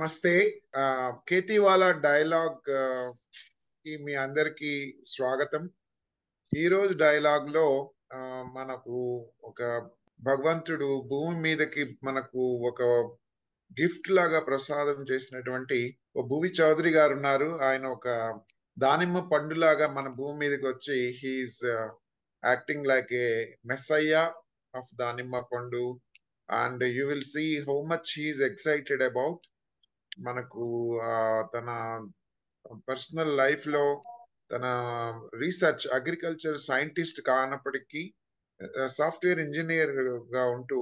నమస్తే. కేతీవాలా డైలాగ్ కి మీ అందరికీ స్వాగతం. ఈరోజు డైలాగ్‌లో మనకు ఒక భగవంతుడు భూమి మీదకి మనకు ఒక గిఫ్ట్ లాగా ప్రసాదం చేసినటువంటి భువి చౌదరి గారున్నారు. ఆయన ఒక దానిమ్మ పండులాగా మన భూమి మీదకొచ్చి he is acting like a messiah of దానిమ్మ పండు. And you will see how much he is excited about మనకు తన పర్సనల్ లైఫ్‌లో తన రీసెర్చ్ అగ్రికల్చర్ సైంటిస్ట్ కానప్పటికీ సాఫ్ట్‌వేర్ ఇంజినీర్‌గా ఉంటూ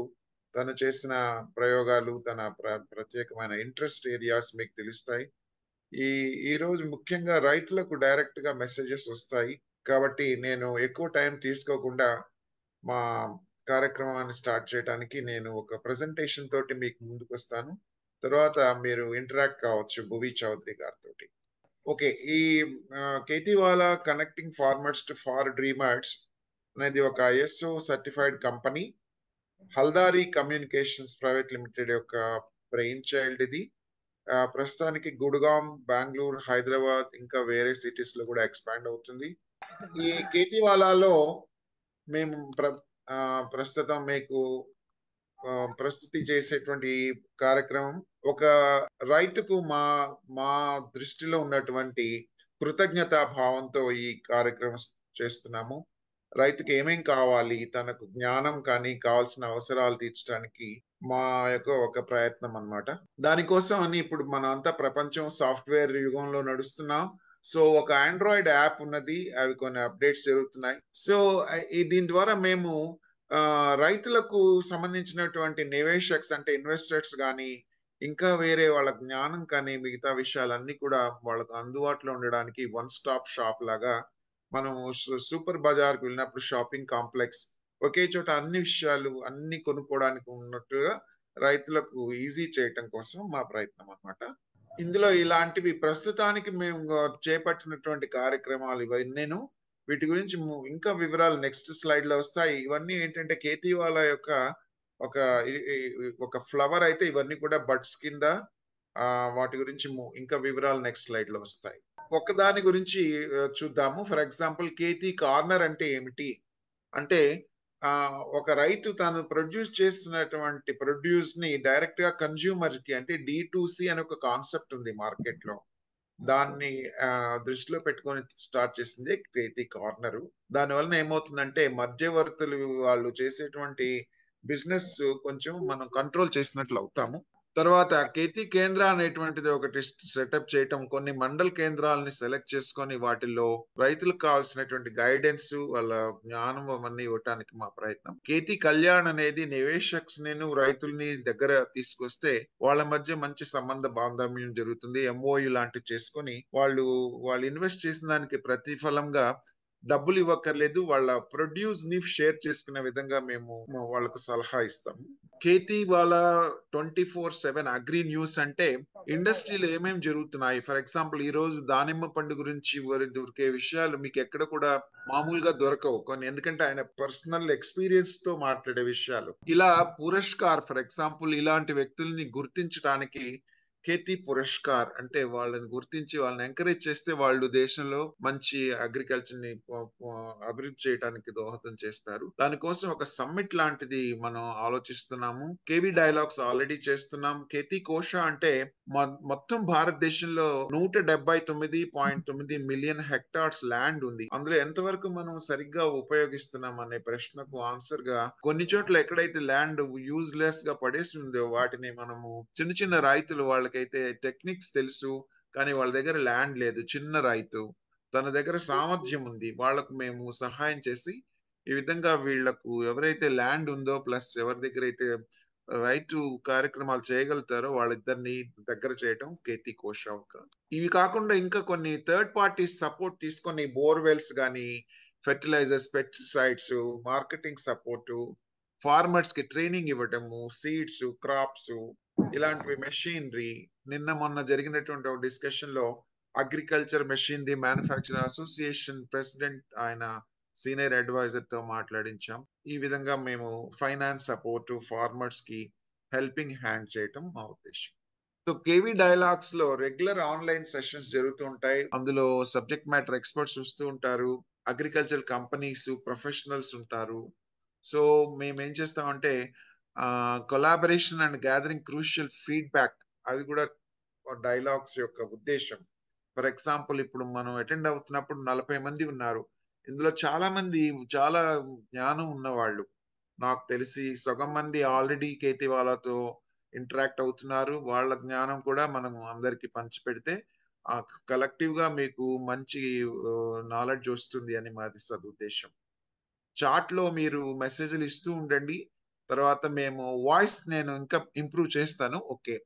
తను చేసిన ప్రయోగాలు, తన ప్రత్యేకమైన ఇంట్రెస్ట్ ఏరియాస్ మీకు తెలుస్తాయి. ఈ ఈరోజు ముఖ్యంగా రైతులకు డైరెక్ట్‌గా మెసేజెస్ వస్తాయి. కాబట్టి నేను ఎక్కువ టైం తీసుకోకుండా మా కార్యక్రమాన్ని స్టార్ట్ చేయడానికి నేను ఒక ప్రెజెంటేషన్ తోటి మీకు ముందుకొస్తాను. తర్వాత మీరు ఇంటరాక్ట్ కావచ్చు భువి చౌదరి గారితోటి. ఓకే. ఈ Khetiwala connecting farmers to far dreamers అనేది ఒక ISO certified company. Haldari communications private limited యొక్క బ్రెయిన్ చైల్డ్ ఇది. ప్రస్తుతానికి గుడ్‌గాం, బెంగుళూరు, హైదరాబాద్ ఇంకా వేరే సిటీస్ లో కూడా ఎక్స్‌పాండ్ అవుతుంది. ఈ కేతివాలాలో మేము ప్రస్తుతం మీకు ప్రస్తుతి చేసేటువంటి కార్యక్రమం ఒక రైతుకు మా మా దృష్టిలో ఉన్నటువంటి కృతజ్ఞతా భావంతో ఈ కార్యక్రమం చేస్తున్నాము. రైతుకి ఏమేం కావాలి, తనకు జ్ఞానం కానీ కావాల్సిన అవసరాలు తీర్చడానికి మా యొక్క ఒక ప్రయత్నం అన్నమాట. దానికోసం అని ఇప్పుడు మనంతా ప్రపంచం సాఫ్ట్‌వేర్ యుగంలో నడుస్తున్నాం. సో ఒక ఆండ్రాయిడ్ యాప్ ఉన్నది. అవి కొన్ని అప్డేట్స్ జరుగుతున్నాయి. సో దీని ద్వారా మేము రైతులకు సంబంధించినటువంటి నివేశక్స్ అంటే ఇన్వెస్టర్స్ గాని, ఇంకా వేరే వాళ్ళ జ్ఞానం కానీ, మిగతా విషయాలన్నీ కూడా వాళ్ళకు అందుబాటులో ఉండడానికి వన్ స్టాప్ షాప్ లాగా మనం సూపర్ బజార్‌కి వెళ్ళినప్పుడు షాపింగ్ కాంప్లెక్స్ ఒకే చోట అన్ని విషయాలు అన్ని కొనుక్కోవడానికి ఉన్నట్టుగా రైతులకు ఈజీ చేయటం కోసం మా ప్రయత్నం అన్నమాట. ఇందులో ఇలాంటివి ప్రస్తుతానికి మేము చేపట్టినటువంటి కార్యక్రమాలు ఇవన్నీను. వీటి గురించి ఇంకా వివరాలు నెక్స్ట్ స్లైడ్‌లో వస్తాయి. ఇవన్నీ ఏంటంటే కేతివాలా యొక్క ఒక ఒక ఫ్లవర్ అయితే ఇవన్నీ కూడా బడ్స్ కింద వాటి గురించి ఇంకా వివరాలు నెక్స్ట్ స్లైడ్‌లో వస్తాయి. ఒక్కదాని గురించి చూద్దాము. ఫర్ ఎగ్జాంపుల్ కేతి కార్నర్ అంటే ఏమిటి? అంటే ఒక రైతు తాను ప్రొడ్యూస్ చేసినటువంటి ప్రొడ్యూస్‌ని డైరెక్ట్‌గా కన్స్యూమర్‌కి అంటే డి2సి అనే ఒక కాన్సెప్ట్ ఉంది మార్కెట్‌లో. దాన్ని దృష్టిలో పెట్టుకొని స్టార్ట్ చేసిందే కేతి కార్నరు. దానివలన ఏమవుతుందంటే మధ్యవర్తులు వాళ్ళు చేసేటువంటి బిజినెస్ కొంచెం మనం కంట్రోల్ చేసినట్లు అవుతాము. తర్వాత కేతి కేంద్ర అనేటువంటిది ఒకటి సెటప్ చేయటం, కొన్ని మండల్ కేంద్రాలని సెలెక్ట్ చేసుకొని వాటిల్లో రైతులకు కావాల్సినటువంటి గైడెన్స్, వాళ్ళ జ్ఞానం అవన్నీ ఇవ్వటానికి మా ప్రయత్నం. కేతి కళ్యాణ్ అనేది నివేశక్స్ నేను రైతుల్ని దగ్గర తీసుకొస్తే వాళ్ళ మధ్య మంచి సంబంధ బాంధవ్యం జరుగుతుంది. ఎంఓయు లాంటివి చేసుకొని వాళ్ళు ఇన్వెస్ట్ చేసిన దానికి ప్రతిఫలంగా డబ్బులు ఇవ్వక్కర్లేదు. వాళ్ళ ప్రొడ్యూస్ ని షేర్ చేసుకునే విధంగా మేము వాళ్ళకు సలహా ఇస్తాము. కేతివాలా 24/7 అగ్రి న్యూస్ అంటే ఇండస్ట్రీలో ఏమేమి జరుగుతున్నాయి. ఫర్ ఎగ్జాంపుల్ ఈ రోజు దానిమ్మ పండు గురించి దొరికే విషయాలు మీకు ఎక్కడ కూడా మామూలుగా దొరకవు కొన్ని. ఎందుకంటే ఆయన పర్సనల్ ఎక్స్పీరియన్స్ తో మాట్లాడే విషయాలు. ఇలా పురస్కార్ ఫర్ ఎగ్జాంపుల్ ఇలాంటి వ్యక్తుల్ని గుర్తించడానికి కేతి పురస్కార్ అంటే వాళ్ళని గుర్తించి వాళ్ళని ఎంకరేజ్ చేస్తే వాళ్ళు దేశంలో మంచి అగ్రికల్చర్ ని అభివృద్ధి చేయడానికి దోహదం చేస్తారు. దానికోసం ఒక సమ్మిట్ లాంటిది మనం ఆలోచిస్తున్నాము. కేబీ డైలాగ్స్ ఆల్రెడీ చేస్తున్నాం. కేతి కోశ అంటే మొత్తం భారతదేశంలో 179.9 మిలియన్ హెక్టార్స్ ల్యాండ్ ఉంది. అందులో ఎంతవరకు మనం సరిగ్గా ఉపయోగిస్తున్నాం అనే ప్రశ్నకు ఆన్సర్ గా కొన్ని చోట్ల ఎక్కడైతే ల్యాండ్ యూజ్లెస్ గా పడేసి ఉందో వాటిని మనము చిన్న చిన్న రైతులు వాళ్ళకైతే టెక్నిక్స్ తెలుసు కానీ వాళ్ళ దగ్గర ల్యాండ్ లేదు. చిన్న రైతు తన దగ్గర సామర్థ్యం ఉంది. వాళ్ళకు మేము సహాయం చేసి ఈ విధంగా వీళ్లకు ఎవరైతే ల్యాండ్ ఉందో ప్లస్ ఎవరి దగ్గర అయితే రైతు కార్యక్రమాలు చేయగలుగుతారో వాళ్ళిద్దరిని దగ్గర చేయటం కేతి కోశ. ఇవి కాకుండా ఇంకా కొన్ని థర్డ్ పార్టీ సపోర్ట్ తీసుకొని బోర్వెల్స్ గానీ, fertilisers, pesticides, marketing support, farmers కి ట్రైనింగ్ ఇవ్వటము, సీడ్స్, క్రాప్స్ ఇలాంటివి మెషినరీ. నిన్న మొన్న జరిగినటువంటి ఒక డిస్కషన్ లో agriculture machinery manufacturer association president ఆయన సీనియర్ అడ్వైజర్ తో మాట్లాడించాం. ఈ విధంగా మేము ఫైనాన్స్ సపోర్ట్ ఫార్మర్స్ కి హెల్పింగ్ హ్యాండ్ చేయటం మా ఉద్దేశం. కేవీ డైలాగ్స్ లో రెగ్యులర్ ఆన్లైన్ సెషన్స్ జరుగుతూ ఉంటాయి. అందులో సబ్జెక్ట్ మ్యాటర్ ఎక్స్పర్ట్స్ వస్తూ ఉంటారు. అగ్రికల్చర్ కంపెనీస్, ప్రొఫెషనల్స్ ఉంటారు. సో మేమేం చేస్తామంటే collaboration and gathering crucial feedback అవి కూడా డైలాగ్స్ యొక్క ఉద్దేశ్యం. ఫర్ ఎగ్జాంపుల్ ఇప్పుడు మనం అటెండ్ అవుతున్నప్పుడు 40 మంది ఉన్నారు. ఇందులో చాలా మంది చాలా జ్ఞానం ఉన్నవాళ్ళు. నాకు తెలిసి సగం మంది ఆల్రెడీ కేతి వాళ్ళతో ఇంటరాక్ట్ అవుతున్నారు. వాళ్ళ జ్ఞానం కూడా మనం అందరికి పంచిపెడితే కలెక్టివ్‌గా మీకు మంచి నాలెడ్జ్ వస్తుంది అని మాది సదుద్దేశ్యం. చాట్‌లో మీరు మెసేజ్‌లు ఇస్తూ ఉండండి. తర్వాత మేము వాయిస్ నేను ఇంకా ఇంప్రూవ్ చేస్తాను. Okay.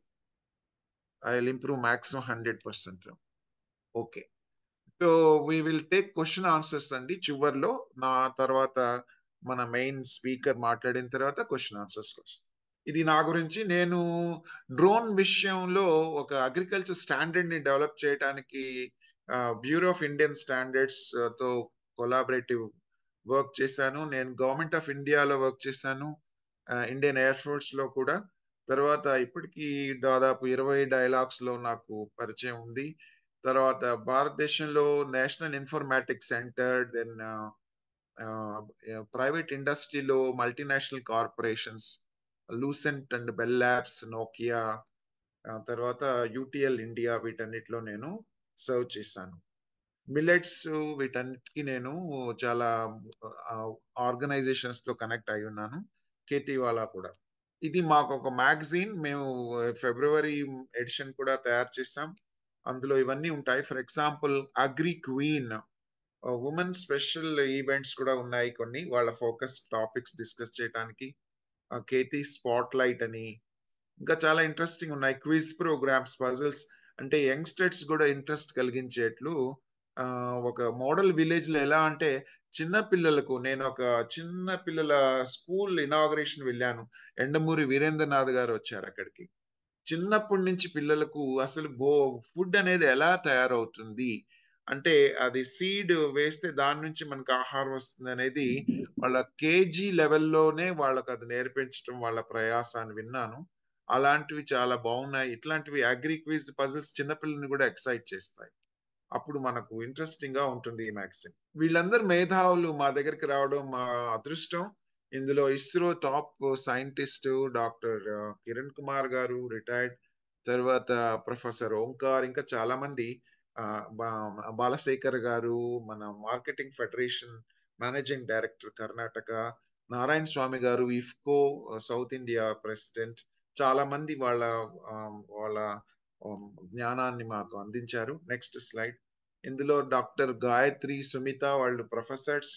I will improve maximum 100%. Okay. So, we will take question answers అండి చివర్లో. నా తర్వాత మన మెయిన్ స్పీకర్ మాట్లాడిన తర్వాత క్వెషన్ ఆన్సర్స్‌కొస్తాం. ఇది నా గురించి. నేను డ్రోన్ విషయంలో ఒక అగ్రికల్చర్ స్టాండర్డ్‌ని డెవలప్ చేయటానికి బ్యూరో ఆఫ్ ఇండియన్ స్టాండర్డ్స్ తో కొలాబరేటివ్ వర్క్ చేశాను. నేను గవర్నమెంట్ ఆఫ్ ఇండియాలో వర్క్ చేశాను. ఇండియన్ ఎయిర్ ఫోర్స్‌లో కూడా. తర్వాత ఇప్పటికి దాదాపు 20 డైలాగ్స్‌లో నాకు పరిచయం ఉంది. తర్వాత భారతదేశంలో national informatics centre, then private ఇండస్ట్రీలో multinational corporations, Lucent and Bell Labs, Nokia, తర్వాత యూటీఎల్ ఇండియా వీటన్నిటిలో నేను సర్వ్ చేశాను. మిల్లెట్స్ వీటన్నిటికి నేను చాలా ఆర్గనైజేషన్స్ తో కనెక్ట్ అయి ఉన్నాను. కేతివాలా కూడా. ఇది మాకొక మ్యాగజైన్. మేము ఫిబ్రవరి ఎడిషన్ కూడా తయారు చేసాం. అందులో ఇవన్నీ ఉంటాయి. For example agri queen, women special events కూడా ఉన్నాయి కొన్ని. వాళ్ళ ఫోకస్ టాపిక్స్ డిస్కస్ చేయడానికి. కేతి స్పాట్ లైట్ అని ఇంకా చాలా ఇంట్రెస్టింగ్ ఉన్నాయి. క్విజ్ ప్రోగ్రామ్స్, పజిల్స్ అంటే యంగ్‌స్టర్స్ గూడా ఇంట్రెస్ట్ కలిగించేట్లు ఒక మోడల్ విలేజ్‌లో ఎలా అంటే చిన్న పిల్లలకు నేనొక చిన్న పిల్లల స్కూల్ ఇనాగరేషన్ వెళ్ళాను. యండమూరి వీరేంద్రనాథ్ గారు వచ్చారక్కడికి. చిన్నప్పటి నుంచి పిల్లలకు అసలు ఫుడ్ అనేది ఎలా తయారవుతుంది? అంటే అది సీడ్ వేస్తే దాని నుంచి మనకు ఆహారం వస్తుందనేది వాళ్ళ కేజీ లెవెల్‌లోనే వాళ్ళకది నేర్పించటం వాళ్ళ ప్రయాస అని విన్నాను. అలాంటివి చాలా బావున్నాయి. ఇట్లాంటివి అగ్రి క్విజ్, పజిల్స్ చిన్న పిల్లల్ని గూడా ఎక్సైట్ చేస్తాయి. అప్పుడు మనకు ఇంట్రెస్టింగ్‌గా ఉంటుంది ఈ మ్యాగజైన్. వీళ్ళందరూ మేధావులు మా దగ్గరికి రావడం మా అదృష్టం. ఇందులో ISRO top scientist doctor Kiran Kumar గారు రిటైర్డ్. తర్వాత ప్రొఫెసర్ ఓంకార్ ఇంకా చాలా మంది బాలశేఖర్ గారు, మన marketing federation managing director Karnataka, Narayana Swamy garu IFFCO south India president, చాలా మంది వాళ్ళ జ్ఞానాన్ని మాకు అందించారు. Next slide. ఇందులో డాక్టర్ గాయత్రి, సుమిత వాళ్ళు ప్రొఫెసర్స్.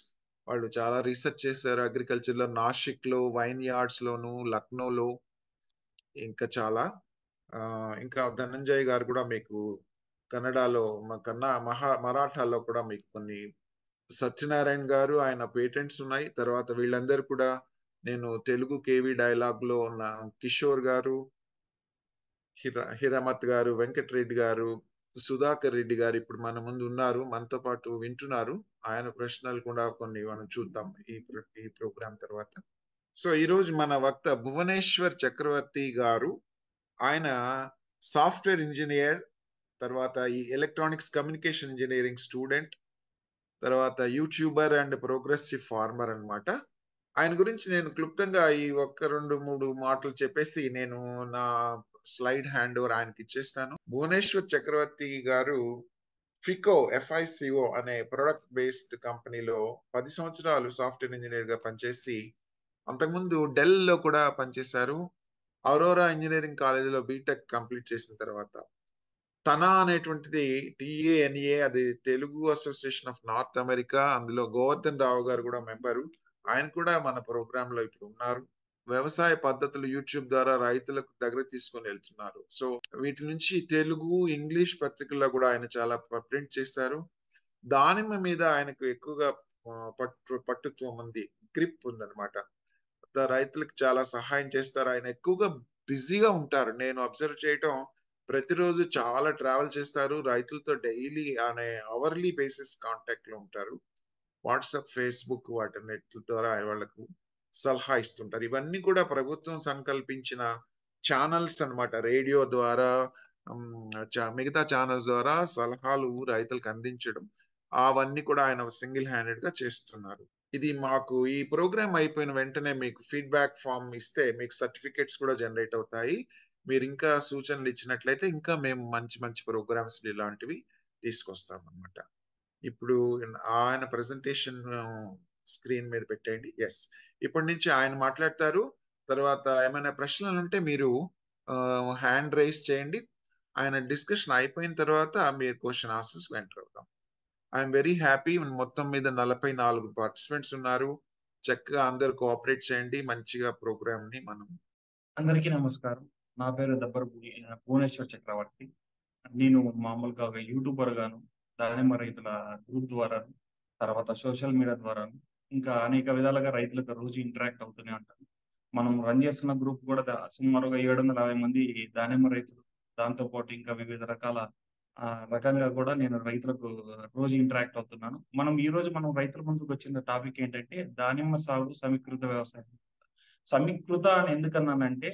వాళ్ళు చాలా రీసెర్చ్ చేశారు అగ్రికల్చర్‌లో. నాసిక్‌లో, వైన్ యార్డ్స్‌లోను, లక్నోలో ఇంకా చాలా. ఇంకా ధనంజయ్ గారు కూడా మీకు కన్నడలో మరాఠాలో కూడా మీకు కొన్ని, సత్యనారాయణ గారు ఆయన పేటెంట్స్ ఉన్నాయి. తర్వాత వీళ్ళందరూ కూడా నేను తెలుగు కేవీ డైలాగ్‌లో ఉన్న కిషోర్ గారు, హిరమత్ గారు, వెంకటరెడ్డి గారు, సుధాకర్ రెడ్డి గారు ఇప్పుడు మన ముందు ఉన్నారు. మనతో పాటు వింటున్నారు. ఆయన ప్రశ్నలు కూడా కొన్ని మనం చూద్దాం ఈ ప్రోగ్రామ్ తర్వాత. సో ఈరోజు మన వక్త భువనేశ్వర్ చక్రవర్తి గారు. ఆయన సాఫ్ట్‌వేర్ ఇంజినియర్, తర్వాత ఈ ఎలక్ట్రానిక్స్ కమ్యూనికేషన్ ఇంజినీరింగ్ స్టూడెంట్, తర్వాత యూట్యూబర్ అండ్ ప్రోగ్రెసివ్ ఫార్మర్ అన్నమాట. ఆయన గురించి నేను క్లుప్తంగా ఈ ఒక్క 2, 3 మాటలు చెప్పేసి నేను నా స్లైడ్ హ్యాండ్ ఓవర్ ఆయనకి ఇచ్చేస్తాను. భువనేశ్వర్ చక్రవర్తి గారు ఎఫ్ఐసిఓ అనే ప్రొడక్ట్ బేస్డ్ కంపెనీలో 10 సంవత్సరాలు సాఫ్ట్‌వేర్ ఇంజినీర్‌గా పనిచేసి, అంతకుముందు డెల్‌లో కూడా పనిచేశారు. అరోరా ఇంజినీరింగ్ కాలేజీలో బీటెక్ కంప్లీట్ చేసిన తర్వాత తనా అనేటువంటిది టీఏఎన్ఏ, అది Telugu association of north America. అందులో గోవర్ధన్ రావు గారు కూడా మెంబరు. ఆయన కూడా మన ప్రోగ్రామ్ లో ఇప్పుడు ఉన్నారు. వ్యవసాయ పద్ధతులు యూట్యూబ్ ద్వారా రైతులకు దగ్గర తీసుకొని వెళ్తున్నారు. సో వీటి నుంచి తెలుగు, ఇంగ్లీష్ పత్రికల్లో కూడా ఆయన చాలా ప్రింట్ చేశారు. దానిమ్మ మీద ఆయనకు ఎక్కువగా పట్టుత్వం ఉంది, గ్రిప్ ఉందన్నమాట. రైతులకు చాలా సహాయం చేస్తారు. ఆయన ఎక్కువగా బిజీగా ఉంటారు. నేను అబ్జర్వ్ చేయటం, ప్రతిరోజు చాలా ట్రావెల్ చేస్తారు. రైతులతో డైలీ అనే అవర్లీ బేసిస్ కాంటాక్ట్ లో ఉంటారు. వాట్సాప్, ఫేస్‌బుక్ వాటన్నిటి ద్వారా ఆయన వాళ్ళకు సలహా ఇస్తుంటారు. ఇవన్నీ కూడా ప్రభుత్వం సంకల్పించిన ఛానల్స్ అన్నమాట. రేడియో ద్వారా మిగతా ఛానల్స్ ద్వారా సలహాలు రైతులకు అందించడం. అవన్నీ కూడా ఆయన సింగిల్ హ్యాండెడ్‌గా చేస్తున్నారు. ఇది మాకు ఈ ప్రోగ్రామ్ అయిపోయిన వెంటనే మీకు ఫీడ్‌బ్యాక్ ఫార్మ్ ఇస్తే మీకు సర్టిఫికేట్స్ కూడా జనరేట్ అవుతాయి. మీరింకా సూచనలు ఇచ్చినట్లయితే ఇంకా మేము మంచి మంచి ప్రోగ్రామ్స్ ఇలాంటివి తీసుకొస్తామన్నమాట. ఇప్పుడు ఆయన ప్రెజెంటేషన్ స్క్రీన్ మీద పెట్టేయండి. యెస్. ఇప్పటి నుంచి ఆయన మాట్లాడతారు. తర్వాత ఏమైనా ప్రశ్నలుంటే మీరు హ్యాండ్ రైజ్ చేయండి. ఆయన డిస్కషన్ అయిపోయిన తర్వాత మీరు క్వెషన్ ఆన్సర్స్‌కి ఎంటర్ అవుదాం. I'm very happy. మొత్తం మీద 44 పార్టిసిపెంట్స్ ఉన్నారు. చక్కగా అందరూ కోఆపరేట్ చేయండి. మంచిగా ప్రోగ్రామ్‌ని మనం అందరికీ నమస్కారం. నా పేరు భువనేశ్వర్ చక్రవర్తి. నేను మామూలుగా ఒక యూట్యూబర్‌గాను, దానిమ్మ రైతుల గ్రూప్ ద్వారాను, తర్వాత సోషల్ మీడియా ద్వారాను, ఇంకా అనేక విధాలుగా రైతులతో రోజు ఇంటరాక్ట్ అవుతూనే ఉంటాను. మనం రన్ చేస్తున్న గ్రూప్ కూడా సుమారుగా 750 మంది దానిమ్మ రైతులు. దాంతో పాటు ఇంకా వివిధ రకంగా కూడా నేను రైతులకు రోజు ఇంటరాక్ట్ అవుతున్నాను. ఈరోజు మనం రైతుల ముందుకొచ్చిన టాపిక్ ఏంటంటే దానిమ్మ సాగు సమీకృత వ్యవసాయం. సమీకృత అని ఎందుకన్నానంటే,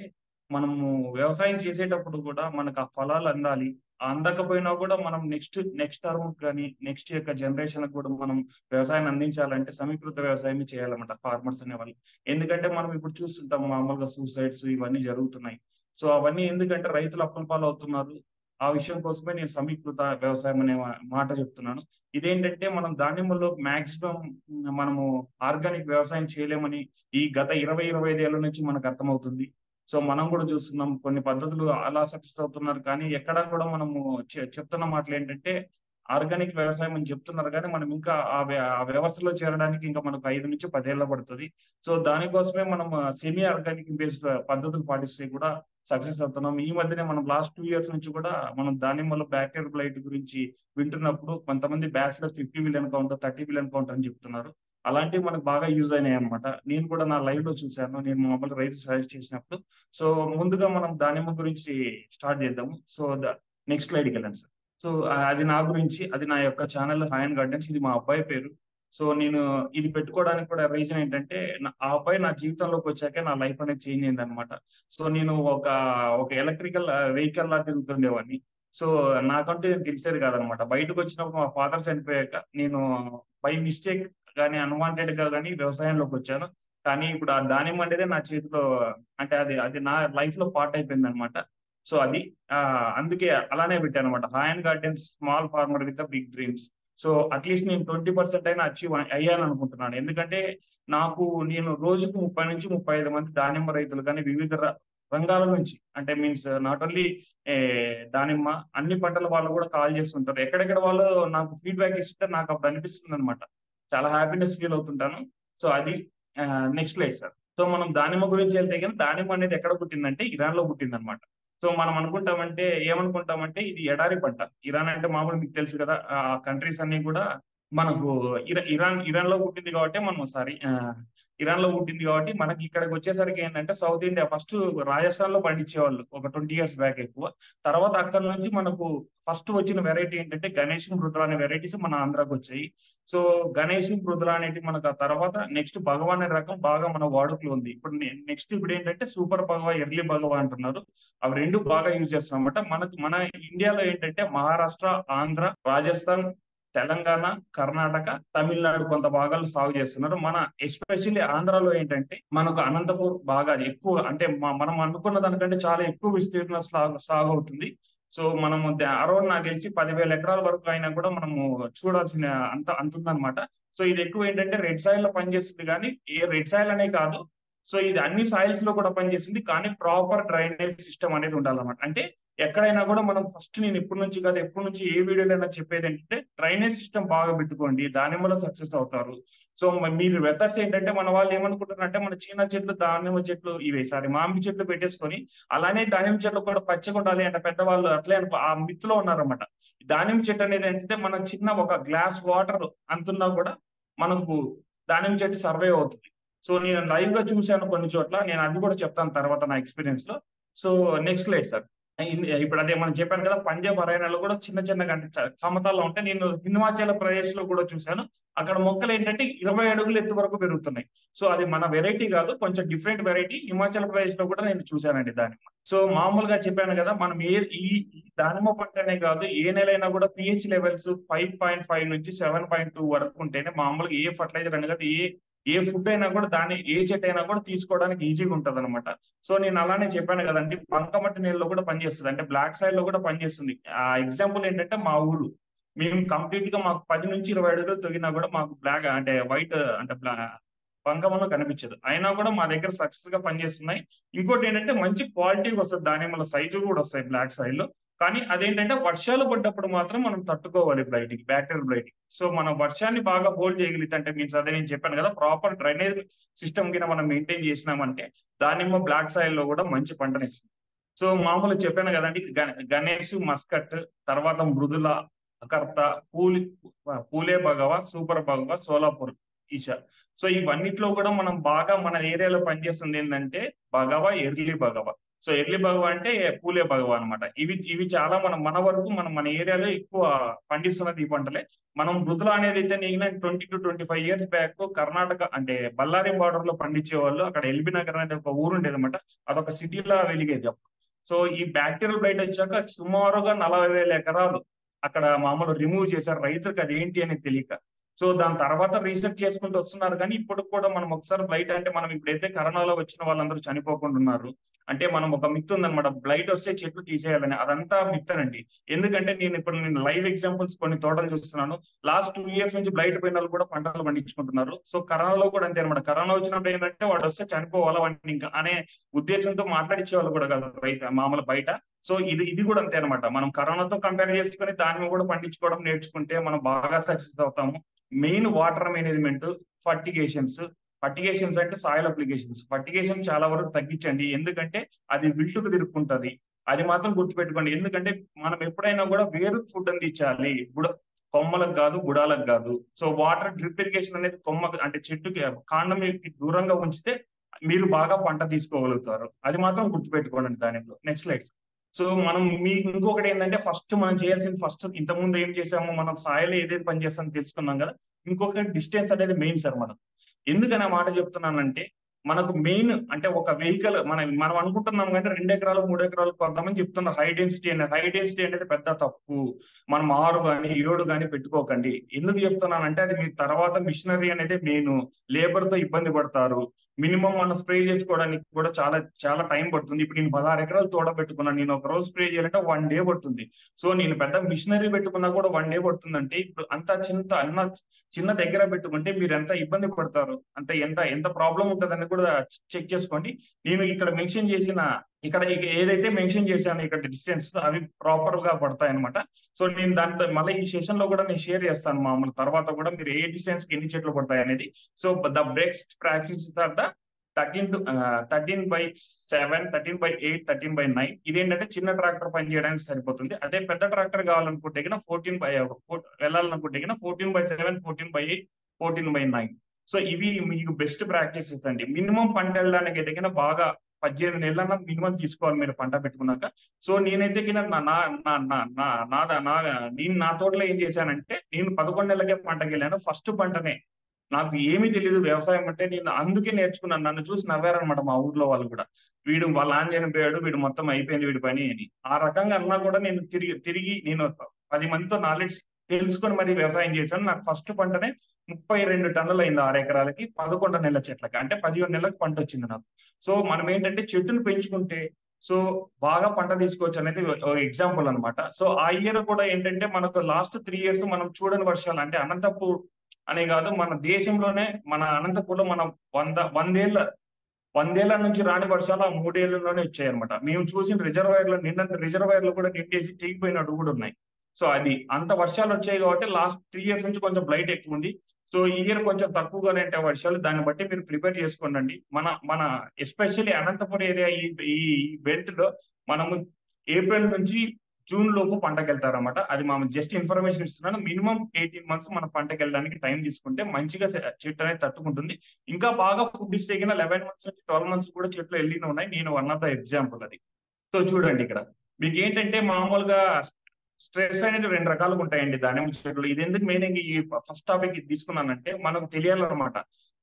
మనము వ్యవసాయం చేసేటప్పుడు గూడా మనకు ఆ ఫలాలు అందాలి. అందకపోయినా గూడా మనం నెక్స్ట్ టర్మ్‌కి గాని, నెక్స్ట్ యొక్క జనరేషన్‌కి గూడా మనం వ్యవసాయాన్ని అందించాలంటే సమీకృత వ్యవసాయమే చేయాలన్నమాట ఫార్మర్స్ అనేవాళ్ళు. ఎందుకంటే మనం ఇప్పుడు చూస్తుంటాం మామూలుగా సూసైడ్స్ ఇవన్నీ జరుగుతున్నాయి. సో, అవన్నీ ఎందుకంటే రైతులు అప్పుల పాలవుతున్నారు. ఆ విషయం కోసమే నేను సమీకృత వ్యవసాయం అనే మాట చెప్తున్నాను. ఇదేంటంటే మనం దానిమ్మలో మాక్సిమం మనము ఆర్గానిక్ వ్యవసాయం చేయలేమని ఈ గత 20, 25 ఏళ్ల నుంచి మనకర్థమవుతుంది. సో, మనం గూడా చూస్తున్నాం. కొన్ని పద్ధతులు అలా సక్సెస్ అవుతున్నారు. కానీ ఎక్కడా కూడా మనము చెప్తున్న మాటలేంటంటే, ఆర్గానిక్ వ్యవసాయం అని చెప్తున్నారు గానీ, మనం ఇంకా ఆ వ్యవస్థలో చేరడానికి ఇంకా మనకు 5-10 ఏళ్లు పడతది. సో, దానికోసమే మనం సెమీ ఆర్గానిక్ బేస్డ్ పద్ధతులు పాటిస్తే కూడా సక్సెస్ అవుతున్నాం. ఈ మధ్యనే మనం లాస్ట్ 2 ఇయర్స్ నుంచి కూడా మనం దానిమ్మలో బ్యాక్టీరియల్ బ్లైట్ గురించి వింటున్నప్పుడు కొంతమంది bachelors 50 million count, 30 million count అని చెప్తున్నారు. అలాంటివి మనకు బాగా యూజ్ అయినాయన్నమాట. నేను కూడా నా లైవ్‌లో చూసాను. నేను మామూలుగా రైతు సజెస్ట్ చేసినప్పుడు. సో, ముందుగా మనం దానిమ్మ గురించి స్టార్ట్ చేద్దాము. సో, నెక్స్ట్ స్లైడ్‌కెళ్ళండి సార్. సో, అది నా గురించి. అది నా యొక్క ఛానెల్ హాయ్ అండ్ గార్డెన్స్. ఇది మా అబ్బాయి పేరు. సో, నేను ఇది పెట్టుకోవడానికి కూడా రీజన్ ఏంటంటే, ఆ అబ్బాయి నా జీవితంలోకొచ్చాకే నా లైఫ్ అనేది చేంజ్ అయిందన్నమాట. సో, నేను ఒక ఎలక్ట్రికల్ వెహికల్‌లా తిరుగుతుండేవాడిని. సో, నాకంటూ ఏం తెలిసేది కాదన్నమాట. బయటకొచ్చినప్పుడు మా ఫాదర్ చనిపోయాక నేను బై మిస్టేక్ గాని, అన్‌వాంటెడ్‌గా గాని వ్యవసాయంలోకొచ్చాను. కానీ ఇప్పుడు ఆ దానిమ్మ అనేదే నా చేతిలో అంటే అది అది నా లైఫ్‌లో పార్ట్ అయిపోయిందన్నమాట. సో, అది అందుకే అలానే పెట్టానన్నమాట. Hi and gardens small farmer with big dreams. So, at least నేను 20% అయినా అచీవ్ అయ్యాననుకుంటున్నాను. ఎందుకంటే నేను రోజుకు 30-35 మంది దానిమ్మ రైతులు గాని వివిధ రంగాల నుంచి అంటే మీన్స్ నాట్ ఓన్లీ దానిమ్మ అన్ని పంటల వాళ్ళు కూడా కాల్ చేస్తుంటారు. ఎక్కడెక్కడ వాళ్ళు నాకు ఫీడ్‌బ్యాక్ ఇస్తుంటే నాకప్పుడు అనిపిస్తుందన్నమాట. చాలా హ్యాపీనెస్ ఫీల్ అవుతుంటాను. సో, అది నెక్స్ట్ స్లైడ్ సార్. సో, మనం దానిమ్మ గురించి వెళ్తే గనుక దానిమ్మ అనేది ఎక్కడ పుట్టిందంటే ఇరాన్‌లో పుట్టిందన్నమాట. సో, మనం ఏమనుకుంటామంటే ఇది ఎడారి పంట. ఇరాన్ అంటే మామూలుగా మీకు తెలుసు కదా! ఆ కంట్రీస్ అన్నీ కూడా మనకు ఇరాన్‌లో పుట్టింది కాబట్టి ఇరాన్‌లో పుట్టింది కాబట్టి మనకి ఇక్కడికొచ్చేసరికి ఏంటంటే సౌత్ ఇండియా ఫస్ట్ రాజస్థాన్‌లో పండించేవాళ్ళు. ఒక 20 ఇయర్స్ బ్యాక్ ఎక్కువ. తర్వాత అక్కడి నుంచి మనకు ఫస్ట్ వచ్చిన వెరైటీ ఏంటంటే గణేష్, మృదుల అనే వెరైటీస్ మన ఆంధ్రాకొచ్చాయి. సో, గణేష్, మృదుల అనేటివి మనకు ఆ తర్వాత నెక్స్ట్ భగవా అనే రకం బాగా మన వాడుకలో ఉంది. నెక్స్ట్ ఇప్పుడేంటంటే సూపర్ భగవా, ఎర్లీ భగవా అంటున్నారు. అవి 2 బాగా యూజ్ చేస్తున్నామన్నమాట. మన ఇండియాలో ఏంటంటే మహారాష్ట్ర, ఆంధ్ర, రాజస్థాన్, తెలంగాణ, కర్ణాటక, తమిళనాడు కొంత భాగాల్లో సాగు చేస్తున్నారు. ఎస్పెషల్లీ ఆంధ్రాలో ఏంటంటే మనకు అనంతపూర్ బాగా ఎక్కువ అంటే మనం అనుకున్న దానికంటే చాలా ఎక్కువ విస్తీర్ణ సాగవుతుంది. సో, మనము అరౌండ్ నాకు తెలిసి 10,000 ఎకరాల వరకు అయినా కూడా మనము చూడాల్సిన అంతుందన్నమాట. సో, ఇది ఎక్కువ ఏంటంటే రెడ్ సాయిల్‌లో పనిచేస్తుంది గానీ, రెడ్ సాయిల్ అనే కాదు. సో, ఇది అన్ని సాయిల్స్‌లో కూడా పనిచేస్తుంది. కానీ ప్రాపర్ డ్రైనేజ్ సిస్టమ్ అనేది ఉండాలన్నమాట. అంటే ఎక్కడైనా కూడా మనం ఫస్ట్ నేను ఇప్పటి నుంచి కాదు, ఎప్పటి నుంచి ఏ వీడియోలైనా చెప్పేదేంటంటే డ్రైనేజ్ సిస్టమ్ బాగా పెట్టుకోండి. దానివల్ల సక్సెస్ అవుతారు. సో, మీరు మెథడ్స్ ఏంటంటే మన వాళ్ళు ఏమనుకుంటున్నారంటే మన చిన్న చెట్లు, దానిమ్మ చెట్లు మామిడి చెట్లు పెట్టేసుకొని అలానే దానిమ్మ చెట్లు కూడా పచ్చగుండాలి అంటే పెద్దవాళ్ళు అట్లే ఆ మిత్‌లో ఉన్నారన్నమాట. దానిమ్మ చెట్టు అనేది ఏంటంటే మనం చిన్న ఒక గ్లాస్ వాటర్ అంతున్నా కూడా మనకు దానిమ్మ చెట్టు సర్వైవ్ అవుతుంది. సో, నేను లైవ్‌గా చూసాను కొన్ని చోట్ల. నేను అది కూడా చెప్తాను తర్వాత నా ఎక్స్‌పీరియన్స్‌లో. So, next slide sir. ఇప్పుడు అదే మనం చెప్పాను కదా, పంజాబ్ హర్యానాలో కూడా చిన్న చిన్నగా అంటే సమతల్లో ఉంటాయి. నేను హిమాచల్ ప్రదేశ్ లో కూడా చూశాను. అక్కడ మొక్కలు ఏంటంటే 20 అడుగుల ఎత్తు వరకు పెరుగుతున్నాయి. సో అది మన వెరైటీ కాదు, కొంచెం డిఫరెంట్ వెరైటీ. హిమాచల్ ప్రదేశ్ లో కూడా నేను చూశానండి దానిమ్మ. సో మామూలుగా చెప్పాను కదా, మనం ఈ దానిమ్మ పంటనే కాదు, ఏ నెలైనా కూడా పిహెచ్ లెవెల్స్ 5.5 నుంచి 7.2 వరకు ఉంటేనే మామూలుగా ఏ ఫర్టిలైజర్ అని కాదు, ఏ ఏ ఫుడ్ అయినా కూడా దాన్ని ఏ చెట్టు అయినా కూడా తీసుకోవడానికి ఈజీగా ఉంటది అనమాట. సో నేను అలానే చెప్పాను కదండి, బంకమట్టి నేలలో కూడా పనిచేస్తుంది, అంటే బ్లాక్ సాయిల్ లో కూడా పనిచేస్తుంది. ఆ ఎగ్జాంపుల్ ఏంటంటే మా ఊరు, మేము కంప్లీట్ గా మాకు 10 నుంచి 20 అడుగులు తొగినా కూడా మాకు బ్లాక్ అంటే వైట్ అంటే బంకమన్ను కనిపించదు. అయినా కూడా మా దగ్గర సక్సెస్ గా పనిచేస్తున్నాయి. ఇంకోటి ఏంటంటే మంచి క్వాలిటీ వస్తుంది, దానిమ్మల సైజు కూడా వస్తాయి బ్లాక్ సాయిల్ లో. కానీ అదేంటంటే వర్షాలు పడ్డప్పుడు మాత్రం మనం తట్టుకోవాలి బ్లైట్కి, బ్యాక్టీరియల్ బ్లైట్. సో మనం వర్షాన్ని బాగా హోల్డ్ చేయగలిగితే, అంటే మీన్స్ అదే నేను చెప్పాను కదా, ప్రాపర్ డ్రైనేజ్ సిస్టమ్ కింద మనం మెయింటైన్ చేసినామంటే దానిమ్మ బ్లాక్ సాయిల్ లో కూడా మంచి పంటనిస్తుంది. సో మామూలు చెప్పాను కదండి, గణేష్, మస్కట్, తర్వాత మృదుల, అకర్త, పూలి, పూలే భగవ, సూపర్ భగవ, సోలాపూర్, ఈషా. సో ఇవన్నిట్లో కూడా మనం బాగా మన ఏరియాలో పనిచేస్తుంది ఏంటంటే భగవ, ఎర్లీ భగవ. సో ఎర్లీ భగవ అంటే పూలే భగవ అనమాట. ఇవి ఇవి చాలా మన వరకు మన ఏరియాలో ఎక్కువ పండిస్తున్నది ఈ పంటలే. మనం మృదుల అనేది అయితే నేను 20 to 25 years బ్యాక్ కర్ణాటక అంటే బళ్ళారి బార్డర్ లో పండించే వాళ్ళు. అక్కడ ఎల్బీ నగర్ అనేది ఒక ఊరు ఉండేది అనమాట, అదొక సిటీలా వెలిగేది అప్పుడు. సో ఈ బ్యాక్టీరియల్ బ్లైట్ వచ్చాక సుమారుగా 40,000 ఎకరాలు అక్కడ మామూలు రిమూవ్ చేశారు, రైతులకు అది ఏంటి అనేది తెలియక. సో దాని తర్వాత రీసెర్చ్ చేసుకుంటూ వస్తున్నారు. కానీ ఇప్పుడు కూడా మనం ఒకసారి బ్లైట్ అంటే, మనం ఇప్పుడైతే కరోనాలో వచ్చిన వాళ్ళందరూ చనిపోకుండా ఉన్నారు అంటే, మనం ఒక మిత్ ఉందన్నమాట, బ్లైట్ వస్తే చెట్లు తీసేయాలని. అదంతా మిత్ అండి. ఎందుకంటే నేను లైవ్ ఎగ్జాంపుల్స్ కొన్ని తోటలు చూస్తున్నాను. లాస్ట్ 2 years నుంచి బ్లైట్ పోయిన వాళ్ళు కూడా పంటలు పండించుకుంటున్నారు. సో కరోనాలో కూడా అంతే అనమాట. కరోనా వచ్చినప్పుడు ఏంటంటే వాడు వస్తే చనిపోవాలా వాడిని ఇంకా అనే ఉద్దేశంతో మాట్లాడించే వాళ్ళు కూడా కాదు రైతు మామూలు బయట. సో ఇది కూడా అంతే అనమాట. మనం కరోనాతో కంపేర్ చేసుకుని దాన్ని కూడా పండించుకోవడం నేర్చుకుంటే మనం బాగా సక్సెస్ అవుతాము. Main water management, fertigations. Fertigations అంటే సాయిల్ అప్లికేషన్స్. ఫర్టిగేషన్ చాలా వరకు తగ్గించండి, ఎందుకంటే అది విల్టుకు తిరుక్కుంటది. అది మాత్రం గుర్తుపెట్టుకోండి. ఎందుకంటే మనం ఎప్పుడైనా కూడా వేరు ఫుడ్ అందించాలి, కొమ్మలకు కాదు, బుడాలకు కాదు. సో వాటర్ డ్రిప్ ఇరిగేషన్ అనేది కొమ్మకు అంటే చెట్టుకి కాండం దూరంగా ఉంచితే మీరు బాగా పంట తీసుకోగలుగుతారు. అది మాత్రం గుర్తుపెట్టుకోండి దానిలో. Next slide. సో మనం మీకు ఇంకొకటి ఏంటంటే, ఫస్ట్ మనం చేయాల్సింది, ఇంతకుముందు ఏం చేసాము, మనం సాయిల్ ఏదైతే పని చేస్తామో తెలుసుకున్నాం కదా. ఇంకొకటి డిస్టెన్స్ అనేది మెయిన్ సార్. మనం ఎందుకని ఆ మాట చెప్తున్నానంటే, మనకు మెయిన్ అంటే ఒక వెహికల్ మనం అనుకుంటున్నాం కానీ 2 ఎకరాలు 3 ఎకరాలు కొంతమంది చెప్తున్నారు హై డెన్సిటీ అనేది పెద్ద తప్పు. మనం 6 కానీ 7 కానీ పెట్టుకోకండి. ఎందుకు చెప్తున్నానంటే, అది మీ తర్వాత మిషనరీ అనేది మెయిన్, లేబర్ తో ఇబ్బంది పడతారు. మినిమం మనం స్ప్రే చేసుకోవడానికి కూడా చాలా చాలా టైం పడుతుంది. ఇప్పుడు నేను 16 ఎకరాలు తోట పెట్టుకున్నాను, నేను ఒక రోజు స్ప్రే చేయాలంటే 1 day పడుతుంది. సో నేను పెద్ద మిషనరీ పెట్టుకున్నా కూడా 1 day పడుతుందంటే, ఇప్పుడు చిన్న దగ్గర పెట్టుకుంటే మీరు ఎంత ఇబ్బంది పడతారు, అంటే ఎంత ఎంత ప్రాబ్లం ఉంటుందని కూడా చెక్ చేసుకోండి. నేను ఇక్కడ మెన్షన్ చేసిన ఏదైతే మెన్షన్ చేశాను ఇక్కడ డిస్టెన్స్, అవి ప్రాపర్ గా పడతాయి అనమాట. సో నేను దాంతో మళ్ళీ ఈ సెషన్ లో కూడా నేను షేర్ చేస్తాను మామూలు తర్వాత కూడా, మీరు ఏ డిస్టెన్స్ కి ఎన్ని చెట్లు పడతాయి అనేది. So the best practices are the 13/7, 13/8, 13/9. ఇదేంటంటే చిన్న ట్రాక్టర్ పని చేయడానికి సరిపోతుంది. అదే పెద్ద ట్రాక్టర్ కావాలనుకుంటే 14/వెళ్ళాలనుకుంటే 14/7, 14/8, 14/9. సో ఇవి మీకు బెస్ట్ ప్రాక్టీసెస్ అండి. మినిమం పంట వెళ్ళడానికి అయితే బాగా 18 నెలలన్నా మినిమం తీసుకోవాలి మీరు పంట పెట్టుకున్నాక. సో నేనైతే నేను నా తోటలో ఏం చేశానంటే, నేను 11 నెలలకే పంటకి వెళ్ళాను. ఫస్ట్ పంటనే, నాకు ఏమీ తెలియదు వ్యవసాయం అంటే, నేను అందుకే నేర్చుకున్నాను. నన్ను చూసి నవ్వారనమాట మా ఊర్లో వాళ్ళు కూడా, వాళ్ళ నాన్న చనిపోయాడు, వీడు మొత్తం అయిపోయింది వీడి పని అని. ఆ రకంగా అన్నా కూడా నేను తిరిగి నేను 10 మందితో నాలెడ్జ్ తెలుసుకొని మరి వ్యవసాయం చేశాను. నాకు ఫస్ట్ పంటనే 32 టన్నులు అయింది 6 ఎకరాలకి, 11 నెలల చెట్లకి, అంటే 17 నెలలకు పంట వచ్చింది నాకు. సో మనం ఏంటంటే చెట్టును పెంచుకుంటే సో బాగా పంట తీసుకోవచ్చు అనేది ఎగ్జాంపుల్ అనమాట. సో ఆ ఇయర్ కూడా ఏంటంటే, మనకు లాస్ట్ 3 years మనం చూడని వర్షాలు, అంటే అనంతపూర్ అనే కాదు, మన దేశంలోనే మన అనంతపూర్లో మనం వందేళ్ల నుంచి రాని వర్షాలు ఆ 3 ఏళ్లలోనే వచ్చాయన్నమాట. మేము చూసిన రిజర్వాయర్లు కూడా నిండేసి తెగిపోయినట్టు కూడా ఉన్నాయి. సో అది అంత వర్షాలు వచ్చాయి కాబట్టి లాస్ట్ 3 years నుంచి కొంచెం బ్లైట్ ఎక్కువ ఉంది. సో ఈ ఇయర్ కొంచెం తక్కువగానే ఉంటాయి వర్షాలు. దాన్ని బట్టి మీరు ప్రిపేర్ చేసుకోండి. మన ఎస్పెషల్లీ అనంతపురం ఏరియా ఈ బెల్ట్ లో మనము ఏప్రిల్ నుంచి జూన్ లోపు పంటకు వెళ్తారన్నమాట. అది మనం జస్ట్ ఇన్ఫర్మేషన్ ఇస్తున్నాను. మినిమం 18 months మన పంటకు వెళ్ళడానికి టైం తీసుకుంటే మంచిగా చెట్టు అనేది తట్టుకుంటుంది. ఇంకా బాగా ఫుడ్ ఇస్తే 11 months నుంచి 12 months కూడా చెట్లు వెళ్ళిన ఉన్నాయి. నేను వన్ ఆఫ్ ద ఎగ్జాంపుల్ అది. సో చూడండి ఇక్కడ మీకు ఏంటంటే మామూలుగా స్ట్రెస్ అనేది 2 రకాలుగా ఉంటాయండి దానిమ్మ చెట్లు. ఇది ఎందుకు మెయిన్‌గా ఈ ఫస్ట్ టాపిక్ ఇది తీసుకున్నానంటే మనకు తెలియాలన్నమాట.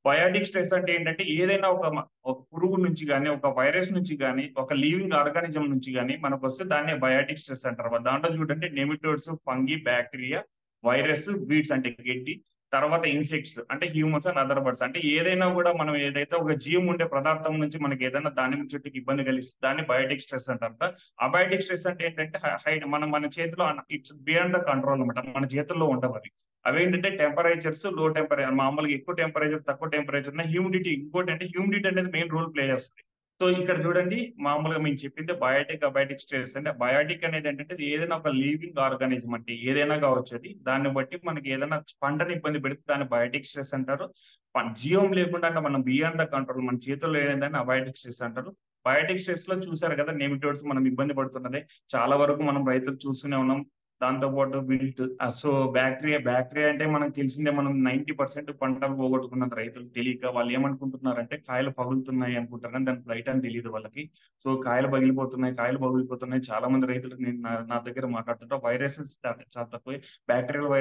బయాటిక్ స్ట్రెస్ అంటే ఏంటంటే ఏదైనా ఒక పురుగు నుంచి గాని, ఒక వైరస్ నుంచి గాని, ఒక లివింగ్ ఆర్గానిజం నుంచి గాని మనకొస్తే దాన్నే బయాటిక్ స్ట్రెస్ అంటారు. దాంట్లో చూడండి nematodes, fungi, bacteria, virus, weeds అంటే గెడ్డి, తర్వాత ఇన్సెక్ట్స్ అంటే హ్యూమన్స్ అండ్ అదర్ బర్డ్స్. అంటే ఏదైనా కూడా మనం ఏదైతే ఒక జీవం ఉండే పదార్థం నుంచి మనకి ఏదైనా దానిమ్మ చెట్టుకి ఇబ్బంది కలిగిస్తే దాన్ని బయాటిక్ స్ట్రెస్ అంటారంట. అబయాటిక్ స్ట్రెస్ అంటే ఏంటంటే మన చేతిలో ఇట్స్ బియాండ్ ద కంట్రోల్ అనమాట. మన చేతుల్లో ఉండవు అవి. అవేంటంటే టెంపరేచర్స్, లో టెంపరేచర్ మామూలుగా ఎక్కువ టెంపరేచర్, తక్కువ టెంపరేచర్ ఉన్న హ్యూమిడిటీ ఇంకోటి అంటే హ్యూమిడిటీ అనేది మెయిన్ రోల్ ప్లే చేస్తుంది. సో ఇక్కడ చూడండి మామూలుగా మేము చెప్పింది బయాటిక్, అబయాటిక్ స్ట్రెస్ అంటే బయాటిక్ అనేది ఏంటంటే ఇది ఏదైనా ఒక లివింగ్ ఆర్గానిజం అంటే ఏదైనా కావచ్చు అది. దాన్ని బట్టి మనకి ఏదైనా పంటని ఇబ్బంది పెడితే దాన్ని బయాటిక్ స్ట్రెస్ అంటారు. జీవం లేకుండా అంటే మనం బియాండ్ ద కంట్రోల్ మన చేతుల్లో లేదని అబయాటిక్ స్ట్రెస్ అంటారు. బయాటిక్ స్ట్రెస్ లో చూసారు కదా నెమిటోడ్స్ మనం ఇబ్బంది పడుతున్నదే చాలా వరకు మనం రైతులు చూస్తూనే ఉన్నాం. దాంతో పాటు విల్ట్ సో బ్యాక్టీరియా అంటే మనకు తెలిసిందే మనం 90% పంటలు పోగొట్టుకున్నది రైతులు తెలియక వాళ్ళు ఏమనుకుంటున్నారంటే కాయలు పగులుతున్నాయి అనుకుంటారు కానీ దానికి రైట్ అని తెలియదు వాళ్ళకి. సో కాయలు కాయలు పగిలిపోతున్నాయి చాలా మంది రైతులు నేను నా దగ్గర మాట్లాడుతుంటా వైరసెస్ చాలా తక్కువ. బ్యాక్టీరియల్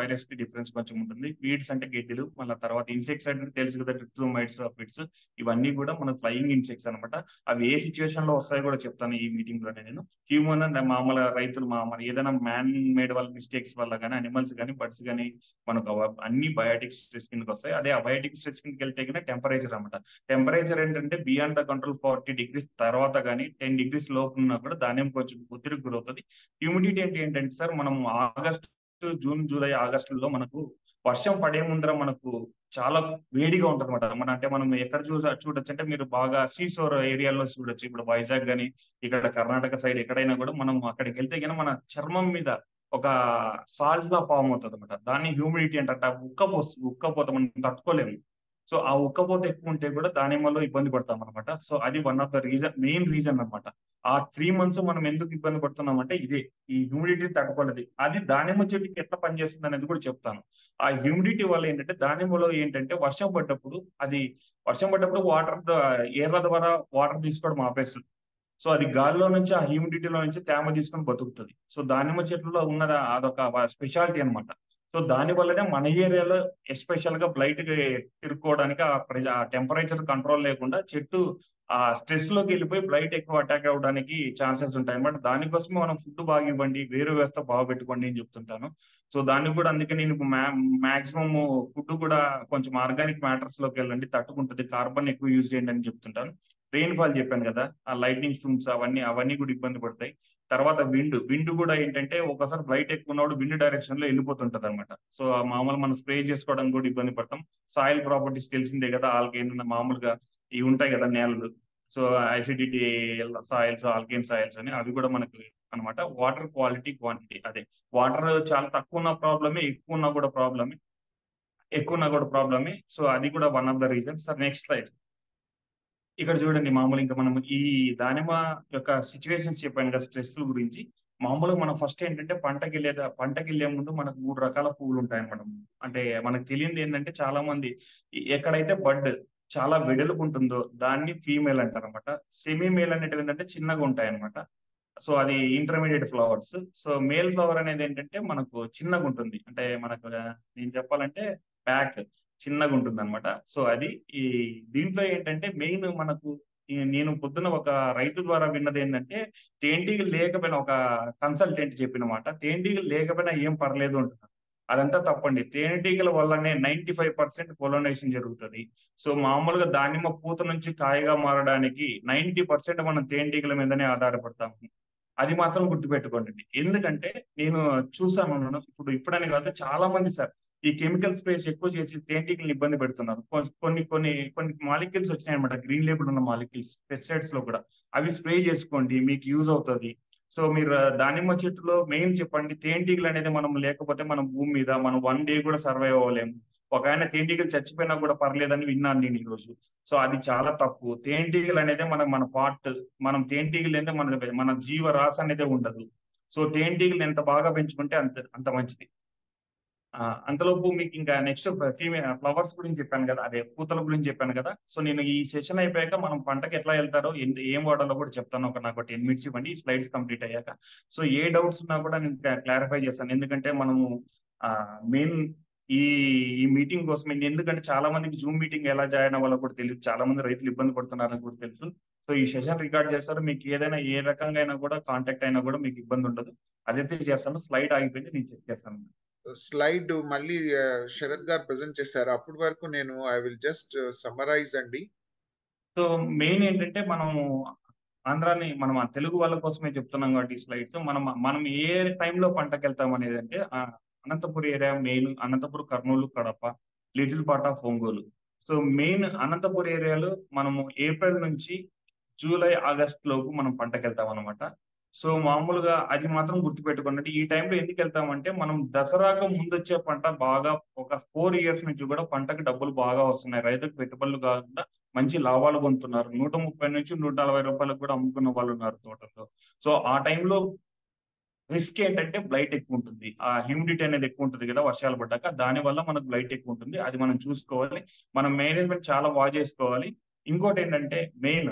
వైరస్ కి డిఫరెన్స్ కొంచెం ఉంటుంది. వీడ్స్ అంటే గెడ్డలు మళ్ళీ తర్వాత ఇన్సెక్ట్స్ అంటే తెలుసు కదా ట్రిప్టోమైట్స్, అఫిడ్స్ ఇవన్నీ కూడా మన ఫ్లయింగ్ ఇన్సెక్ట్స్ అనమాట. అవి ఏ సిచ్యువేషన్ లో వస్తాయో కూడా చెప్తాను ఈ మీటింగ్ లోనే నేను. హ్యూమన్ అండ్ మామూలు రైతులు మన ఏదైనా మ్యాన్ మేడ్ వాళ్ళ మిస్టేక్స్ వల్ల కానీ అనిమల్స్ కానీ బర్డ్స్ కానీ మనకు అన్ని బయాటిక్ స్ట్రెస్ కిందకి వస్తాయి. అదే అబయాటిక్ స్ట్రెస్ కిందకి వెళ్తే కానీ టెంపరేచర్ అనమాట. టెంపరేచర్ ఏంటంటే బియాండ్ ద కంట్రోల్ 40 డిగ్రీస్ తర్వాత కానీ 10 డిగ్రీస్ లోపు ఉన్నా కూడా దాని కొంచెం ఒత్తిడికి గురవుతుంది. హ్యూమిడిటీ అంటే ఏంటంటే సార్ మనం జూన్, జూలై, ఆగస్టులో మనకు వర్షం పడే ముందర మనకు చాలా వేడిగా ఉంటదన్నమాట. అంటే మనం ఎక్కడ చూడొచ్చు అంటే మీరు బాగా సీషోర్ ఏరియాలో చూడొచ్చు. ఇప్పుడు వైజాగ్ గాని, ఇక్కడ కర్ణాటక సైడ్ ఎక్కడైనా కూడా మనం అక్కడికి వెళ్తే గనుక మన చర్మం మీద ఒక సాల్ట్ లా ఫామ్ అవుతదన్నమాట. దాన్ని హ్యూమిడిటీ అంటారట. ఉక్కపోత మనం తట్టుకోలేము. సో ఆ ఉక్కపోత ఎక్కువ ఉంటే కూడా దానిమ్మలో ఇబ్బంది పడతాం అనమాట. సో అది one of the main reason అన్నమాట. ఆ 3 మంత్స్ మనం ఎందుకు ఇబ్బంది పడుతున్నాం అంటే ఇదే ఈ హ్యూమిడిటీ తట్టుకోలేదు. అది దానిమ్మ చెట్టుకి ఎట్లా పనిచేస్తుంది అనేది కూడా చెప్తాను. ఆ హ్యూమిడిటీ వల్ల ఏంటంటే దానిమ్మలో ఏంటంటే వర్షం పడ్డప్పుడు ఎయిర్ల ద్వారా వాటర్ తీసుకోవడం ఆపేస్తుంది. సో అది గాలిలో నుంచి ఆ హ్యూమిడిటీలో నుంచి తేమ తీసుకొని బతుకుతుంది. సో దానిమ్మ చెట్లలో ఉన్నది అదొక స్పెషాలిటీ అన్నమాట. సో దాని వల్లనే మన ఏరియాలో ఎస్పెషల్ గా బ్లైట్ తిరుక్కోవడానికి ఆ టెంపరేచర్ కంట్రోల్ లేకుండా చెట్టు ఆ స్ట్రెస్ లోకి వెళ్ళిపోయి బ్లైట్ ఎక్కువ అటాక్ అవ్వడానికి ఛాన్సెస్ ఉంటాయి అన్నమాట. దానికోసమే మనం ఫుడ్ బాగా ఇవ్వండి, వేరు వ్యవస్థ బాగా పెట్టుకోండి అని చెప్తుంటాను. సో దానికి కూడా అందుకే నేను మాక్సిమం ఫుడ్ కూడా కొంచెం ఆర్గానిక్ మ్యాటర్స్ లోకి వెళ్ళండి, తట్టుకుంటుంది. కార్బన్ ఎక్కువ యూజ్ చేయండి అని చెప్తుంటాను. రెయిన్ ఫాల్ చెప్పాను కదా, ఆ లైట్నింగ్ స్ట్రీమ్స్ అవన్నీ కూడా ఇబ్బంది పడతాయి. తర్వాత విండ్ కూడా ఏంటంటే ఒకసారి బ్లైట్ ఎక్కువ ఉన్నప్పుడు విండ్ డైరెక్షన్ లో వెళ్ళిపోతుంటది అనమాట. సో ఆ మామూలు మనం స్ప్రే చేసుకోవడానికి కూడా ఇబ్బంది పడతాం. సాయిల్ ప్రాపర్టీస్ తెలిసిందే కదా, ఆల్కైన్ మామూలుగా ఇవి ఉంటాయి కదా నేలలు. సో అసిడిటీ సాయిల్స్, ఆల్కైన్ సాయిల్స్ అని అవి కూడా మనకు అనమాట. వాటర్ క్వాలిటీ, క్వాంటిటీ అదే వాటర్ చాలా తక్కువ ఉన్న ప్రాబ్లమే, ఎక్కువ ఉన్నా కూడా ప్రాబ్లమే. సో అది కూడా one of the reason. Sir next slide. ఇక్కడ చూడండి మామూలు ఇంకా మనం ఈ దానిమ్మ యొక్క సిచ్యువేషన్స్ చెప్పాను కదా స్ట్రెస్ గురించి. మామూలుగా మనం ఫస్ట్ ఏంటంటే పంటకెళ్ళే ముందు మనకు 3 రకాల పువ్వులు ఉంటాయన్నమాట. అంటే మనకు తెలియంది ఏంటంటే చాలా మంది ఎక్కడైతే బడ్ చాలా వెడల్పు ఉంటుందో దాన్ని ఫీమేల్ అంటారన్నమాట. సెమీ మేల్ అనేటివి ఏంటంటే చిన్నగా ఉంటాయన్నమాట. సో అది intermediate flowers. So male flower అనేది ఏంటంటే మనకు చిన్నగా ఉంటుంది. అంటే మనకు నేను చెప్పాలంటే బ్యాక్ చిన్నగా ఉంటుంది అనమాట. సో అది ఈ దీంట్లో ఏంటంటే మెయిన్ మనకు నేను పొద్దున ఒక రైతు ద్వారా విన్నది ఏంటంటే తేనెటీగలు లేకపోయినా ఒక కన్సల్టెంట్ చెప్పిన మాట, తేనెటీగలు లేకపోయినా ఏం పర్లేదు అంటున్నారు. అదంతా తప్పండి. తేనెటీగల వల్లనే 95% పొలినేషన్ జరుగుతుంది. సో మామూలుగా దానిమ్మ పూత నుంచి కాయగా మారడానికి 90% మనం తేనెటీగల మీదనే ఆధారపడతాము. అది మాత్రం గుర్తుపెట్టుకోండి. ఎందుకంటే నేను చూసాను. ఇప్పుడని కాదు చాలా మంది సార్ ఈ కెమికల్ స్ప్రేస్ ఎక్కువ చేసి తేనెటీగలను ఇబ్బంది పెడుతున్నారు. కొన్ని మాలిక్యూల్స్ వచ్చినాయన్నమాట. గ్రీన్ లేబుల్ ఉన్న మాలిక్యూల్స్ పెస్టిసైడ్స్ లో కూడా. అవి స్ప్రే చేసుకోండి, మీకు యూజ్ అవుతుంది. సో మీరు దానిమ్మ చెట్టులో మెయిన్ చెప్పండి, తేనెటీగలు అనేది మనం లేకపోతే మనం భూమి మీద మనం 1 డే కూడా సర్వైవ్ అవ్వలేము. ఒక ఆయన తేనెటీగలు చచ్చిపోయినా కూడా పర్లేదని విన్నాను నేను ఈరోజు. సో అది చాలా తప్పు. తేనెటీగలు అనేది మన పార్ట్. మనం తేనెటీగలు అంటే మన జీవ రాశి అనేది ఉండదు. సో తేనెటీగలు ఎంత బాగా పెంచుకుంటే అంత అంత మంచిది. అంతలోపు మీకు ఇంకా నెక్స్ట్ ఫ్లవర్స్ గురించి చెప్పాను కదా, అదే పూతల గురించి చెప్పాను కదా. సో నేను ఈ సెషన్ అయిపోయాక మనం పంటకి ఎట్లా వెళ్తారో ఏం వాడాలో కూడా చెప్తాను. నాకు 10 మినిట్స్ ఇవ్వండి, ఈ స్లైడ్స్ కంప్లీట్ అయ్యాక. సో ఏ డౌట్స్ ఉన్నా కూడా నేను క్లారిఫై చేస్తాను. ఎందుకంటే మనము మెయిన్ ఈ ఈ మీటింగ్ కోసం, ఎందుకంటే చాలా మందికి జూమ్ మీటింగ్ ఎలా జాయిన్ అవ్వాలో కూడా తెలియదు, చాలా మంది రైతులు ఇబ్బంది పడుతున్నారని కూడా తెలుసు. సో ఈ సెషన్ రికార్డ్ చేస్తారు, మీకు ఏదైనా ఏ రకంగా అయినా కూడా కాంటాక్ట్ అయినా కూడా మీకు ఇబ్బంది ఉండదు. అదైతే చేస్తాను. స్లైడ్ ఆగిపోయింది, నేను చెక్ చేస్తాను. స్లైడ్ మళ్ళీ శరత్ గారు ప్రెజెంట్ చేశారు. అప్పటి వరకు నేను ఐ విల్ జస్ట్ సమ్మరైజ్ అండి. సో మెయిన్ ఏంటంటే మనం ఆ తెలుగు వాళ్ళ కోసమే చెప్తున్నాం కాబట్టి ఈ స్లైడ్స్ మనం ఏ టైంలో పంటకి వెళ్తాం అనేది అంటే Anantapuram area main, Anantapuram, Kurnool, Kadapa, little part of Ongole. So main Anantapuram ఏరియాలో మనము ఏప్రిల్ నుంచి జూలై, ఆగస్ట్ లోపు మనం పంటకి వెళ్తాం అనమాట. సో మామూలుగా అది మాత్రం గుర్తుపెట్టుకోండి. ఈ టైంలో ఎందుకు వెళ్తామంటే మనం దసరాకు ముందు వచ్చే పంట బాగా ఒక 4 ఇయర్స్ నుంచి కూడా పంటకి డబ్బులు బాగా వస్తున్నాయి. రైతులకు పెట్టుబడులు కాకుండా మంచి లాభాలు పొందుతున్నారు. 130 నుంచి 140 రూపాయలకు కూడా అమ్ముకున్న వాళ్ళు ఉన్నారు తోటల్లో. సో ఆ టైంలో రిస్క్ ఏంటంటే బ్లైట్ ఎక్కువ ఉంటుంది. ఆ హ్యూమిడిటీ అనేది ఎక్కువ ఉంటుంది కదా వర్షాలు పడ్డాక, దాని వల్ల మనకు బ్లైట్ ఎక్కువ ఉంటుంది. అది మనం చూసుకోవాలి. మనం మేనేజ్మెంట్ చాలా బాగా చేసుకోవాలి. ఇంకోటి ఏంటంటే మెయిన్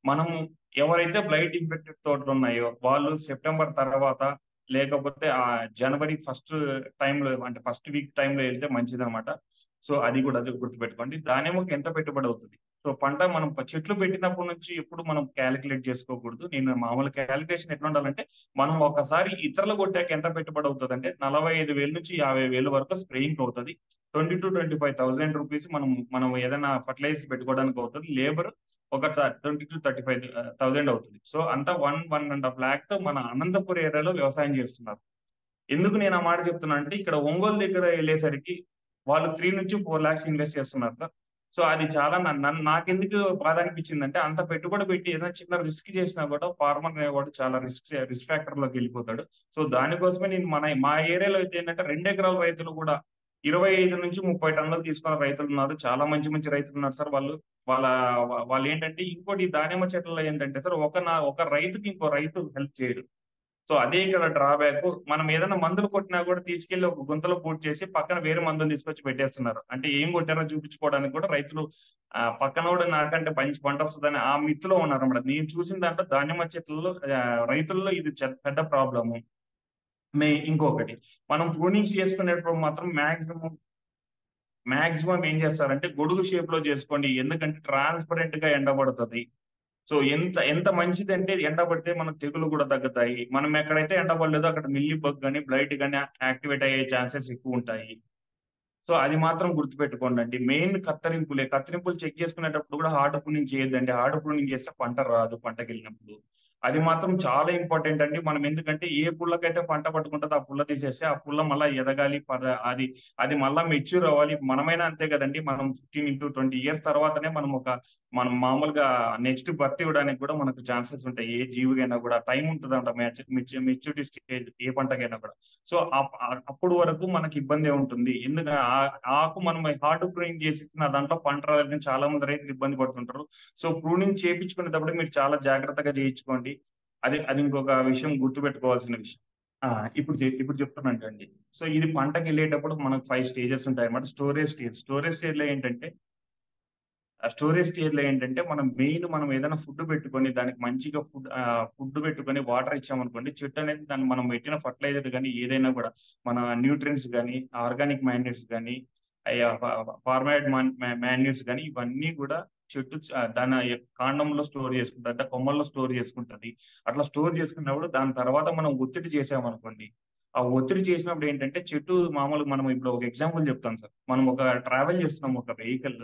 మనము ఎవరైతే బ్లైట్ ఇన్ఫెక్టెడ్ తోటలు ఉన్నాయో వాళ్ళు సెప్టెంబర్ తర్వాత, లేకపోతే ఆ జనవరి ఫస్ట్ టైంలో, అంటే ఫస్ట్ వీక్ టైంలో వెళ్తే మంచిదన్నమాట. సో అది కూడా అది గుర్తుపెట్టుకోండి. దానిమ్మకి ఎంత పెట్టుబడి అవుతుంది. సో పంట మనం చెట్లు పెట్టినప్పటి నుంచి ఎప్పుడు మనం క్యాలిక్యులేట్ చేసుకోకూడదు. నేను మామూలు క్యాలిక్యులేషన్ ఎట్లా ఉండాలంటే, మనం ఒకసారి ఇతరులు కొట్టాక ఎంత పెట్టుబడి అవుతుంది అంటే 45,000 నుంచి 50,000 వరకు స్ప్రేయింగ్ అవుతుంది. 20,000 to 25,000 రూపీస్ మనం ఏదైనా ఫర్టిలైజర్స్ పెట్టుకోవడానికి అవుతుంది. లేబర్ ఒక 20,000 to 35,000 అవుతుంది. సో అంతా 1.5 lakh తో మన అనంతపురం ఏరియాలో వ్యవసాయం చేస్తున్నారు. ఎందుకు నేను ఆ మాట చెప్తున్నా అంటే, ఇక్కడ ఒంగోలు దగ్గర వెళ్ళేసరికి వాళ్ళు 3 నుంచి 4 lakhs ఇన్వెస్ట్ చేస్తున్నారు సార్. సో అది చాలా నాకెందుకు బాధ అనిపించింది అంటే, అంత పెట్టుబడి పెట్టి ఏదైనా చిన్న రిస్క్ చేసినా కూడా ఫార్మర్ అనేవాడు చాలా రిస్క్ ఫ్యాక్టర్ లోకి వెళ్ళిపోతాడు. సో దానికోసమే నేను మా ఏరియాలో అయితే ఏంటంటే 2 ఎకరాల రైతులు కూడా 25 నుంచి 30 టన్నులు తీసుకున్న రైతులు ఉన్నారు. చాలా మంచి మంచి రైతులు ఉన్నారు సార్. వాళ్ళ వాళ్ళు ఏంటంటే, ఇంకోటి ఈ దానిమ్మ చెట్లలో ఏంటంటే సార్, ఒక రైతుకి ఇంకో రైతు హెల్ప్ చేయడు. సో అదే ఇక్కడ డ్రాబ్యాక్. మనం ఏదైనా మందులు కొట్టినా కూడా తీసుకెళ్లి ఒక గుంతలో పూర్తి చేసి పక్కన వేరే మందులు తీసుకొచ్చి పెట్టేస్తున్నారు. అంటే ఏం కొట్టారో చూపించుకోవడానికి కూడా రైతులు పక్కనోడు నాకంటే మంచి పంట వస్తుందని ఆ మిత్తులో ఉన్నారు అన్నమాట. నేను చూసిన దాంట్లో దానిమ్మ చెట్లలో రైతుల్లో ఇది పెద్ద ప్రాబ్లము. ఇంకొకటి, మనం ప్రూనింగ్స్ చేసుకునేటప్పుడు మాత్రం మాక్సిమం ఏం చేస్తారంటే గొడుగు షేప్ లో చేసుకోండి. ఎందుకంటే ట్రాన్స్పరెంట్ గా ఎండబడుతుంది. సో ఎంత ఎంత మంచిదంటే ఎండబడితే మనకు తెగులు కూడా తగ్గుతాయి. మనం ఎక్కడైతే ఎండబడలేదో అక్కడ మిల్లీ బగ్ కానీ బ్లైట్ కానీ యాక్టివేట్ అయ్యే ఛాన్సెస్ ఎక్కువ ఉంటాయి. సో అది మాత్రం గుర్తుపెట్టుకోండి. మెయిన్ కత్తిరింపులు చెక్ చేసుకునేటప్పుడు కూడా హార్డ్ ప్రూనింగ్ చేయొద్దండి. హార్డ్ ప్రూనింగ్ చేస్తే పంట రాదు పంటకి వెళ్ళినప్పుడు. అది మాత్రం చాలా ఇంపార్టెంట్ అండి. మనం ఎందుకంటే ఏ పుల్లకైతే పంట పట్టుకుంటుందో ఆ పుల్ల తీసేస్తే ఆ పుల్ల మళ్ళీ ఎదగాలి, అది అది మళ్ళీ మెచ్యూర్ అవ్వాలి. మనమైనా అంతే కదండి. మనం 15 to 20 years తర్వాతనే మనం మామూలుగా నెక్స్ట్ బర్త్ ఇవ్వడానికి కూడా మనకు ఛాన్సెస్ ఉంటాయి. ఏ జీవికైనా కూడా టైం ఉంటుందంట, మెచ్యూరిటీ స్టేజ్ ఏ పంటకైనా కూడా. సో అప్పుడు వరకు మనకి ఇబ్బంది ఉంటుంది. ఎందుకంటే ఆకు మనం హార్డ్ ప్రూనింగ్ చేసేసిన దాంట్లో పంట రాదని చాలా మంది రైతులు ఇబ్బంది పడుతుంటారు. సో ప్రూనింగ్ చేయించుకునేటప్పుడు మీరు చాలా జాగ్రత్తగా చేయించుకోండి. అది ఇంకొక విషయం గుర్తుపెట్టుకోవాల్సిన విషయం. ఇప్పుడు చెప్తున్నానండి. సో ఇది పంటకి వెళ్ళేటప్పుడు మనకు 5 స్టేజెస్ ఉంటాయి అన్నమాట. స్టోరేజ్ స్టేజ్ లో ఏంటంటే మనం ఏదైనా ఫుడ్ పెట్టుకొని దానికి మంచిగా ఫుడ్ పెట్టుకొని వాటర్ ఇచ్చామనుకోండి, చెట్టు అనేది దాన్ని మనం పెట్టిన ఫర్టిలైజర్ కానీ ఏదైనా కూడా మన న్యూట్రియన్స్ కానీ ఆర్గానిక్ మాన్యూర్స్ కానీ ఫార్మాయిడ్ మాన్యూర్స్ కానీ ఇవన్నీ కూడా చెట్టు దాని కాండంలో స్టోర్ చేసుకుంటుంది, అంటే కొమ్మల్లో స్టోర్ చేసుకుంటుంది. అట్లా స్టోర్ చేసుకున్నప్పుడు దాని తర్వాత మనం ఒత్తిడి చేసామనుకోండి, ఆ ఒత్తిడి చేసినప్పుడు ఏంటంటే చెట్టు మామూలుగా మనం ఇప్పుడు ఒక ఎగ్జాంపుల్ చెప్తాను సార్. మనం ఒక ట్రావెల్ చేస్తున్నాం ఒక వెహికల్,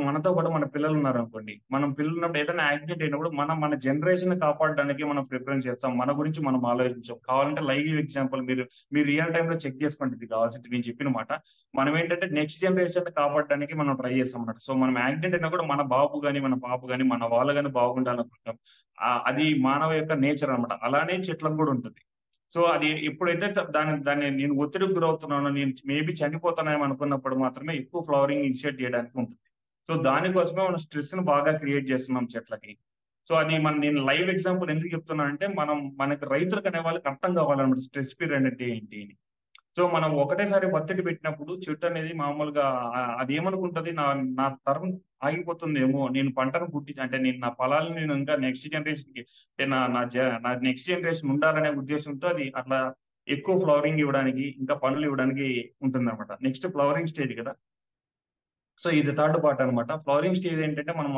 మనతో పాటు మన పిల్లలు ఉన్నారనుకోండి. మనం పిల్లలు ఉన్నప్పుడు ఏదైనా యాక్సిడెంట్ అయినప్పుడు మన జనరేషన్ కాపాడడానికి మనం ప్రిఫరెన్స్ చేస్తాం. మన గురించి మనం ఆలోచించాం. కావాలంటే లైవ్ ఎగ్జాంపుల్ మీరు రియల్ టైమ్ లో చెక్ చేసుకోండి. ఇది కావాల్సింది నేను చెప్పిన మాట. మనం ఏంటంటే నెక్స్ట్ జనరేషన్ కాపాడడానికి మనం ట్రై చేస్తాం అన్నమాట. సో మనం యాక్సిడెంట్ అయినా కూడా మన బాబు కానీ మన పాప కానీ మన వాళ్ళు కానీ బాగుండాలనుకుంటాం. అది మానవ యొక్క నేచర్ అన్నమాట. అలానే చెట్లకు కూడా ఉంటుంది. సో అది ఎప్పుడైతే దాన్ని నేను ఒత్తిడికి గురవుతున్నానో, నేను మేబీ చనిపోతానేమో అనుకున్నప్పుడు మాత్రమే ఎక్కువ ఫ్లవరింగ్ ఇనిషియేట్ చేయడానికి ఉంటుంది. సో దానికోసమే మనం స్ట్రెస్ ను బాగా క్రియేట్ చేస్తున్నాం చెట్లకి. సో అది నేను లైవ్ ఎగ్జాంపుల్ ఎందుకు చెప్తున్నా అంటే, మనకి రైతులకు అనే వాళ్ళకి అర్థం కావాలన్నమాట స్ట్రెస్ పీరియడ్ అంటే ఏంటి అని. సో మనం ఒకటేసారి ఒత్తిడి పెట్టినప్పుడు చెట్టు అనేది మామూలుగా అది ఏమనుకుంటది, నా నా తరం ఆగిపోతుందేమో, నేను పంటను అంటే నేను నా పొలాలను నేను ఇంకా నెక్స్ట్ జనరేషన్‌కి, అంటే నా నెక్స్ట్ జనరేషన్ ఉండాలనే ఉద్దేశంతో అది అట్లా ఎక్కువ ఫ్లవరింగ్ ఇవ్వడానికి, ఇంకా పనులు ఇవ్వడానికి ఉంటుందన్నమాట. నెక్స్ట్ ఫ్లవరింగ్ స్టేజ్ కదా! సో ఇది థర్డ్ పార్ట్ అన్నమాట. ఫ్లవరింగ్ స్టేజ్ ఏంటంటే మనం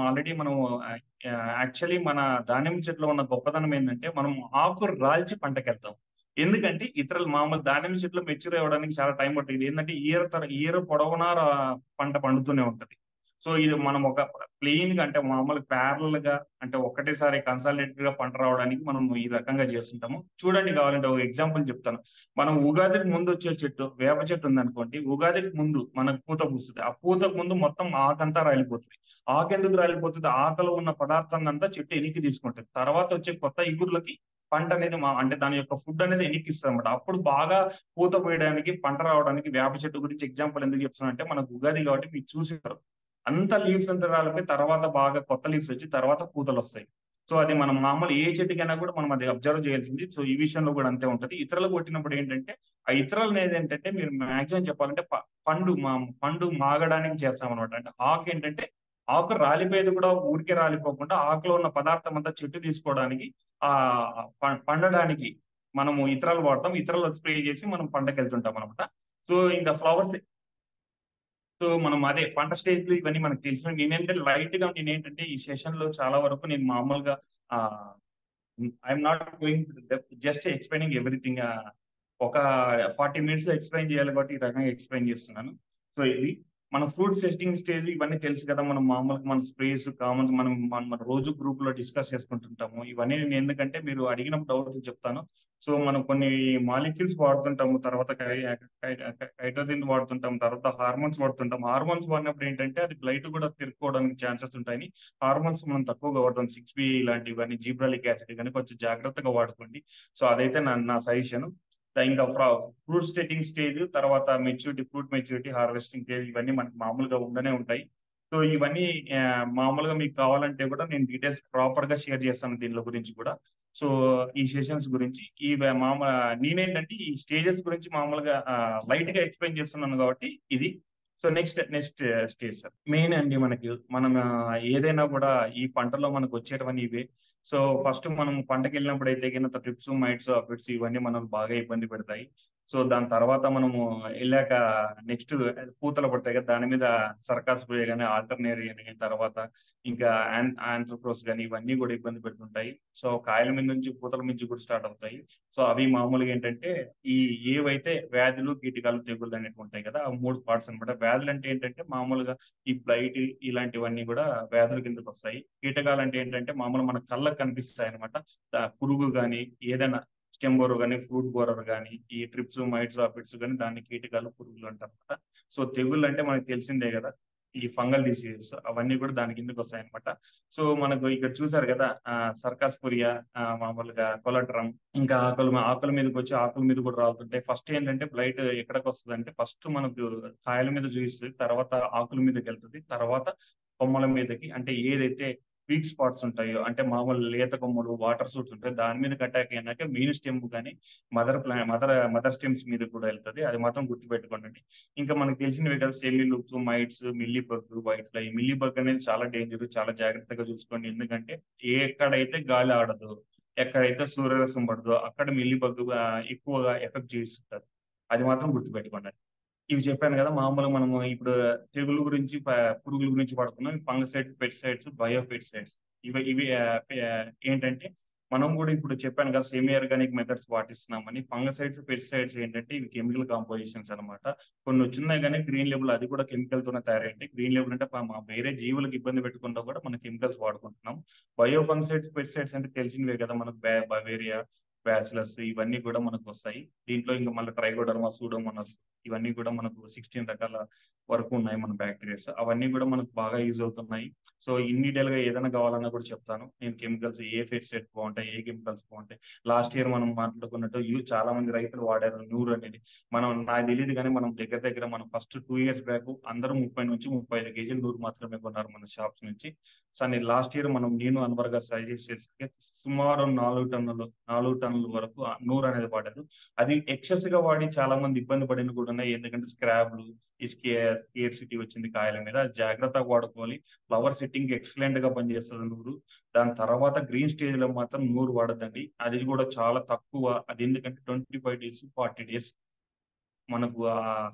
యాక్చువల్లీ మన దానిమ్మ చెట్టులో ఉన్న గొప్పదనం ఏందంటే, మనం ఆకు రాల్చి పంటకెళ్తాం. ఎందుకంటే ఇతరులు మామూలు దానిమ్మ చెట్లు మెచ్యూర్ అవ్వడానికి చాలా టైం పట్టిద్ది. ఏందంటే ఇయర్ పొడవునా పంట పండుతూనే ఉంటది. సో ఇది మనం ఒక ప్లెయిన్‌గా, అంటే మామూలుగా ప్యారలెల్‌గా, అంటే ఒక్కటేసారి కన్సాలిడేటెడ్‌గా పంట రావడానికి మనం ఈ రకంగా చేస్తుంటాము. చూడండి, కావాలంటే ఒక ఎగ్జాంపుల్ చెప్తాను. మనం ఉగాదికి ముందొచ్చే చెట్టు, వేప చెట్టు ఉందనుకోండి. ఉగాదికి ముందు మనకు పూత పూస్తది. ఆ పూతకు ముందు మొత్తం ఆకంతా రాలిపోతది. ఆకెందుకు రాలిపోతది? ఆకులో ఉన్న పదార్థాన్నంతా చెట్టు ఎనిక్కి తీసుకుంటది. తర్వాత వచ్చే కొత్త ఇగుర్లకి పంట అనేది అంటే దాని యొక్క ఫుడ్ అనేది ఎనిక్కిస్తదన్నమాట. అప్పుడు బాగా పూత పూయడానికి, పంట రావడానికి వేప చెట్టు గురించి ఎగ్జాంపుల్ ఎందుకు చెప్తున్నానంటే, మనకు ఉగాది కాబట్టి మీరు చూసుంటారు. అంతా లీవ్స్ అంతా రాలిపోయి తర్వాత బాగా కొత్త లీవ్స్ వచ్చి తర్వాత పూతలొస్తాయి. సో అది మనం మామూలు ఏ చెట్టుకైనా కూడా మనం అది అబ్జర్వ్ చేయాల్సింది. సో ఈ విషయంలో కూడా అంతే ఉంటది. ఇతరులకు కొట్టినప్పుడు ఏంటంటే, ఆ ఇతరులనేదేంటంటే మీరు మాక్సిమం చెప్పాలంటే పండు మాగడానికి చేస్తామనమాట. అంటే ఆకేంటంటే, ఆకు రాలిపోయేది కూడా ఊరికే రాలిపోకుండా ఆకులో ఉన్న పదార్థం అంతా చెట్టు తీసుకోవడానికి, పండడానికి మనము ఇతరాలు వాడతాం. ఇతరులకు స్ప్రే చేసి మనం పంటకెళ్తుంటామనమాట. సో ఇంకా ఫ్లవర్స్, సో మనం అదే పంట స్టేజ్‌లు ఇవన్నీ మనకు తెలిసినవి. నేనేంటంటే ఈ సెషన్‌లో చాలా వరకు నేను మామూలుగా ఆహ్, I'm not going to the depth, just explaining everything. ఒక 40 మినిట్స్‌లో ఎక్స్‌ప్లెయిన్ చేయాలి కాబట్టి ఈ రకంగా ఎక్స్‌ప్లెయిన్ చేస్తున్నాను. సో ఇది మన ఫ్రూట్ టెస్టింగ్ స్టేజ్ ఇవన్నీ తెలుసు కదా! మనం మామూలుగా మన స్ప్రేస్ కామన్ మన రోజు గ్రూప్‌లో డిస్కస్ చేసుకుంటుంటాము. ఇవన్నీ నేను ఎందుకంటే మీరు అడిగినప్పుడు డౌట్స్ చెప్తాను. సో మనం కొన్ని మాలిక్యూల్స్ వాడుతుంటాము. తర్వాత కైటోసిన్ వాడుతుంటాం. తర్వాత హార్మోన్స్ వాడుతుంటాం. హార్మోన్స్ వాడినప్పుడు ఏంటంటే అది బ్లైట్ కూడా పెరుక్కోవడానికి ఛాన్సెస్ ఉంటాయని హార్మోన్స్ మనం తక్కువగా వాడతాం. 6-బి ఇలాంటివన్నీ, జిబ్రాలిక్ యాసిడ్ గాని కొంచెం జాగ్రత్తగా వాడుకోండి. సో అదైతే నా సజెషన్. ఇంకా ఫ్రూట్ సెట్టింగ్ స్టేజ్, తర్వాత ఫ్రూట్ మెచ్యూరిటీ, హార్వెస్టింగ్ స్టేజ్ ఇవన్నీ మనకు మామూలుగా ఉండనే ఉంటాయి. సో ఇవన్నీ మామూలుగా మీకు కావాలంటే కూడా నేను డీటెయిల్స్ ప్రాపర్‌గా షేర్ చేస్తాను దీనిలో గురించి కూడా. సో ఈ సెషన్స్ గురించి ఈ వే మామ నేనేంటంటే ఈ స్టేజెస్ గురించి మామూలుగా లైట్‌గా ఎక్స్‌ప్లెయిన్ చేస్తున్నాను కాబట్టి ఇది. So next stage sir. Main అండి మనం ఏదైనా కూడా ఈ పంటలో మనకొచ్చేటివన్నీ ఇవే. సో ఫస్ట్ మనం పంటకెళ్ళినప్పుడైతే గిన ట్రిప్స్, మైట్స్, అఫిడ్స్ ఇవన్నీ మనల్ని బాగా ఇబ్బంది పెడతాయి. సో దాని తర్వాత మనము ఎళ్ళాక నెక్స్ట్ పూతలు పడతాయి కదా! దాని మీద సర్కార్ స్ప్రే గాని, ఆల్టర్నేరియా అని, తర్వాత ఇంకా ఆంథ్రోపోస్ గాని ఇవన్నీ కూడా ఇబ్బంది పెడుతుంటాయి. సో కాయల మీద నుంచి పూతల నుంచి కూడా స్టార్ట్ అవుతాయి. సో అవి మామూలుగా ఏంటంటే ఈ ఏవైతే వ్యాధులు, కీటకాలు, తెగుళ్ళు అనేటివి ఉంటాయి కదా! ఆ 3 పార్ట్స్ అన్నమాట. వ్యాధులంటే ఏంటంటే మామూలుగా ఈ బ్లైట్ ఇలాంటివన్నీ కూడా వ్యాధుల కిందకొస్తాయి. కీటకాలంటే ఏంటంటే మామూలుగా మన కళ్ళకి కనిపిస్తాయన్నమాట. పురుగు గాని, ఏదైనా స్టెమ్ బోరర్ గాని, ఫ్రూట్ బోరర్ గాని, ఈ ట్రిప్స్, మైట్స్, అఫిడ్స్ గాని దాన్ని కీటకాలు, పురుగులు అంటారన్నమాట. సో తెగుళ్ళంటే మనకు తెలిసిందే గదా! ఈ ఫంగల్ డిసీజెస్ అవన్నీ కూడా దాని కిందకొస్తాయన్నమాట. సో మనకు ఇక్కడ చూసారు గదా! సర్కాస్పురియా, మామూలుగా కొలట్రం, ఇంకా ఆకుల మీదకొచ్చి ఆకుల మీద కూడా రాలుతుంటాయి. ఫస్ట్ ఏంటంటే బ్లైట్ ఎక్కడికొస్తదంటే ఫస్ట్ మనకు కాయల మీద చూయిస్తది. తర్వాత ఆకుల మీదకెళ్తది. తర్వాత కొమ్మల మీదకి, అంటే ఏదైతే వీక్ స్పాట్స్ ఉంటాయో, అంటే మామూలు లేత కొమ్మలు, వాటర్ సూట్స్ ఉంటాయి. దాని మీదకి అటాక్ అయినాక మెయిన్ స్టెమ్ గాని, మదర్ స్టెమ్స్ మీదకి కూడా ఎళ్తది. అది మాత్రం గుర్తుపెట్టుకోండండి. ఇంకా మనకు తెలిసినవే కదా! Cellulose, mites, mealy bug, white fly. Mealy bug అనేది చాలా డేంజర్. చాలా జాగ్రత్తగా చూసుకోండి. ఎందుకంటే ఎక్కడైతే గాలి ఆడదో, ఎక్కడైతే సూర్యరశ్మి పడదో అక్కడ మిల్లీ బగ్ ఎక్కువగా ఎఫెక్ట్ చేస్తుంటది. అది మాత్రం గుర్తుపెట్టుకోండి. ఇవి చెప్పాను గదా! మామూలుగా మనము ఇప్పుడు తెగులు గురించి, పురుగుల గురించి వాడుకున్నాం. Fungicides, pesticides, bio pesticides. ఇవి ఏంటంటే మనం గూడా ఇప్పుడు చెప్పాను కదా! సెమీ ఆర్గానిక్ మెథడ్స్ పాటిస్తున్నామని. ఫంగిసైడ్స్, పెస్టిసైడ్స్ ఏంటంటే ఇవి కెమికల్ కాంపోజిషన్స్ అన్నమాట. కొన్నొచ్చున్నాయి గానీ గ్రీన్ లేబుల్ అది కూడా కెమికల్‌తోనే తయారయ్యాయి. గ్రీన్ లేబుల్ అంటే వేరే జీవులకు ఇబ్బంది పెట్టకుండా కూడా మనం కెమికల్స్ వాడుకుంటున్నాం. బయో ఫంగిసైడ్స్, పెస్టిసైడ్స్ అంటే తెలిసినవే కదా! మనకు బవేరియా, బాసిల్లస్ ఇవన్నీ కూడా మనకొస్తాయి. దీంట్లో ఇంక మళ్ళీ ట్రైకోడర్మా, సూడోమోనాస్ ఇవన్నీ కూడా మనకు 16 రకాల వరకు ఉన్నాయి మన బ్యాక్టీరియాస్. అవన్నీ కూడా మనకు బాగా యూజ్ అవుతున్నాయి. సో, ఇన్ డీటెయిల్‌గా ఏదైనా కావాలన్నా కూడా చెప్తాను. నేను కెమికల్స్ ఏ పెస్టిసైడ్స్ బావుంటాయి, ఏ కెమికల్స్ బావుంటాయి. లాస్ట్ ఇయర్ మనం మాట్లాడుకున్నట్టు చాలా మంది రైతులు వాడారు నూర్ అనేది. నాకు తెలీదు గానీ మనం దగ్గర దగ్గర మనం ఫస్ట్ 2 ఇయర్స్ బ్యాక్ అందరూ 30-35 కేజీలు నూరు మాత్రమే కొన్నారు మన షాప్స్ నుంచి. సో, లాస్ట్ ఇయర్ నేను అన్వర్ గారు సజెస్ట్ చేస్తే సుమారు 4 టన్నుల టన్నుల వరకు నూరు అనేది వాడారు. అది ఎక్సెస్‌గా వాడి చాలా మంది ఇబ్బంది పడినవి కూడా ఉన్నాయి. ఎందుకంటే స్క్రాబ్‌లు, ఈ స్కేర్సిటీ వచ్చింది కాయల మీద. అది జాగ్రత్తగా వాడుకోవాలి. ఫ్లవర్ సెట్టింగ్‌కి ఎక్సలెంట్‌గా పనిచేస్తది నూరు. దాని తర్వాత గ్రీన్ స్టేజ్‌లో మాత్రం నూరు వాడొద్దండి. అది కూడా చాలా తక్కువ. అది ఎందుకంటే 25 డేస్, 40 డేస్ మనకు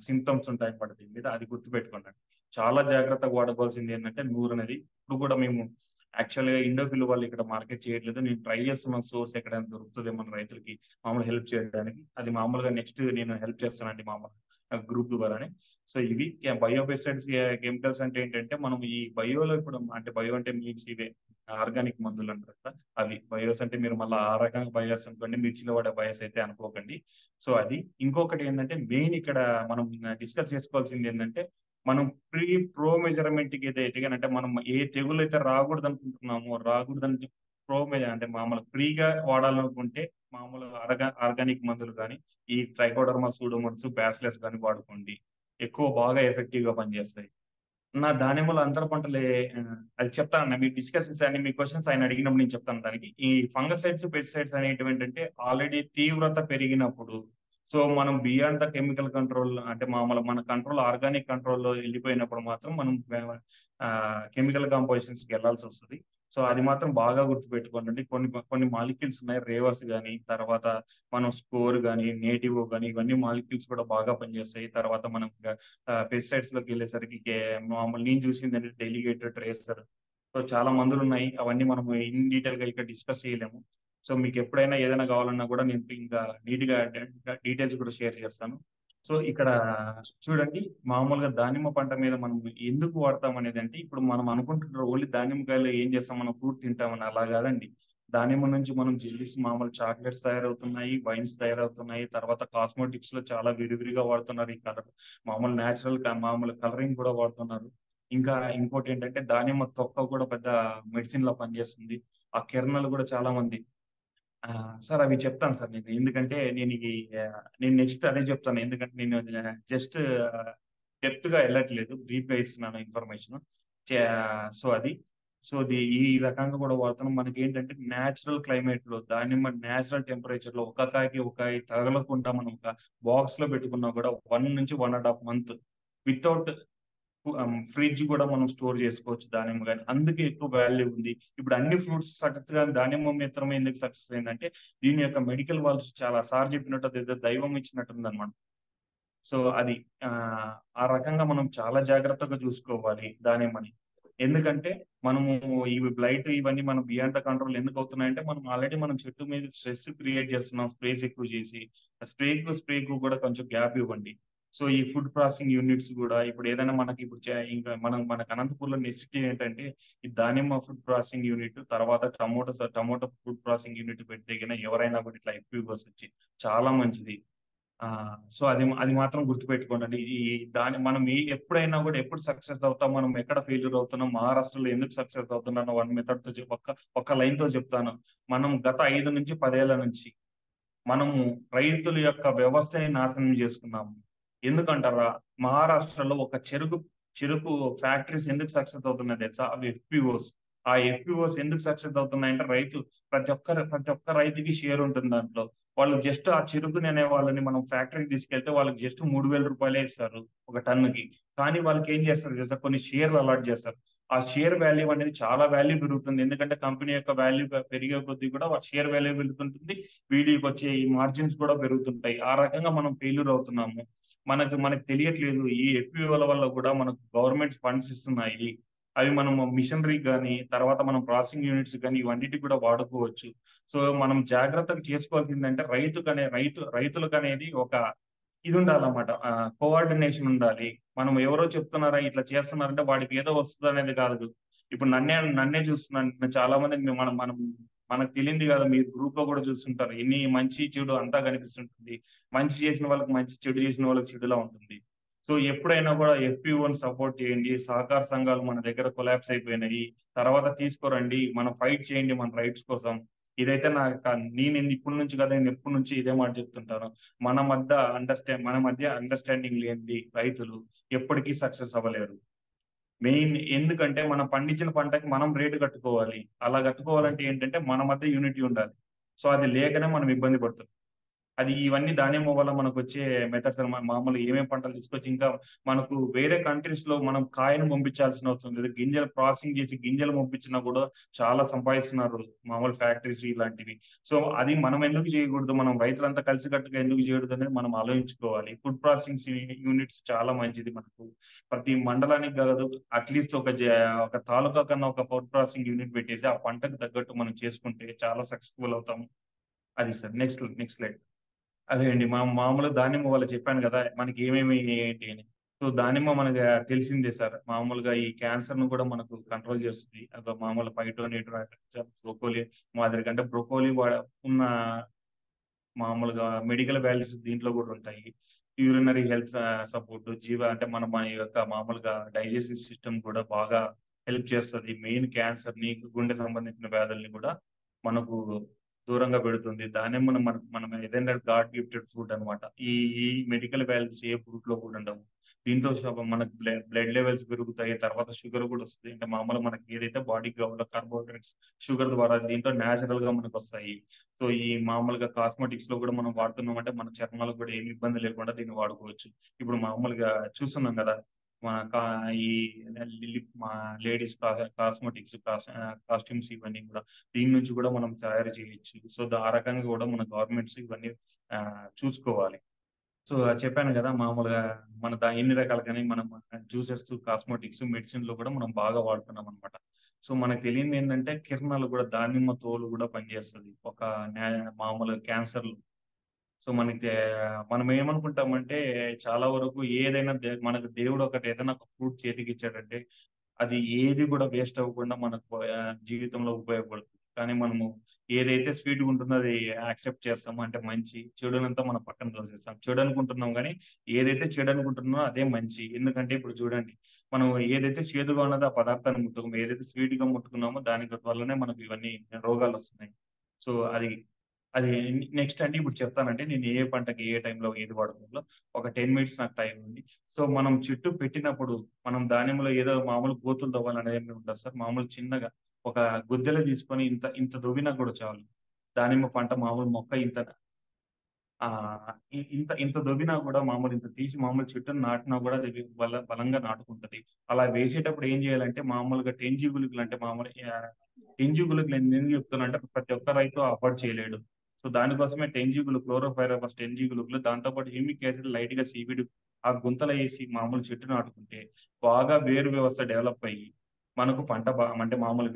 సింప్టమ్స్ ఉంటాయన్నమాట దీని మీద. అది గుర్తుపెట్టుకోండి. చాలా జాగ్రత్తగా వాడుకోవాల్సింది ఏంటంటే నూరనేది. ఇప్పుడు కూడా మేము యాక్చువల్‌గా ఇండోఫిల్ వాళ్ళు ఇక్కడ మార్కెట్ చేయట్లేదు. నేను ట్రై చేస్తున్నాను సోర్స్ ఎక్కడైనా దొరుకుతదేమో మన రైతులకి మామూలుగా హెల్ప్ చేయడానికి. అది మామూలుగా నెక్స్ట్ నేను హెల్ప్ చేస్తానండి గ్రూప్ ద్వారానే. సో ఇవి బయో పెస్టిసైడ్స్ కెమికల్స్ అంటే ఏంటంటే మనం ఈ బయోలో ఇప్పుడు అంటే బయో అంటే మీన్స్ ఇవే ఆర్గానిక్ మందులు అంటారు కదా! అవి. బయోస్ అంటే మీరు మళ్ళా ఆ రకంగా బయోస్ అనుకోండి. మిర్చిలో వాడే బయోస్ అయితే అనుకోకండి. సో అది. ఇంకొకటి ఏందంటే మెయిన్ ఇక్కడ మనం డిస్కస్ చేసుకోవాల్సింది ఏందంటే, మనం ప్రో మెజర్‌మెంట్‌కి ఏదైతే అంటే మనం ఏ తెగులైతే రాకూడదనుకుంటున్నామో, రాకూడదని అంటే మామూలుగా ఫ్రీగా వాడాలనుకుంటే మామూలుగా ఆర్గానిక్ మందులు గాని, ఈ ట్రైకోడర్మా, సూడోమోనాస్, బ్యాసిలస్ గాని వాడుకోండి. ఎక్కువ బాగా ఎఫెక్టివ్‌గా పనిచేస్తాయి. నా దానిమ్మలో అంతర పంటలే అది చెప్తానన్నా. మీరు డిస్కషన్స్ అన్ని మీ క్వెషన్స్ ఆయన అడిగినప్పుడు నేను చెప్తాను దానికి. ఈ ఫంగసైడ్స్, పెస్టిసైడ్స్ అనేటివేంటంటే ఆల్రెడీ తీవ్రత పెరిగినప్పుడు, సో మనం బియాండ్ ద కెమికల్ కంట్రోల్ అంటే మన కంట్రోల్ ఆర్గానిక్ కంట్రోల్‌లో ఎళ్ళిపోయినప్పుడు మాత్రం మనం కెమికల్ కంపోజిషన్స్‌కి ఎళ్ళాల్సొస్తది. సో అది మాత్రం బాగా గుర్తుపెట్టుకోండి. కొన్ని మాలిక్యూల్స్ ఉన్నాయి. రేవస్ గాని, తర్వాత మనం స్కోర్ గాని, నేటివో గాని ఇవన్నీ మాలిక్యూల్స్ కూడా బాగా పనిచేస్తాయి. తర్వాత మనం పెస్టిసైడ్స్‌లోకెళ్ళేసరికి మామూలు నేను చూసిందంటే డెలిగేటర్, ట్రేసర్. సో చాలా మందులున్నాయి. అవన్నీ మనము ఇన్ డీటెయిల్‌గా ఇక్కడ డిస్కస్ చేయలేము. సో మీకెప్పుడైనా ఏదైనా కావాలన్నా కూడా నేను ఇంకా నీట్‌గా డీటెయిల్స్ కూడా షేర్ చేస్తాను. సో ఇక్కడ చూడండి మామూలుగా దానిమ్మ పంట మీద మనం ఎందుకు వాడతాం అనేదంటే, ఇప్పుడు మనం అనుకుంటున్నారు ఓన్లీ దానిమ్మకాయలు ఏం చేస్తాం మనం ఫ్రూట్ తింటామని అలా కాదండి. దానిమ్మ నుంచి మనం జెల్లీస్ మామూలు చాక్లెట్స్ తయారవుతున్నాయి, వైన్స్ తయారవుతున్నాయి. తర్వాత కాస్మెటిక్స్‌లో చాలా విరివిరిగా వాడుతున్నారు ఈ కలర్. మామూలు కలరింగ్ కూడా వాడుతున్నారు. ఇంకా ఇంకోటేంటంటే దానిమ్మ తొక్క కూడా పెద్ద మెడిసిన్‌లా పనిచేస్తుంది. ఆ కిరణాలు కూడా చాలా మంది సార్ అవి చెప్తాను సార్ నేను. ఎందుకంటే నేను నెక్స్ట్ అదే చెప్తాను. ఎందుకంటే నేను జస్ట్ డెప్త్‌గా ఎళ్ళట్లేదు. బ్రీఫ్‌గా ఇస్తున్నాను ఇన్ఫర్మేషను. చా సో అది. సో ఈ రకంగా కూడా వాడుతున్నాం. మనకేంటంటే నేచురల్ క్లైమేట్‌లో దానిమ్మ నేచురల్ టెంపరేచర్‌లో ఒక కాయకి ఒక కాయ తగలకుండా మనం ఒక బాక్స్‌లో పెట్టుకున్నా కూడా 1-1 ½ మంత్ వితౌట్ ఫ్రిడ్జ్ గూడా మనం స్టోర్ జేసుకోవచ్చు దానిమ్మ గాని. అందుకే ఎక్కువ వాల్యూ ఉంది. ఇప్పుడు అన్ని ఫ్రూట్స్ సక్సెస్ గాని దానిమ్మ మాత్రమే ఎందుకు సక్సెస్ అయిందంటే, దీని యొక్క మెడికల్ వాల్యూస్ చాలా సార్ చెప్పినట్టు అదేదో దైవం ఇచ్చినట్టుందన్నమాట. సో అది ఆ రకంగా మనం చాలా జాగ్రత్తగా చూసుకోవాలి దానిమ్మని. ఎందుకంటే మనము ఇవి బ్లైట్ ఇవన్నీ మనం బియాండ్ ద కంట్రోల్ ఎందుకవుతున్నాయంటే, మనం చెట్టు మీద స్ట్రెస్ క్రియేట్ చేస్తున్నాం స్ప్రేస్ ఎక్కువ చేసి. ఆ స్ప్రేకు కూడా కొంచెం గ్యాప్ ఇవ్వండి. సో ఈ ఫుడ్ ప్రాసెసింగ్ యూనిట్స్ గూడా ఇప్పుడు ఏదైనా మనకి ఇప్పుడు ఇంకా మనకు అనంతపూర్‌లో నెక్స్ట్ ఏంటంటే, ఈ దానిమ్మ ఫుడ్ ప్రాసెసింగ్ యూనిట్ తర్వాత టమోటో ఫుడ్ ప్రాసెసింగ్ యూనిట్ పెడితే గిన ఎవరైనా కూడా ఇట్లా ఎఫ్‌పిఓస్ వచ్చి చాలా మంచిది. సో అది మాత్రం గుర్తుపెట్టుకోండి. మనం ఎప్పుడైనా కూడా ఎప్పుడు సక్సెస్ అవుతాం, మనం ఎక్కడ ఫెయిల్యూర్ అవుతున్నాం, మహారాష్ట్రలో ఎందుకు సక్సెస్ అవుతున్నానో వన్ మెథడ్‌తో ఒక్క లైన్‌తో చెప్తాను. మనం గత 5-10 ఏళ్ల నుంచి మనము రైతుల యొక్క వ్యవస్థని నాశనం చేసుకున్నాము. ఎందుకంటారా? మహారాష్ట్రలో ఒక చెరుకు ఫ్యాక్టరీస్ ఎందుకు సక్సెస్ అవుతున్నాయో తెలుసా? అవి ఎఫ్‌పిఓస్. ఆ ఎఫ్‌పిఓస్ ఎందుకు సక్సెస్ అవుతున్నాయంటే ప్రతి ఒక్క రైతుకి షేర్ ఉంటుంది దాంట్లో. వాళ్ళు జస్ట్ ఆ చెరుకుని అనే వాళ్ళని మనం ఫ్యాక్టరీకి తీసుకెళ్తే వాళ్ళకి జస్ట్ రూ. 3000 ఇస్తారు ఒక టన్నుకి. కానీ వాళ్ళకేం చేస్తారు తెలుసా? కొన్ని షేర్‌లు అలాట్ చేస్తారు. ఆ షేర్ వాల్యూ అనేది చాలా వాల్యూ పెరుగుతుంది. ఎందుకంటే కంపెనీ యొక్క వాల్యూ పెరిగే కొద్దీ కూడా షేర్ వాల్యూ పెరుగుతుంటుంది. వీడికొచ్చే ఈ మార్జిన్స్ కూడా పెరుగుతుంటాయి. ఆ రకంగా మనం ఫెయిల్యూర్ అవుతున్నాము. మనకు తెలియట్లేదు. ఈ ఎఫ్‌పిఓల వల్ల కూడా మనకు గవర్నమెంట్ ఫండ్స్ ఇస్తున్నాయి. అవి మనము మిషనరీకి గాని, తర్వాత మనం ప్రాసెసింగ్ యూనిట్స్ గాని ఇవన్నిటికి కూడా వాడుకోవచ్చు. సో, మనం జాగ్రత్తగా చేసుకోవాల్సిందంటే రైతులకనేది ఒక ఇదుండాలన్నమాట. కోఆర్డినేషన్ ఉండాలి. మనం ఎవరో చెప్తున్నారా, ఇట్లా చేస్తున్నారంటే వాడికి ఏదో వస్తదనేది కాదు. ఇప్పుడు నన్నే చూస్తున్నాను. చాలా మందిని మనం మనకు తెలియంది కాదు. మీరు గ్రూప్‌లో కూడా చూస్తుంటారు. మంచి, చెడు అంతా కనిపిస్తుంటుంది. మంచి చేసిన వాళ్ళకి మంచి, చెడు చేసిన వాళ్ళకి చెడులా ఉంటుంది. సో, ఎప్పుడైనా కూడా ఎఫ్‌పిఓని సపోర్ట్ చేయండి. సహకార సంఘాలు మన దగ్గర కొలాప్స్ అయిపోయినాయి. తర్వాత తీసుకురండి. మనం ఫైట్ చేయండి మన రైట్స్ కోసం. ఇదైతే నేను ఇప్పటి నుంచి కాదు, నేను ఎప్పటి నుంచి ఇదే మాట చెప్తుంటాను. మన మధ్య అండర్‌స్టాండింగ్ లేనిది రైతులు ఎప్పటికీ సక్సెస్ అవ్వలేరు. ఎందుకంటే మనం పండించిన పంటకి మనం రేట్ కట్టుకోవాలి. అలా కట్టుకోవాలంటే ఏంటంటే మన మధ్య యూనిటీ ఉండాలి. సో అది లేకనే మనం ఇబ్బంది పడుతున్నాం. అది ఇవన్నీ దానిమ్మ వల్ల మనకొచ్చే మెథడ్స్ అన్నమాట. మామూలుగా ఏమేం పంటలు తీసుకొచ్చి ఇంకా మనకు వేరే కంట్రీస్‌లో మనం కాయను పంపించాల్సిన అవసరం లేదు. గింజలు ప్రాసెసింగ్ చేసి గింజలు పంపించినా కూడా చాలా సంపాదిస్తున్నారు మామూలు ఫ్యాక్టరీస్ ఇలాంటివి. సో, అది మనం ఎందుకు చేయకూడదు? మనం రైతులంతా కలిసికట్టుగా ఎందుకు చేయకూడదనేది మనం ఆలోచించుకోవాలి. ఫుడ్ ప్రాసెసింగ్ యూనిట్స్ చాలా మంచిది మనకు. ప్రతి మండలానికి కాదు అట్‌లీస్ట్ ఒక తాలూకా కన్నా ఒక ఫుడ్ ప్రాసెసింగ్ యూనిట్ పెట్టేసి ఆ పంటకు తగ్గట్టు మనం చేసుకుంటే చాలా సక్సెస్‌ఫుల్ అవుతాం. అది సార్. Next slide. అదే అండి. మామూలుగా దానిమ్మ వల్ల చెప్పాను గదా! మనకి ఏమేమి ఏంటి అని. సో, దానిమ్మ మనకు తెలిసిందే సార్. మామూలుగా ఈ క్యాన్సర్‌ను కూడా మనకు కంట్రోల్ చేస్తది. మామూలు ఫైటోన్యూట్రాంట్స్, బ్రోకోలీ మాదిరిగా అంటే బ్రోకోలీ ఉన్న మామూలుగా మెడికల్ వాల్యూస్ దీంట్లో గూడా ఉంటాయి. యూరినరీ హెల్త్ సపోర్ట్ అంటే మన యొక్క మామూలుగా డైజెస్టివ్ సిస్టమ్ కూడా బాగా హెల్ప్ చేస్తది. మెయిన్ క్యాన్సర్‌ని, గుండె సంబంధించిన వ్యాధుల్ని కూడా మనకు దూరంగా పెడుతుంది. దానిమ్మను మనం ఏదైనా గాడ్ గిఫ్టెడ్ ఫుడ్ అన్నమాట. ఈ ఈ మెడికల్ వాల్యూస్ ఏ ఫ్రూట్‌లో కూడా ఉండవు. దీంతో మనకు బ్లడ్ లెవెల్స్ పెరుగుతాయి. తర్వాత షుగర్ కూడా వస్తది. అంటే మామూలుగా మనకి ఏదైతే బాడీకి కావాలో కార్బోహైడ్రేట్స్ షుగర్ ద్వారా దీంట్లో నేచురల్‌గా మనకొస్తాయి. సో, ఈ మామూలుగా కాస్మెటిక్స్‌లో కూడా మనం వాడుతున్నామంటే మన చర్మాలకు కూడా ఏమి ఇబ్బంది లేకుండా దీన్ని వాడుకోవచ్చు. ఇప్పుడు మామూలుగా చూస్తున్నాం గదా! మన కా ఈ మా లేడీస్ కాస్మెటిక్స్ కాస్ట్యూమ్స్ ఇవన్నీ కూడా దీని నుంచి కూడా మనం తయారు చేయొచ్చు. సో, ఆ రకంగా కూడా మన గవర్నమెంట్స్ ఇవన్నీ చూసుకోవాలి. సో, చెప్పాను గదా! మామూలుగా మన ఎన్ని రకాలుగాని మనం జ్యూసెస్, కాస్మెటిక్స్, మెడిసిన్‌లో కూడా మనం బాగా వాడుతున్నామనమాట. సో, మనకు తెలియనిదేంటంటే కిరణాలు గూడా దానిమ్మ తోలు గూడా పనిచేస్తది. ఒక న్యా మామూలుగా క్యాన్సర్‌లో. సో, మనం ఏమనుకుంటామంటే చాలా వరకు ఏదైనా మనకు దేవుడు ఏదైనా ఒక ఫ్రూట్ చేతికిచ్చాడంటే అది ఏది కూడా వేస్ట్ అవ్వకుండా మనకు జీవితంలో ఉపయోగపడుతుంది. కానీ మనము ఏదైతే స్వీట్‌గా ఉంటుందో అది యాక్సెప్ట్ చేస్తాము. అంటే మంచి, చెడునంతా మనం పక్కన తోసేస్తాం. చెడు అనుకుంటున్నాం గానీ, ఏదైతే చెడు అనుకుంటున్నామో అదే మంచి. ఎందుకంటే ఇప్పుడు చూడండి, మనం ఏదైతే చేదుగా ఉన్నదో ఆ పదార్థాన్ని ముట్టుకోము. ఏదైతే స్వీట్‌గా ముట్టుకున్నామో దాని వల్లనే మనకు ఇవన్నీ రోగాలొస్తున్నాయి. సో, అది అది నెక్స్ట్ అంటే ఇప్పుడు చెప్తానంటే నేను ఏ పంటకి ఏ టైంలో ఏది వాడుకోవాలో ఒక 10 మినిట్స్ నాకు టైం ఉంది. సో, మనం చెట్టు పెట్టినప్పుడు మనం దానిమ్మలో ఏదో మామూలు గోతులు తవ్వాలనేది ఏమి ఉండదు సార్. మామూలు చిన్నగా ఒక గుద్దెలో తీసుకొని ఇంత ఇంత దవ్వినా కూడా చాలు. దానిమ్మ పంట మామూలు మొక్క ఇంత ఇంత ఇంత దవ్వినా కూడా మామూలు ఇంత తీసి మామూలు చెట్టుని నాటినా కూడా అది బలంగా నాటుకుంటది. అలా వేసేటప్పుడు ఏం చేయాలంటే మామూలుగా టెంజీ గుళికలు అంటే మామూలు టెంజీ గుళికలు నేను ఎందుకు చెప్తున్నానంటే ప్రతి ఒక్క రైతు అఫోర్డ్ చేయలేడు. సో, దానికోసమే టెంజీగులు, క్లోరోపైరిఫాస్ టెంజీగులుకులు దాంతో పాటు హ్యూమిక్ యాసిడ్ లైట్‌గా సీవీడ్ ఆ గుంతలో ఏసి మామూలు చెట్టు నాటుకుంటే బాగా వేరు వ్యవస్థ డెవలప్ అయ్యి మనకు పంట అంటే మామూలు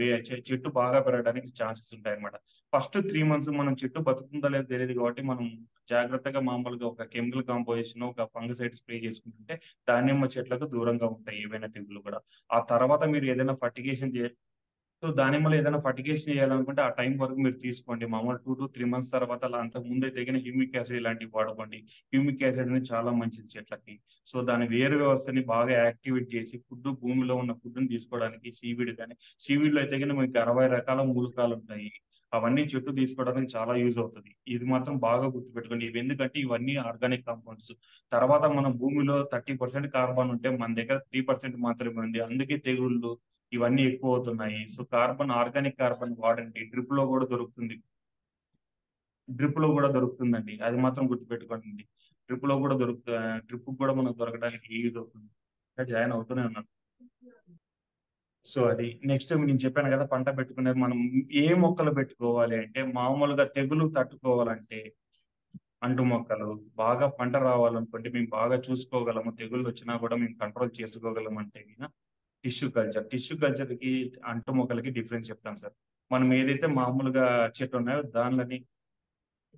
చెట్టు బాగా పెరగడానికి ఛాన్సెస్ ఉంటాయన్నమాట. ఫస్ట్ 3 మంత్స్ మనం చెట్టు బతుకుతుందో లేదో తెలీదు కాబట్టి మనం జాగ్రత్తగా మామూలుగా ఒక కెమికల్ కాంపోజిషన్, ఒక ఫంగిసైడ్ స్ప్రే చేసుకుంటుంటే దానిమ్మ చెట్లకు దూరంగా ఉంటాయి ఏవైనా తెగుళ్ళు కూడా. ఆ తర్వాత మీరు ఏదైనా ఫర్టిగేషన్ సో, దానిమ్మలో ఏదైనా ఫర్టిగేషన్ చేయాలనుకుంటే ఆ టైం వరకు మీరు తీసుకోండి. మామూలు 2-3 మంత్స్ తర్వాత అలా అంతకు ముందే తగిన హ్యూమిక్ యాసిడ్ ఇలాంటివి వాడుకోండి. హ్యూమిక్ యాసిడ్ అనేది చాలా మంచిది చెట్లకి. సో, దాని వేరు వ్యవస్థని బాగా యాక్టివేట్ చేసి భూమిలో ఉన్న ఫుడ్‌ని తీసుకోవడానికి సీవీడ్‌లో అయితే గనుక మీకు 60 రకాల మూలకాలుంటాయి. అవన్నీ చెట్టు తీసుకోవడానికి చాలా యూజ్ అవుతది. ఇది మాత్రం బాగా గుర్తుపెట్టుకోండి. ఇవెందుకంటే ఇవన్నీ ఆర్గానిక్ కాంపౌండ్స్. తర్వాత మన భూమిలో 30% కార్బన్ ఉంటే మన దగ్గర 3% మాత్రమే ఉంది. అందుకే తెగుళ్ళు ఇవన్నీ ఎక్కువవుతున్నాయి. సో, ఆర్గానిక్ కార్బన్ వాడండి. డ్రిప్‌లో గూడా దొరుకుతుందండి. అది మాత్రం గుర్తుపెట్టుకోండి. డ్రిప్‌కి గూడా మనకు దొరకడానికి యూజ్ అవుతుంది. ఇంకా జాయిన్ అవుతూనే ఉన్నాను. సో, అది. నెక్స్ట్ నేను చెప్పాను గదా! పంట పెట్టుకునేది మనం ఏ మొక్కలు పెట్టుకోవాలి అంటే, మామూలుగా తెగులు తట్టుకోవాలంటే అంటు మొక్కలు, బాగా పంట రావాలనుకుంటే, మేము బాగా చూసుకోగలము, తెగుళ్ళొచ్చినా గూడా మేము కంట్రోల్ చేసుకోగలమంటే టిష్యూ కల్చర్‌కి, అంటు మొక్కలకి డిఫరెన్స్ చెప్తాను సార్. మనం ఏదైతే మామూలుగా చెట్లున్నాయో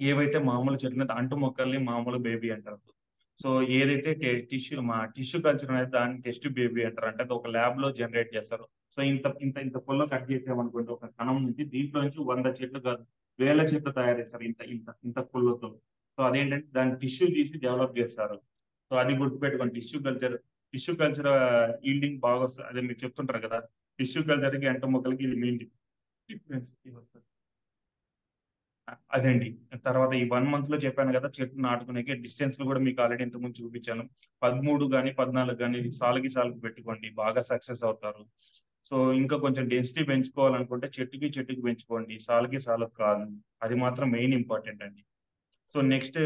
ఏవైతే మామూలు చెట్లున్నాయో అంటు మొక్కల్ని మామూలు బేబీ అంటారు. సో, ఏదైతే టిష్యూ కల్చర్ అనేది దాన్ని టెస్ట్ బేబీ అంటారు. అంటే అది ఒక ల్యాబ్‌లో జనరేట్ చేస్తారు. సో, ఇంత ఇంత ఇంత పుల్ల కట్ చేసామనుకోండి ఒక కణం నుంచి దీంట్లో నుంచి 100 చెట్లు కాదు, వేల చెట్లు తయారు చేస్తారు. ఇంత ఇంత ఇంత పుల్లతో. సో, అదేంటంటే దాన్ని టిష్యూ తీసి డెవలప్ చేస్తారు. సో, అది గుర్తుపెట్టుకోండి. టిష్యూ కల్చర్ ఈల్డింగ్ బాగొస్తది. అదే మీరు చెప్తుంటారు కదా! టిష్యూ కల్చర్‌కి, అంటు మొక్కలకి ఇది మెయిన్ డిఫరెన్స్ ఇదొస్తది. అదండి. తర్వాత ఈ 1 మంత్‌లో చెప్పాను గదా! చెట్లు నాటుకునేకి డిస్టెన్స్‌లు గూడా మీకు ఆల్రెడీ ఇంతకుముందు చూపించాను. 13 గాని, 14 గాని సాలుకి పెట్టుకోండి. బాగా సక్సెస్ అవుతారు. సో ఇంకా కొంచెం డెన్సిటీ పెంచుకోవాలనుకుంటే చెట్టుకి చెట్టుకి పెంచుకోండి, సాలుకి సాలుకి కాదు. అది మాత్రం మెయిన్ ఇంపార్టెంట్ అండి. సో నెక్స్ట్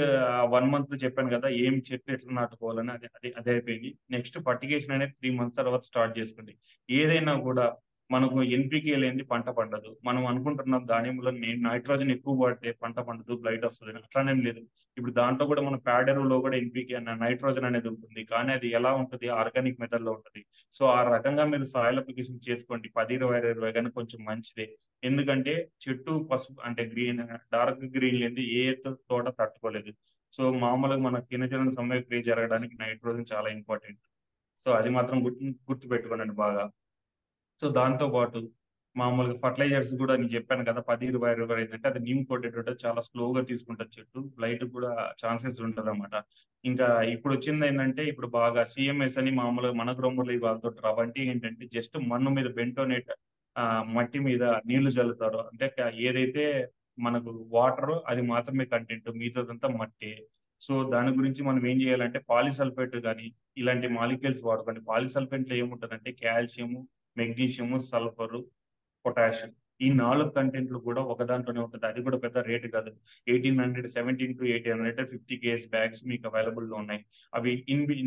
1 మంత్ చెప్పాను కదా! ఏం చెట్లు ఎట్లా నాటుకోవాలని అది అయిపోయింది. నెక్స్ట్ ఫర్టిగేషన్ అనేది 3 మంత్స్ తర్వాత స్టార్ట్ చేసుకోండి. ఏదైనా కూడా మనకు ఎన్‌పీకే లేనిది పంట పండదు. మనం అనుకుంటున్నాం దానిమ్మలో నైట్రోజన్ ఎక్కువ వాడితే పంట పండదు, బ్లైట్ వస్తదని. అట్లనేం లేదు. ఇప్పుడు దాంట్లో కూడా మన పేడ ఎరువులో కూడా ఎన్‌పీకే నైట్రోజన్ అనేది ఉంటుంది. కానీ అది ఎలా ఉంటది? ఆర్గానిక్ మెథడ్‌లో ఉంటది. సో ఆ రకంగా మీరు సాయిల్ అప్లికేషన్ చేసుకోండి. 10, 20, 20 గాని కొంచెం మంచిదే. ఎందుకంటే చెట్టు పసుపు అంటే డార్క్ గ్రీన్ లేనిది ఏ తోట తట్టుకోలేదు. సో మామూలుగా మన కిరణజన సమయక్రియ జరగడానికి నైట్రోజన్ చాలా ఇంపార్టెంట్. సో అది మాత్రం గుర్తుపెట్టుకోనండి బాగా. సో దాంతో పాటు మామూలుగా ఫర్టిలైజర్స్ కూడా నేను చెప్పాను కదా! 10, 20, 25 అంటే అది నీమ్ కోటెడ్ ఉంటది. చాలా స్లోగా తీసుకుంటది చెట్టు. బ్లైట్ కూడా ఛాన్సెస్ ఉంటదన్నమాట. ఇంకా ఇప్పుడొచ్చిందేంటంటే ఇప్పుడు బాగా సీఎంఎస్ అని మామూలుగా మన గ్రౌండ్‌లో ఇవి వాడుతుంటారు. అవంటే ఏంటంటే జస్ట్ మన్ను మీద బెంటోనేట్ మట్టి మీద నీళ్లు జల్లుతారు. అంటే ఏదైతే మనకు వాటరో అది మాత్రమే కంటెంట్. మిగతాదంతా మట్టే. సో దాని గురించి మనం ఏం చేయాలంటే పాలిసల్ఫేట్ గాని ఇలాంటి మాలిక్యూల్స్ వాడుకోండి. పాలిసల్ఫేట్‌లో ఏముంటదంటే కాల్షియము, మెగ్నీషియము, సల్ఫరు, పొటాషియం. ఈ 4 కంటెంట్లు కూడా ఒక దాంట్లోనే ఉంటది. అది కూడా పెద్ద రేట్ కాదు. 1700 50 కేఎస్ బ్యాగ్స్ మీకు అవైలబుల్‌లో ఉన్నాయి. అవి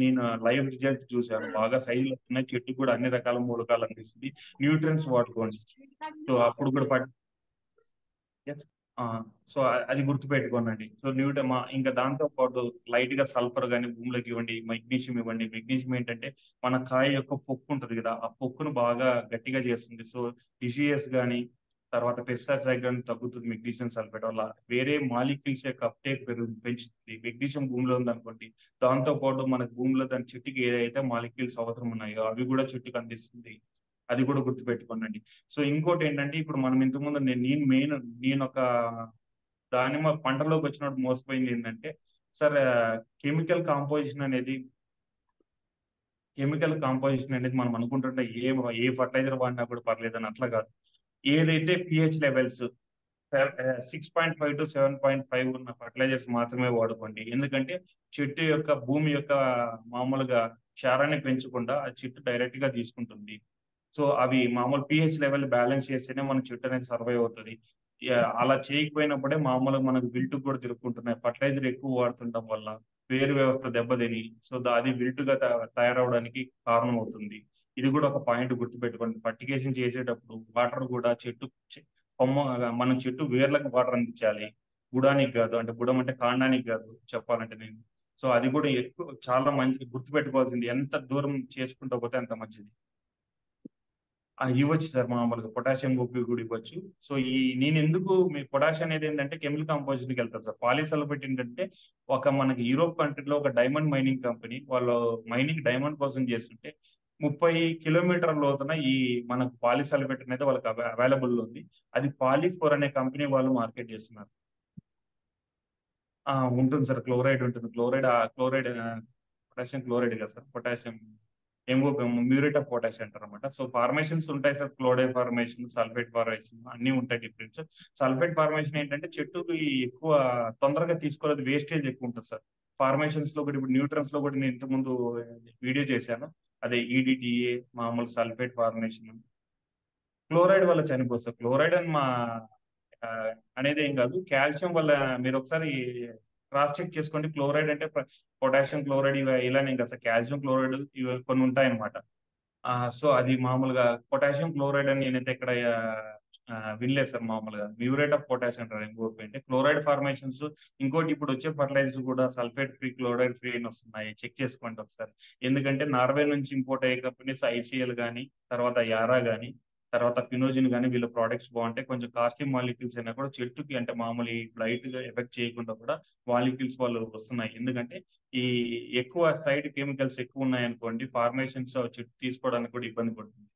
నేను లైవ్ రిజల్ట్ చూసాను. బాగా సైజ్‌లో ఉన్నాయి. చెట్టు కూడా అన్ని రకాల మూలకాలు అందిస్తుంది. న్యూట్రియంట్స్ వాడుకోండి. సో అప్పుడు కూడా యెస్. ఆ! సో, అది గుర్తుపెట్టుకోనండి. సో, ఇంకా దాంతో పాటు లైట్‌గా సల్ఫర్ గాని భూమిలోకి ఇవ్వండి. మెగ్నీషియం ఇవ్వండి. మెగ్నీషియం ఏంటంటే, మన కాయ యొక్క పొక్కు ఉంటది గదా! ఆ పొక్కును బాగా గట్టిగా చేస్తుంది. సో, డిసీజెస్ గాని, తర్వాత పెస్టిసైడ్స్ గాని తగ్గుతుంది మెగ్నీషియం సల్ఫేట్ వల్ల. వేరే మాలిక్యూల్స్ యొక్క అప్‌టేక్ పెంచుతుంది. మెగ్నీషియం భూమిలో ఉందనుకోండి, దాంతో పాటు మనకు భూమిలో దాని చెట్టుకి ఏదైతే మాలిక్యూల్స్ అవసరం ఉన్నాయో, అవి గూడా చెట్టుకి అందిస్తుంది. అది కూడా గుర్తుపెట్టుకోండి. సో, ఇంకోటేంటంటే ఇప్పుడు మనం ఇంతకుముందు నేనొక దానిమ్మ పంటలోకొచ్చినప్పుడు మోసపోయిందేంటంటే, సార్ కెమికల్ కాంపోజిషన్ అనేది కెమికల్ కాంపోజిషన్ అనేది మనం అనుకుంటుంటే ఏ ఫర్టిలైజర్ వాడినా కూడా పర్లేదని అట్లా కాదు. ఏదైతే పీహెచ్ లెవెల్స్ 6.5-7.5 ఉన్న ఫర్టిలైజర్స్ మాత్రమే వాడుకోండి. ఎందుకంటే చెట్టు యొక్క భూమి యొక్క మామూలుగా క్షారాన్ని పెంచకుండా ఆ చెట్టు డైరెక్ట్‌గా తీసుకుంటుంది. సో, అవి మామూలు పీహెచ్ లెవెల్ బ్యాలెన్స్ చేస్తేనే మన చెట్టు అనేది సర్వైవ్ అవుతది. అలా చేయకపోయినప్పుడే మామూలుగా మనకు విల్టుకి కూడా తిరుక్కుంటున్నాయి. ఫర్టిలైజర్ ఎక్కువ వాడుతుండటం వల్ల వేరు వ్యవస్థ దెబ్బతిని సో, అది విల్టుగా తయారవ్వడానికి కారణమవుతుంది. ఇది కూడా ఒక పాయింట్ గుర్తుపెట్టుకోండి. ఫర్టిగేషన్ చేసేటప్పుడు వాటర్ కూడా కొమ్మ మనం చెట్టు వేర్లకు వాటర్ అందించాలి. బుడానికి గాదు. అంటే బుడం అంటే కాండానికి గాదు చెప్పాలంటే నేను. సో, అది కూడా చాలా మంచిది గుర్తుపెట్టుకోవాల్సింది. ఎంత దూరం చేసుకుంటూ పోతే అంత మంచిది. ఇవ్వచ్చు సార్ మామూలుగా. పొటాషియం కూడా ఇవ్వచ్చు. సో, నేనెందుకు పొటాష్ అనేదేంటంటే కెమికల్ కాంపోజిషన్‌కెళ్తది సార్. పాలిసల్ఫేట్ ఏంటంటే మనకి యూరోప్ కంట్రీలో ఒక డైమండ్ మైనింగ్ కంపెనీ వాళ్ళు మైనింగ్ డైమండ్ కోసం చేస్తుంటే 30 కిలోమీటర్ల లోతున మనకు పాలిసల్ఫేట్ అనేది వాళ్ళకి అవైలబుల్‌లో ఉంది. అది పాలిఫోర్ అనే కంపెనీ వాళ్ళు మార్కెట్ చేస్తున్నారు. ఉంటుంది సార్. క్లోరైడ్ ఉంటుంది. పొటాషియం క్లోరైడ్ కదా sir! Potassium muriate of potash అంటారనమాట. సో, ఫార్మేషన్స్ ఉంటాయి sir. Chloride formation, sulphate formation అన్నీ ఉంటాయి డిఫరెన్స్. సల్ఫేట్ ఫార్మేషన్ ఏంటంటే చెట్టుకి ఎక్కువ తొందరగా తీసుకోలేదు వేస్టేజ్ ఎక్కువ ఉంటది సార్. ఫార్మేషన్స్‌లో కూడా ఇప్పుడు న్యూట్రన్స్‌లో కూడా నేను ఇంతకుముందు వీడియో చేశాను. అదే ఈడీటీఏ, మామూలు సల్ఫేట్ ఫార్మేషన్. క్లోరైడ్ వల్ల చనిపోదు సార్. క్లోరైడ్ అని అనేదేం కాదు. కాల్షియం వల్ల మీరొకసారి క్రాస్ చెక్ చేసుకోండి. క్లోరైడ్ అంటే పొటాషియం క్లోరైడ్ ఇలానేం కాదు సార్. కాల్షియం క్లోరైడ్ ఇవి కొన్ని ఉంటాయన్నమాట. సో, అది మామూలుగా పొటాషియం క్లోరైడ్ అని నేనైతే ఎక్కడ వినలేదు సార్ మామూలుగా. మ్యూరేట్ ఆఫ్ పొటాష్ అంటారు ఇంకొకటి. అంటే క్లోరైడ్ ఫార్మేషన్స్ ఇంకోటి ఇప్పుడొచ్చే ఫెర్టిలైజర్స్ కూడా సల్ఫేట్ ఫ్రీ, క్లోరైడ్ ఫ్రీ అని వస్తున్నాయి. చెక్ చేసుకోండి ఒకసారి. ఎందుకంటే నార్వే నుంచి ఇంపోర్ట్ అయ్యే కంపెనీస్ ఐసీఎల్ గాని, తర్వాత యారా గాని, తర్వాత ఫినోజిన్ గాని వీళ్ళ ప్రొడక్ట్స్ బావుంటాయి. కొంచెం కాస్ట్లీ మాలిక్యూల్స్ అయినా కూడా చెట్టుకి అంటే మామూలు ఈ బ్లైట్‌గా ఎఫెక్ట్ చేయకుండా కూడా మాలిక్యూల్స్ వాళ్ళు వస్తున్నాయి. ఎందుకంటే ఈ ఎక్కువ సైడ్ కెమికల్స్ ఎక్కువున్నాయనుకోండి, ఫార్మేషన్స్ చెట్టు తీసుకోవడానికి కూడా ఇబ్బంది పడుతుంది.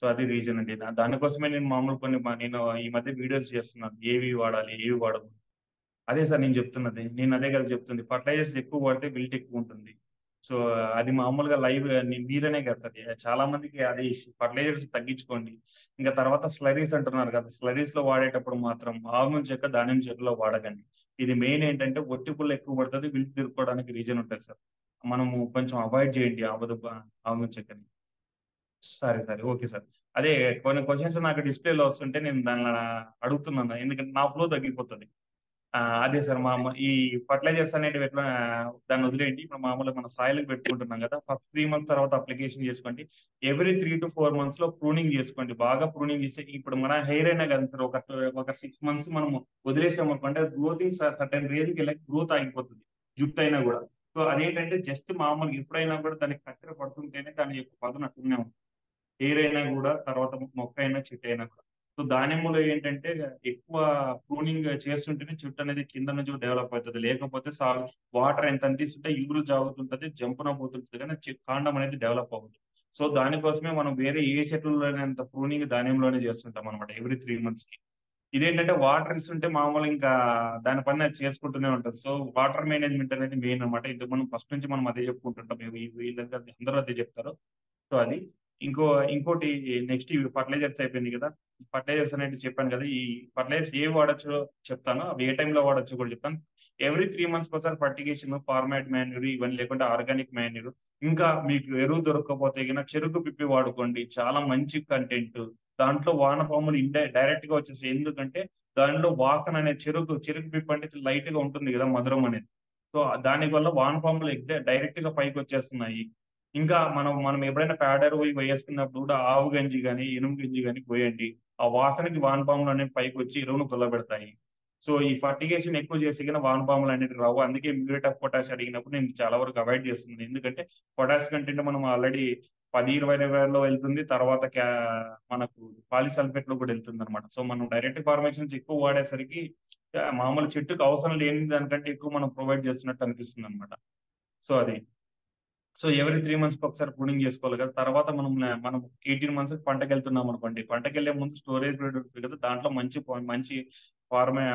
సో, అది రీజన్ అండి. దానికోసమే నేను మామూలు నేను ఈ మధ్య వీడియోస్ చేస్తున్నాను. ఏవి వాడాలి? ఏవి వాడకూడదు? అదే సార్ నేను చెప్తున్నది. నేను అదే కదా చెప్తుంది. ఫర్టిలైజర్స్ ఎక్కువ వాడితే విల్ట్ ఎక్కువుంటుంది. సో, అది మామూలుగా మీరనే కాదు సార్. చాలా మందికి అది ఇష్యూ. ఫర్టిలైజర్స్ తగ్గించుకోండి. ఇంకా తర్వాత స్లర్రీస్ అంటున్నారు కదా! స్లర్రీస్‌లో వాడేటప్పుడు మాత్రం ఆల్మండ్ చెక్క, దానిమ్మ చెక్కలో వాడకండి. ఇది మెయిన్ ఏంటంటే ఒట్టి పుల్ల ఎక్కువ పడతది. విల్ట్ తిరుక్కోవడానికి రీజన్ ఉంటది సార్. మనము కొంచెం అవాయిడ్ చేయండి ఆల్మండ్ చెక్కని. సరే. Okay sir. అదే కొన్ని క్వశ్చన్స్ నాకు డిస్ప్లేలో వస్తుంటే నేను దాన్ని అడుగుతున్నాను, ఎందుకంటే నా ఫ్లో తగ్గిపోతుంది. అదే సార్ ఈ ఫర్టిలైజర్స్ అనేటివి ఎట్లా, దాన్ని వదిలేయండి. ఇప్పుడు మామూలుగా మన సాయిల్కి పెట్టుకుంటున్నాం కదా, ఫస్ట్ 3 months తర్వాత అప్లికేషన్ చేసుకోండి. ఎవ్రీ 3 to 4 months లో ప్రూనింగ్ చేసుకోండి. బాగా ప్రూనింగ్ చేస్తే ఇప్పుడు మన హెయిర్ అయినా కదా సార్, ఒక 6 months మనం వదిలేసామనుకోండి, గ్రోతింగ్ సర్టెన్ రేంజ్కి వెళ్ళి గ్రోత్ ఆగిపోతుంది, జుట్టు అయినా కూడా. సో అదేంటంటే జస్ట్ మామూలుగా ఎప్పుడైనా కూడా దానికి కత్తెర పడుతుంటేనే దాని యొక్క పదును అట్లనే ఉంటుంది. హెయిర్ అయినా కూడా, తర్వాత మొక్క అయినా, చెట్టు అయినా కూడా. సో దానిమ్మలో ఏంటంటే ఎక్కువ ప్రూనింగ్ చేస్తుంటేనే చెట్టు అనేది కింద నుంచి డెవలప్ అవుతుంది. లేకపోతే వాటర్ ఎంత అందిస్తుంటే ఇగురు జాగుతుంటది, జంపున పోతుంటది, కానీ కాండం అనేది డెవలప్ అవుతుంది. సో దానికోసమే మనం వేరే ఏ చెట్లలోనంత ప్రూనింగ్ ధాన్యంలోనే చేస్తుంటాం అనమాట, ఎవ్రీ 3 months కి. ఇదేంటంటే వాటర్ ఇస్తుంటే మామూలు ఇంకా దాని పని అది చేసుకుంటూనే ఉంటుంది. సో వాటర్ మేనేజ్మెంట్ అనేది మెయిన్ అనమాట. ఇది మనం ఫస్ట్ నుంచి మనం అదే చెప్పుకుంటుంటాం, వీళ్ళంతా అందరూ అదే చెప్తారు. సో అది ఇంకోటి, నెక్స్ట్ ఇవి ఫర్టిలైజర్స్ అయిపోయింది కదా. ఫర్టిలైజర్స్ అనేది చెప్పాను కదా. ఈ ఫర్టిలైజర్స్ ఏ వాడచ్చో చెప్తాను, అవి ఏ టైంలో వాడచ్చో కూడా చెప్తాను. ఎవ్రీ 3 months ఒకసారి ఫర్టిగేషన్, ఫార్మాట్ మాన్యూర్, ఇవన్నీ లేకుంటే ఆర్గానిక్ మాన్యూర్. ఇంకా మీకు ఎరువు దొరకకపోతే గిన చెరుకు పిప్పి వాడుకోండి, చాలా మంచి కంటెంట్. దాంట్లో వానపాములు డైరెక్ట్ గా వచ్చేసి, ఎందుకంటే దానిలో వాసన అనేది, చెరుకు పిప్పి అంటే లైట్ గా ఉంటుంది కదా, మధురం అనేది. సో దాని వల్ల వానపాములు డైరెక్ట్ గా పైకి వచ్చేస్తున్నాయి. ఇంకా మనం ఎప్పుడైనా పేడ ఎరువు వేసుకున్నప్పుడు కూడా ఆవు గంజి కానీ, ఎనుము గంజి కానీ పోయండి. ఆ వాసనకి వానపాములు అనేవి పైకి వచ్చి ఎరువును కొల్లబెడతాయి. సో ఈ ఫర్టిగేషన్ ఎక్కువ చేసి కానీ వానపాములు అనేవి రావు. అందుకే మ్యూరేట్ ఆఫ్ పొటాష్ అడిగినప్పుడు నేను చాలా వరకు అవాయిడ్ చేస్తుంది. ఎందుకంటే పొటాష్ కంటెంట్ మనం ఆల్రెడీ 10-20 వెళ్తుంది. తర్వాత మనకు పాలిసల్ఫేట్ లో కూడా వెళ్తుంది అనమాట. సో మనం డైరెక్ట్ ఫార్మేషన్స్ ఎక్కువ వాడేసరికి మామూలు చెట్టుకు అవసరం లేని దానికంటే ఎక్కువ మనం ప్రొవైడ్ చేస్తున్నట్టు అనిపిస్తుంది అనమాట. సో అది. సో ఎవ్రీ 3 months ఒకసారి ప్రూనింగ్ చేసుకోవాలి కదా. తర్వాత మనం 18 months పంటకి వెళ్తున్నాం అనుకోండి, పంటకి వెళ్లే ముందు స్టోరేజ్ పీరియడ్ ఉంటుంది కదా, దాంట్లో మంచి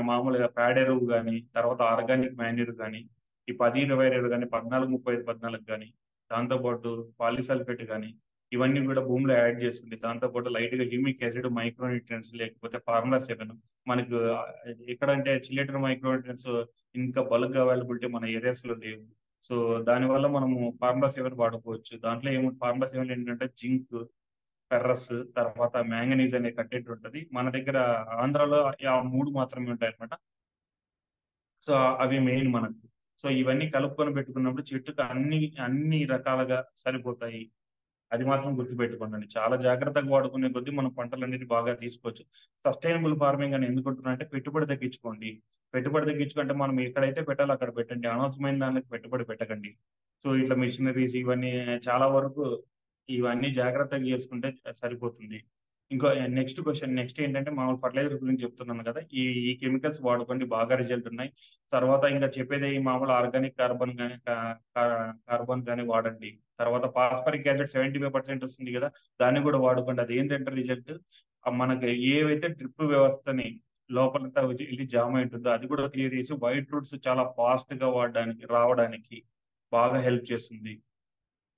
మామూలుగా పేడ ఎరువు కానీ, తర్వాత ఆర్గానిక్ మాన్యూర్ కానీ, ఈ 10-20 కానీ, 14-35-14 కానీ, దాంతోపాటు పాలిసల్ఫేట్ కానీ, ఇవన్నీ కూడా భూమిలో యాడ్ చేసుకుంది. దాంతోపాటు లైట్ గా హ్యూమిక్ యాసిడ్, మైక్రోన్యూట్రియన్స్, లేకపోతే ఫార్ములా 7 మనకు ఎక్కడంటే చిల్లెటర్ మైక్రోన్యూట్రియన్స్ ఇంకా బల్క్ అవైలబిలిటీ మన ఏరియాస్ లో లేవు. సో దానివల్ల మనము ఫార్ములా 7 వాడుకోవచ్చు. దాంట్లో ఫార్ములా 7 ఏంటంటే జింక్, ఫెర్రస్, తర్వాత మ్యాంగనీస్ అనే కంటెంట్ ఉంటుంది. మన దగ్గర ఆంధ్రాలో ఆ మూడు మాత్రమే ఉంటాయి అనమాట. సో అవి మెయిన్ మనకు. సో ఇవన్నీ కలుపుకొని పెట్టుకున్నప్పుడు చెట్టుకు అన్ని రకాలుగా సరిపోతాయి. అది మాత్రం గుర్తుపెట్టుకోండి. చాలా జాగ్రత్తగా వాడుకునే కొద్దీ మనం పంటలన్నిటి బాగా తీసుకోవచ్చు. సస్టైనబుల్ ఫార్మింగ్ అని ఎందుకుంటున్నా అంటే, పెట్టుబడి తగ్గించుకోండి. పెట్టుబడి తగ్గించుకుంటే మనం ఎక్కడైతే పెట్టాలో అక్కడ పెట్టండి. అనవసరమైన దానికి పెట్టుబడి పెట్టకండి. సో ఇట్లా మిషనరీస్ ఇవన్నీ చాలా వరకు ఇవన్నీ జాగ్రత్తగా చేసుకుంటే సరిపోతుంది. ఇంకో నెక్స్ట్ ఏంటంటే, మామూలు ఫర్టిలైజర్ గురించి చెప్తున్నాను కదా. ఈ ఈ కెమికల్స్ వాడుకోండి, బాగా రిజల్ట్ ఉన్నాయి. తర్వాత ఇంకా చెప్పేది ఈ మామూలు ఆర్గానిక్ కార్బన్ కానీ వాడండి. తర్వాత ఫాస్ఫరిక్ యాసిడ్ 75% వస్తుంది కదా, దాన్ని కూడా వాడుకోండి. అది ఏంటంటే రిజల్ట్, మనకి ఏవైతే డ్రిప్ వ్యవస్థని లోపలంతా వెళ్ళి జామ్ అయి ఉంటుందో అది కూడా క్లియర్ చేసి వైట్ రూట్స్ చాలా ఫాస్ట్ గా రావడానికి బాగా హెల్ప్ చేస్తుంది.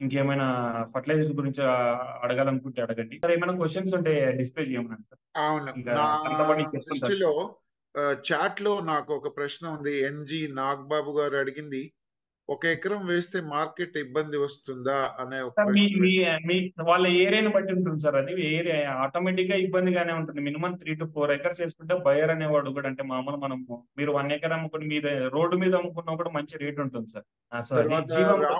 ఇంకేమైనా ఫర్టిలైజర్స్ గురించి అడగాలనుకుంటే అడగండి సార్. ఏమైనా క్వశ్చన్స్ ఉంటే డిస్ప్లే చేయమన్నాను సార్. అవును. ఇంకా నా దాంతో పాటు మీకు చెప్తుంటాను. దృష్టిలో చాట్ లో నాకు ఒక ప్రశ్న ఉంది. ఎన్జి నాగబాబు గారు అడిగింది, 1 ఎకరం వేస్తే మార్కెట్ ఇబ్బంది వస్తుందా అనే ఒక సార్ మీ క్వశ్చన్ మీ వేసింది. మీ వాళ్ళ ఏరియాని బట్టి ఉంటుంది సార్. అది ఏరియా ఆటోమేటిక్ గా ఇబ్బందిగానే ఉంటుంది. మినిమం 3 to 4 acres వేసుకుంటే బయర్ అనేవాడు కూడా, అంటే మామూలు మీరు 1 acre అమ్ముకుని మీరు రోడ్డు మీద అమ్ముకున్నా కూడా మంచి రేట్ ఉంటుంది సార్. సో అది తర్వాత జీవామృతం.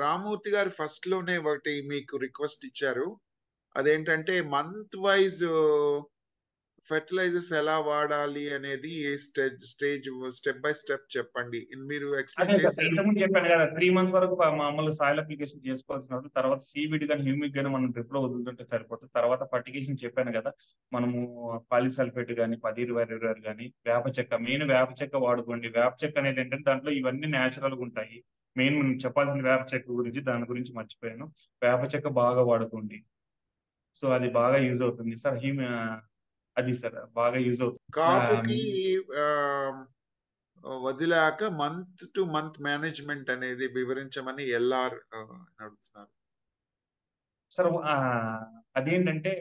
రామూర్తి గారు ఫస్ట్ లోనే ఒకటి మీకు రిక్వెస్ట్ ఇచ్చారు. అదేంటంటే మంత్ వైజ్ ఫెర్టిలైజర్స్ ఎలా వాడాలి అనేది స్టెప్ బై స్టెప్ చెప్పండి. మీరు అదే ఎక్స్ప్లెయిన్ సార్, చేశారు. ఇంతకుముందు చెప్పాను కదా, 3 months వరకు మామూలు సాయిల్ అప్లికేషన్ చేసుకోవాల్సిన తర్వాత సీవీడ్ కానీ హ్యూమిక్ కానీ మనం డ్రిప్ లో వదులుతుంటే సరిపోతుంది. తర్వాత ఫర్టిగేషన్ చెప్పాను కదా, మనము పాలిసల్ఫేట్ కానీ, 10-20 కానీ, వేప చెక్క, మెయిన్ వేప చెక్క వాడుకోండి. వేప చెక్క అనేది ఏంటంటే దాంట్లో ఇవన్నీ న్యాచురల్ గా ఉంటాయి. మెయిన్ మనం చెప్పాల్సిన వేప చెక్క గురించి, దాని గురించి మర్చిపోయాను. వేప చెక్క బాగా వాడుకోండి. సో అది బాగా యూజ్ అవుతుంది సార్. అది సార్ బాగా యూజ్ అవుతుంది. కాపుకి ఆ, వదిలాక మంత్ టు మంత్ మేనేజ్మెంట్ అనేది వివరించమని ఎల్ఆర్ అడుగుతున్నారు. సార్ అదేంటంటే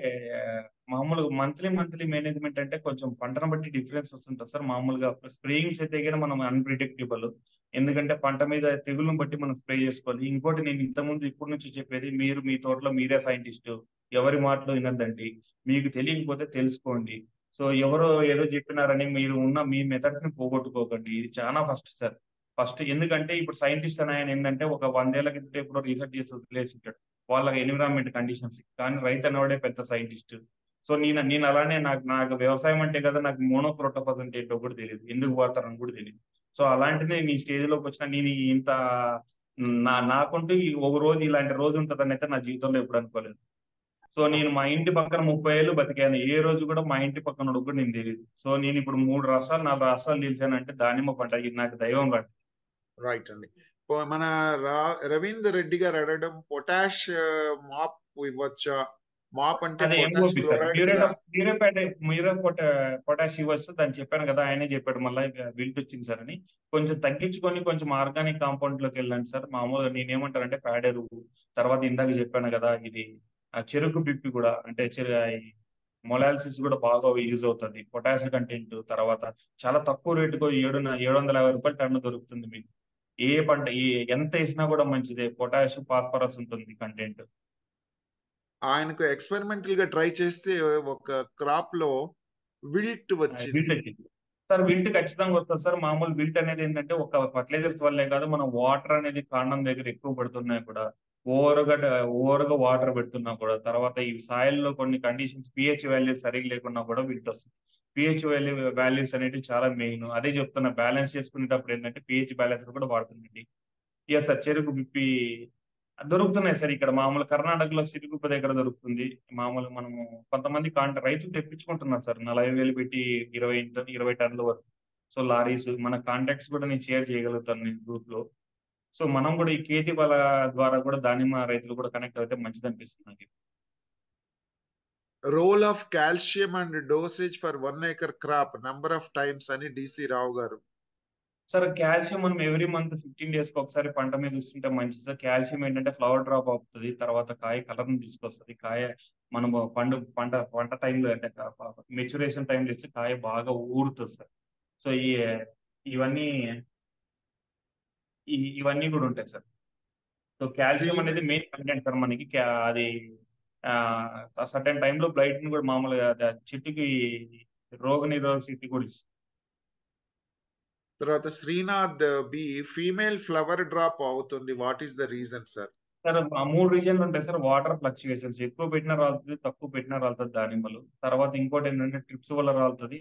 మామూలుగా మంత్లీ మేనేజ్మెంట్ అంటే కొంచెం పంటను బట్టి డిఫరెన్స్ వస్తుంటుంది సార్. మామూలుగా స్ప్రేయింగ్స్ అయితే కానీ మనం అన్ప్రిడిక్టబుల్, ఎందుకంటే పంట మీద తెగులను బట్టి మనం స్ప్రే చేసుకోవాలి. ఇంకోటి నేను ఇంతకుముందు ఇప్పటి నుంచి చెప్పేది, మీరు మీ తోటలో మీరే సైంటిస్ట్. ఎవరి మాటలు వినొద్దండి. మీకు తెలియకపోతే తెలుసుకోండి. సో ఎవరో ఏదో చెప్పినారని మీరు ఉన్న మీ మెథడ్స్‌ని పోగొట్టుకోకండి. ఇది చాలా ఫస్ట్ సార్. ఫస్ట్ ఎందుకంటే ఇప్పుడు సైంటిస్ట్ అనే ఆయన ఏందంటే ఒక 100 ఏళ్ల కిందట ఎప్పుడో రీసెర్చ్ చేసి వదిలేసుంటాడు. వాళ్ళ ఎన్విరాన్మెంట్ కండిషన్స్. కానీ రైతు అనేవాడే పెద్ద సైంటిస్ట్. సో నేను నేను అలానే నాకు నాకు వ్యవసాయం అంటే కదా నాకు మోనోక్రోటోఫాస్ అంటే ఏంటో కూడా తెలీదు. ఎందుకు వాడతారని కూడా తెలీదు. సో అలాంటిది నేను ఈ స్టేజ్‌లోకొచ్చినా నేను ఇంత నాకంటూ ఒక రోజు ఇలాంటి రోజు ఉంటదనైతే నా జీవితంలో ఎప్పుడు అనుకోలేదు. సో నేను మా ఇంటి పక్కన 30 ఏళ్ళు బతికాను. ఏ రోజు కూడా మా ఇంటి పక్కనోడికి కూడా నేను తెలీదు. సో నేనిప్పుడు 3 రాష్ట్రాలు, 4 రాష్ట్రాలు తెలిసానంటే దానిమ్మ పంట. ఇది నాకు దైవం లాంటిది. రైట్ అండి. మన రవీందర్ రెడ్డి గారు అడగడం పొటాష్ మాప్ ఇవ్వచ్చా? మాప్ అంటే అదే పొటాష్ ఎంఓపి సార్. క్లోరైడ్ కదా? మ్యూరేట్ పొటాష్ ఇవ్వచ్చు. దాన్ని చెప్పాను కదా! ఆయనే చెప్పాడు మళ్ళా విల్ట్ వచ్చింది సార్ అని. కొంచెం తగ్గించుకొని కొంచెం ఆర్గానిక్ కాంపౌండ్‌లోకి వెళ్ళండి సార్. మామూలుగా నేనేమంటానంటే పేడెరువు, తర్వాత ఇందాక చెప్పాను కదా! ఇది చెరుకు పిప్పి కూడా అంటే ఈ మొలాసిస్ కూడా బాగా యూజ్ అవుతది. పొటాష్ కంటెంట్ తర్వాత చాలా తక్కువ రేటుకి రూ. 750 టన్ను దొరుకుతుంది మీకు. ఏ పంట ఎంత ఏసినా కూడా మంచిదే. పొటాష్, ఫాస్ఫరస్ ఉంటుంది కంటెంట్. ఆయనకు ఎక్స్పెరిమెంటల్ గా ట్రై చేస్తే ఒక క్రాప్ లో విల్ట్ విల్ట్ వచ్చింది. వచ్చింది. సార్ విల్ట్ ఖచ్చితంగా వస్తది సార్. మామూలు విల్ట్ అనేది ఏంటంటే ఒక ఫర్టిలైజర్స్ వల్లే కాదు మనం వాటర్ అనేది కాండం దగ్గర ఎక్కువ పడుతున్నాయి కూడా. ఓవర్‌గా ఓవర్‌గా వాటర్ పెడుతున్నా కూడా తర్వాత ఈ సాయిల్‌లో కొన్ని కండిషన్స్ పీహెచ్ వాల్యూస్ సరిగ్గా లేకున్నా కూడా విల్ట్ వస్తుంది. పీహెచ్ వాల్యూస్ అనేటివి చాలా మెయిన్. అదే చెప్తున్నా బ్యాలెన్స్ చేసుకునేటప్పుడు ఏంటంటే పీహెచ్ బ్యాలెన్సర్ కూడా వాడుతుండండి. Yes sir. చెరుకు పిప్పి దొరుకుతున్నాయి సార్ ఇక్కడ. మామూలు కర్ణాటకలో సిరుగుప్ప దగ్గర దొరుకుతుంది. మామూలు మనము కొంతమంది రైతులు తెప్పించుకుంటున్నారు సార్. 40,000 పెట్టి 20 టన్నుల వరకు. సో లారీస్ మన కాంటాక్ట్స్ కూడా నేను షేర్ చేయగలుగుతాను నేను గ్రూప్‌లో. సో మనం కూడా ఈ కేతి బల ద్వారా కూడా దానిమ్మ రైతులు కూడా కనెక్ట్ అవుతే మంచిదనిపిస్తుంది నాకు. Role of calcium and dosage for 1 acre crop number of times అని డిసి రావు గారు. సార్ కాల్షియం మనం ఎవ్రీ మంత్ 15 డేస్‌కి ఒకసారి పంట మీద ఇస్తుంటే మంచిది సార్. కాల్షియం ఏంటంటే ఫ్లవర్ డ్రాప్ ఆపుతది. తర్వాత కాయ కలర్‌ని తీసుకొస్తది. మనము పంట టైంలో అంటే మెచ్యురేషన్ టైంలో ఇస్తే కాయ బాగా ఊరుతది సార్. సో ఇవన్నీ ఇవన్నీ కూడా ఉంటాయి సార్. సో కాల్షియం ఫీమే అనేది మెయిన్ కంటెంట్ సార్ మనకి. అది సర్టెన్ టైంలో బ్లైట్‌ని కూడా మామూలుగా చెట్టుకి రోగనిరోధక శక్తి కూడా ఇస్తుంది. తర్వాత Srinath B female flower drop అవుతుంది. What is the reason sir? Sir 3 రీజన్‌లు ఉంటాయి సార్. వాటర్ ఫ్లక్చుయేషన్స్ ఎక్కువ పెట్టినా రాలుతది, తక్కువ పెట్టినా రాలుతది దానిమ్మలు. తర్వాత ఇంకోటేంటంటే ట్రిప్స్ వల్ల రాలుతది.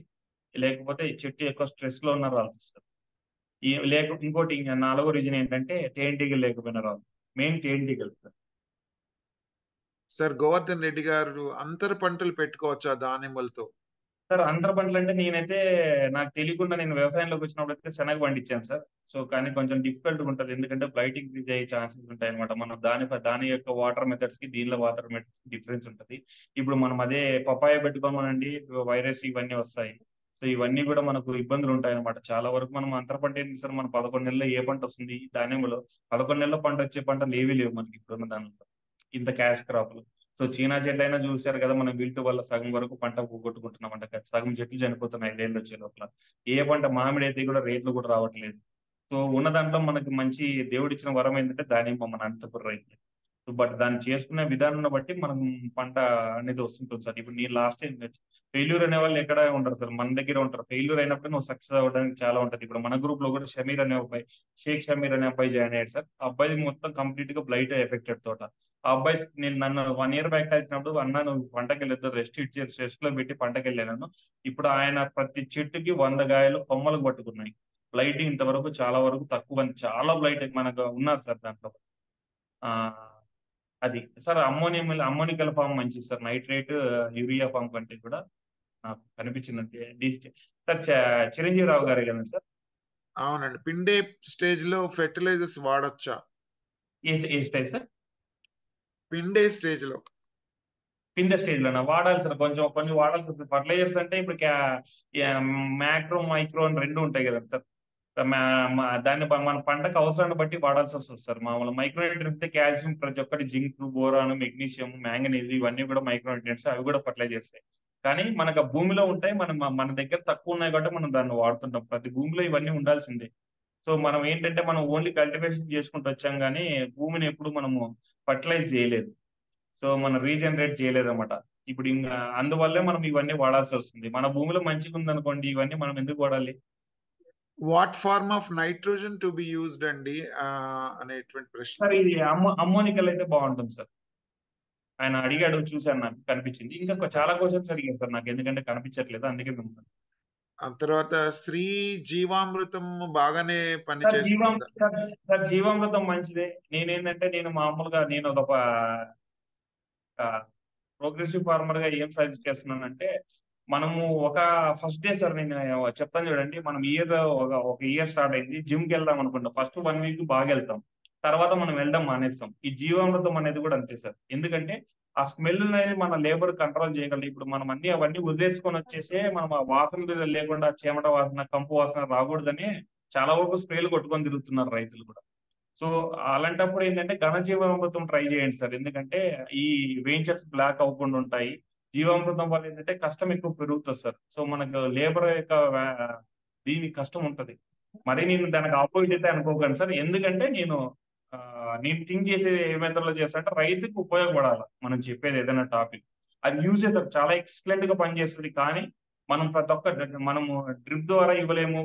లేకపోతే చెట్టు ఎక్కువ స్ట్రెస్‌లో ఉన్న రాలుతది సార్. ఇంకోటి నాలుగో రీజన్ ఏంటంటే తేనెటీగలు లేకపోయినా రాలుతది. మెయిన్ తేనెటీగలు సార్. సార్ గోవర్ధన్ రెడ్డి గారు అంతర పంటలు పెట్టుకోవచ్చా దానిమ్మలతో? సార్ అంతర పంటలంటే నేనైతే నాకు తెలియకుండా నేను వ్యవసాయంలోకి వచ్చినప్పుడైతే శనగ పండించాను సార్. సో, కానీ కొంచెం డిఫికల్ట్‌గా ఉంటది. ఎందుకంటే బ్లైట్ ఇంక్రీజ్ అయ్యే ఛాన్సెస్ ఉంటాయన్నమాట. మనం దాని యొక్క వాటర్ మెథడ్స్‌కి, దీనిలో వాటర్ మెథడ్స్‌కి డిఫరెన్స్ ఉంటది. ఇప్పుడు మనం అదే పపాయ పెట్టుకోమనండి వైరస్ ఇవన్నీ వస్తాయి. సో, ఇవన్నీ కూడా మనకు ఇబ్బందులు ఉంటాయన్నమాట. చాలా వరకు మనం అంతర పంట ఏంటి సార్ మన 11 నెలల్లో ఏ పంట వస్తుంది? దానిమ్మలో 11 నెలల్లో పంటొచ్చే పంటలు ఏవి లేవు మనకి ఇప్పుడున్న దాంట్లో. ఇంత క్యాష్ క్రాప్‌లు. సో చీనా చెట్లైనా చూసారు కదా మనం విల్ట్ వల్ల సగం వరకు పంట పోగొట్టుకుంటున్నామంట. సగం చెట్లు చనిపోతున్నాయి 5 ఏళ్ళు వచ్చే లోపల. ఏ పంట మామిడి అయితే కూడా రేట్లు కూడా రావట్లేదు. సో ఉన్న దాంట్లో మనకి మంచి దేవుడిచ్చిన వరం ఏంటంటే దానిమ్మ మన అనంతపురం రైతులకి. సో బట్ దాన్ని చేసుకునే విధానాన్ని బట్టి మనం పంట అనేది వస్తుంటుంది సార్. ఇప్పుడు నేను లాస్ట్ టైం ఫెయిల్యూర్ అనే వాళ్ళు ఎక్కడ ఉండరు సార్. మన దగ్గర ఉంటారు. ఫెయిల్యూర్ అయినప్పుడు నువ్వు సక్సెస్ అవ్వడానికి చాలా ఉంటది. ఇప్పుడు మన గ్రూప్ లో కూడా షమీర్ అనే అబ్బాయి, షేక్ షమీర్ అనే అబ్బాయి జాయిన్ అయ్యాడు సార్. ఆ అబ్బాయిది మొత్తం కంప్లీట్ గా బ్లైట్ ఎఫెక్టెడ్ తోట. ఆ అబ్బాయి నన్ను 1 ఇయర్ బ్యాక్ కలిసినప్పుడు అన్నా నువ్వు పంటకెళ్ళొద్దు రెస్ట్ లో పెట్టి పంటకెళ్ళాను. ఇప్పుడు ఆయన ప్రతి చెట్టుకి 100 కాయలు కొమ్మలకు పట్టుకున్నాయి. బ్లైట్ ఇంతవరకు చాలా వరకు తక్కువ చాలా బ్లైట్ మనకు ఉన్నారు సార్ దాంట్లో. ఆ అది సార్ అమ్మోనికల్ ఫామ్ మంచిది సార్. నైట్రేట్ యూరియా ఫామ్ కంటే కూడా నాకు కనిపించింది సార్. చిరంజీవి రావు గారే కదండి సార్. అవునండి. పిండే స్టేజ్ లో ఫెర్టిలైజర్స్ వాడొచ్చా? ఏ స్టైల్ సార్? పిండే స్టేజ్ లో. కింద స్టేజ్ లోనా వాడాలి సార్. కొంచెం కొన్ని వాడాల్సి వస్తుంది. ఫర్టిలైజర్స్ అంటే ఇప్పుడు మ్యాక్రో మైక్రో అని 2 ఉంటాయి కదా సార్. దాన్ని మన పంటకు అవసరాన్ని బట్టి వాడాల్సి వస్తుంది సార్. మామూలు మైక్రో న్యూట్రియన్స్ కాల్షియం ప్రతి ఒక్కటి జింక్, బోరాన్, మెగ్నీషియం, మ్యాంగనీస్ ఇవన్నీ కూడా మైక్రో న్యూట్రియన్స్. అవి కూడా ఫర్టిలైజర్స్. కానీ మనకు ఆ భూమిలో ఉంటాయి. మన దగ్గర తక్కువ ఉన్నాయి కాబట్టి మనం దాన్ని వాడుతుంటాం. ప్రతి భూమిలో ఇవన్నీ ఉండాల్సిందే. సో మనం ఏంటంటే మనం ఓన్లీ కల్టివేషన్ చేసుకుంటూ వచ్చాం కానీ భూమిని ఎప్పుడు మనము ఫర్టిలైజ్ చేయలేదు. సో మనం రీజనరేట్ చేయలేదన్నమాట. ఇప్పుడు ఇంకా అందువల్లే మనం ఇవన్నీ వాడాల్సి వస్తుంది. మన భూమిలో మంచిగా ఉందనుకోండి, ఇవన్నీ మనం ఎందుకు వాడాలి? What form of nitrogen to be used అండి అనేటువంటి ప్రశ్న. సార్ ఇది అమ్మోనికల్ అయితే బాగుంటుంది సార్. ఆయన అడిగాడు, చూశాను, నాకు కనిపించింది. ఇంకా చాలా క్వశ్చన్స్ అడిగారు సార్ నాకు, ఎందుకంటే కనిపించట్లేదు, అందుకే మిమ్మల్ని. ఆ తర్వాత శ్రీ జీవామృతం బాగానే సార్ పనిచేస్తుందా? సార్ జీవామృతం మంచిదే. నేను మామూలుగా నేను ఒక ప్రోగ్రెసివ్ ఫార్మర్ గా ఏం సజెస్ట్ చేస్తున్నానంటే, మనము ఒక ఫస్ట్ డే సార్, నేను చెప్తాను చూడండి. మనం ఒక ఇయర్ స్టార్ట్ అయింది, జిమ్ కి వెళ్దాం అనుకుంటాం. ఫస్ట్ 1 వీక్ బాగా వెళ్తాం, తర్వాత మనం వెళ్ళడం మానేస్తాం. ఈ జీవామృతం అనేది కూడా అంతే సార్. ఎందుకంటే ఆ స్మెల్ అనేది మన లేబర్ కంట్రోల్ చేయగలదు. ఇప్పుడు మనం అవన్నీ వదిలేసుకొని వచ్చేసే మనం ఆ వాసన లేకుండా, చెమట వాసన, కంపు వాసన రాకూడదని చాలా వరకు స్ప్రేలు కొట్టుకొని తిరుగుతున్నారు రైతులు కూడా. సో అలాంటప్పుడు ఏంటంటే ఘనజీవామృతం ట్రై చేయండి సార్. ఎందుకంటే ఈ వెంచర్స్ బ్లాక్ అవ్వకుండా ఉంటాయి. జీవామృతం వల్ల ఏంటంటే కష్టం ఎక్కువ పెరుగుతుంది సార్. సో మనకు లేబర్ యొక్క దీని కష్టం ఉంటది. మరి నేను దానికి ఆపోజిట్ అయితే అనుకోకండి సార్. ఎందుకంటే నేను థింక్ చేసే ఏ మెథడ్ లో చేస్తా అంటే, రైతుకు ఉపయోగపడాలి మనం చెప్పేది ఏదైనా టాపిక్. అది యూజ్ అవుతుంది, చాలా ఎక్సలెంట్ గా పనిచేస్తుంది. కానీ మనం ప్రతి ఒక్క మనము డ్రిప్ ద్వారా ఇవ్వలేము,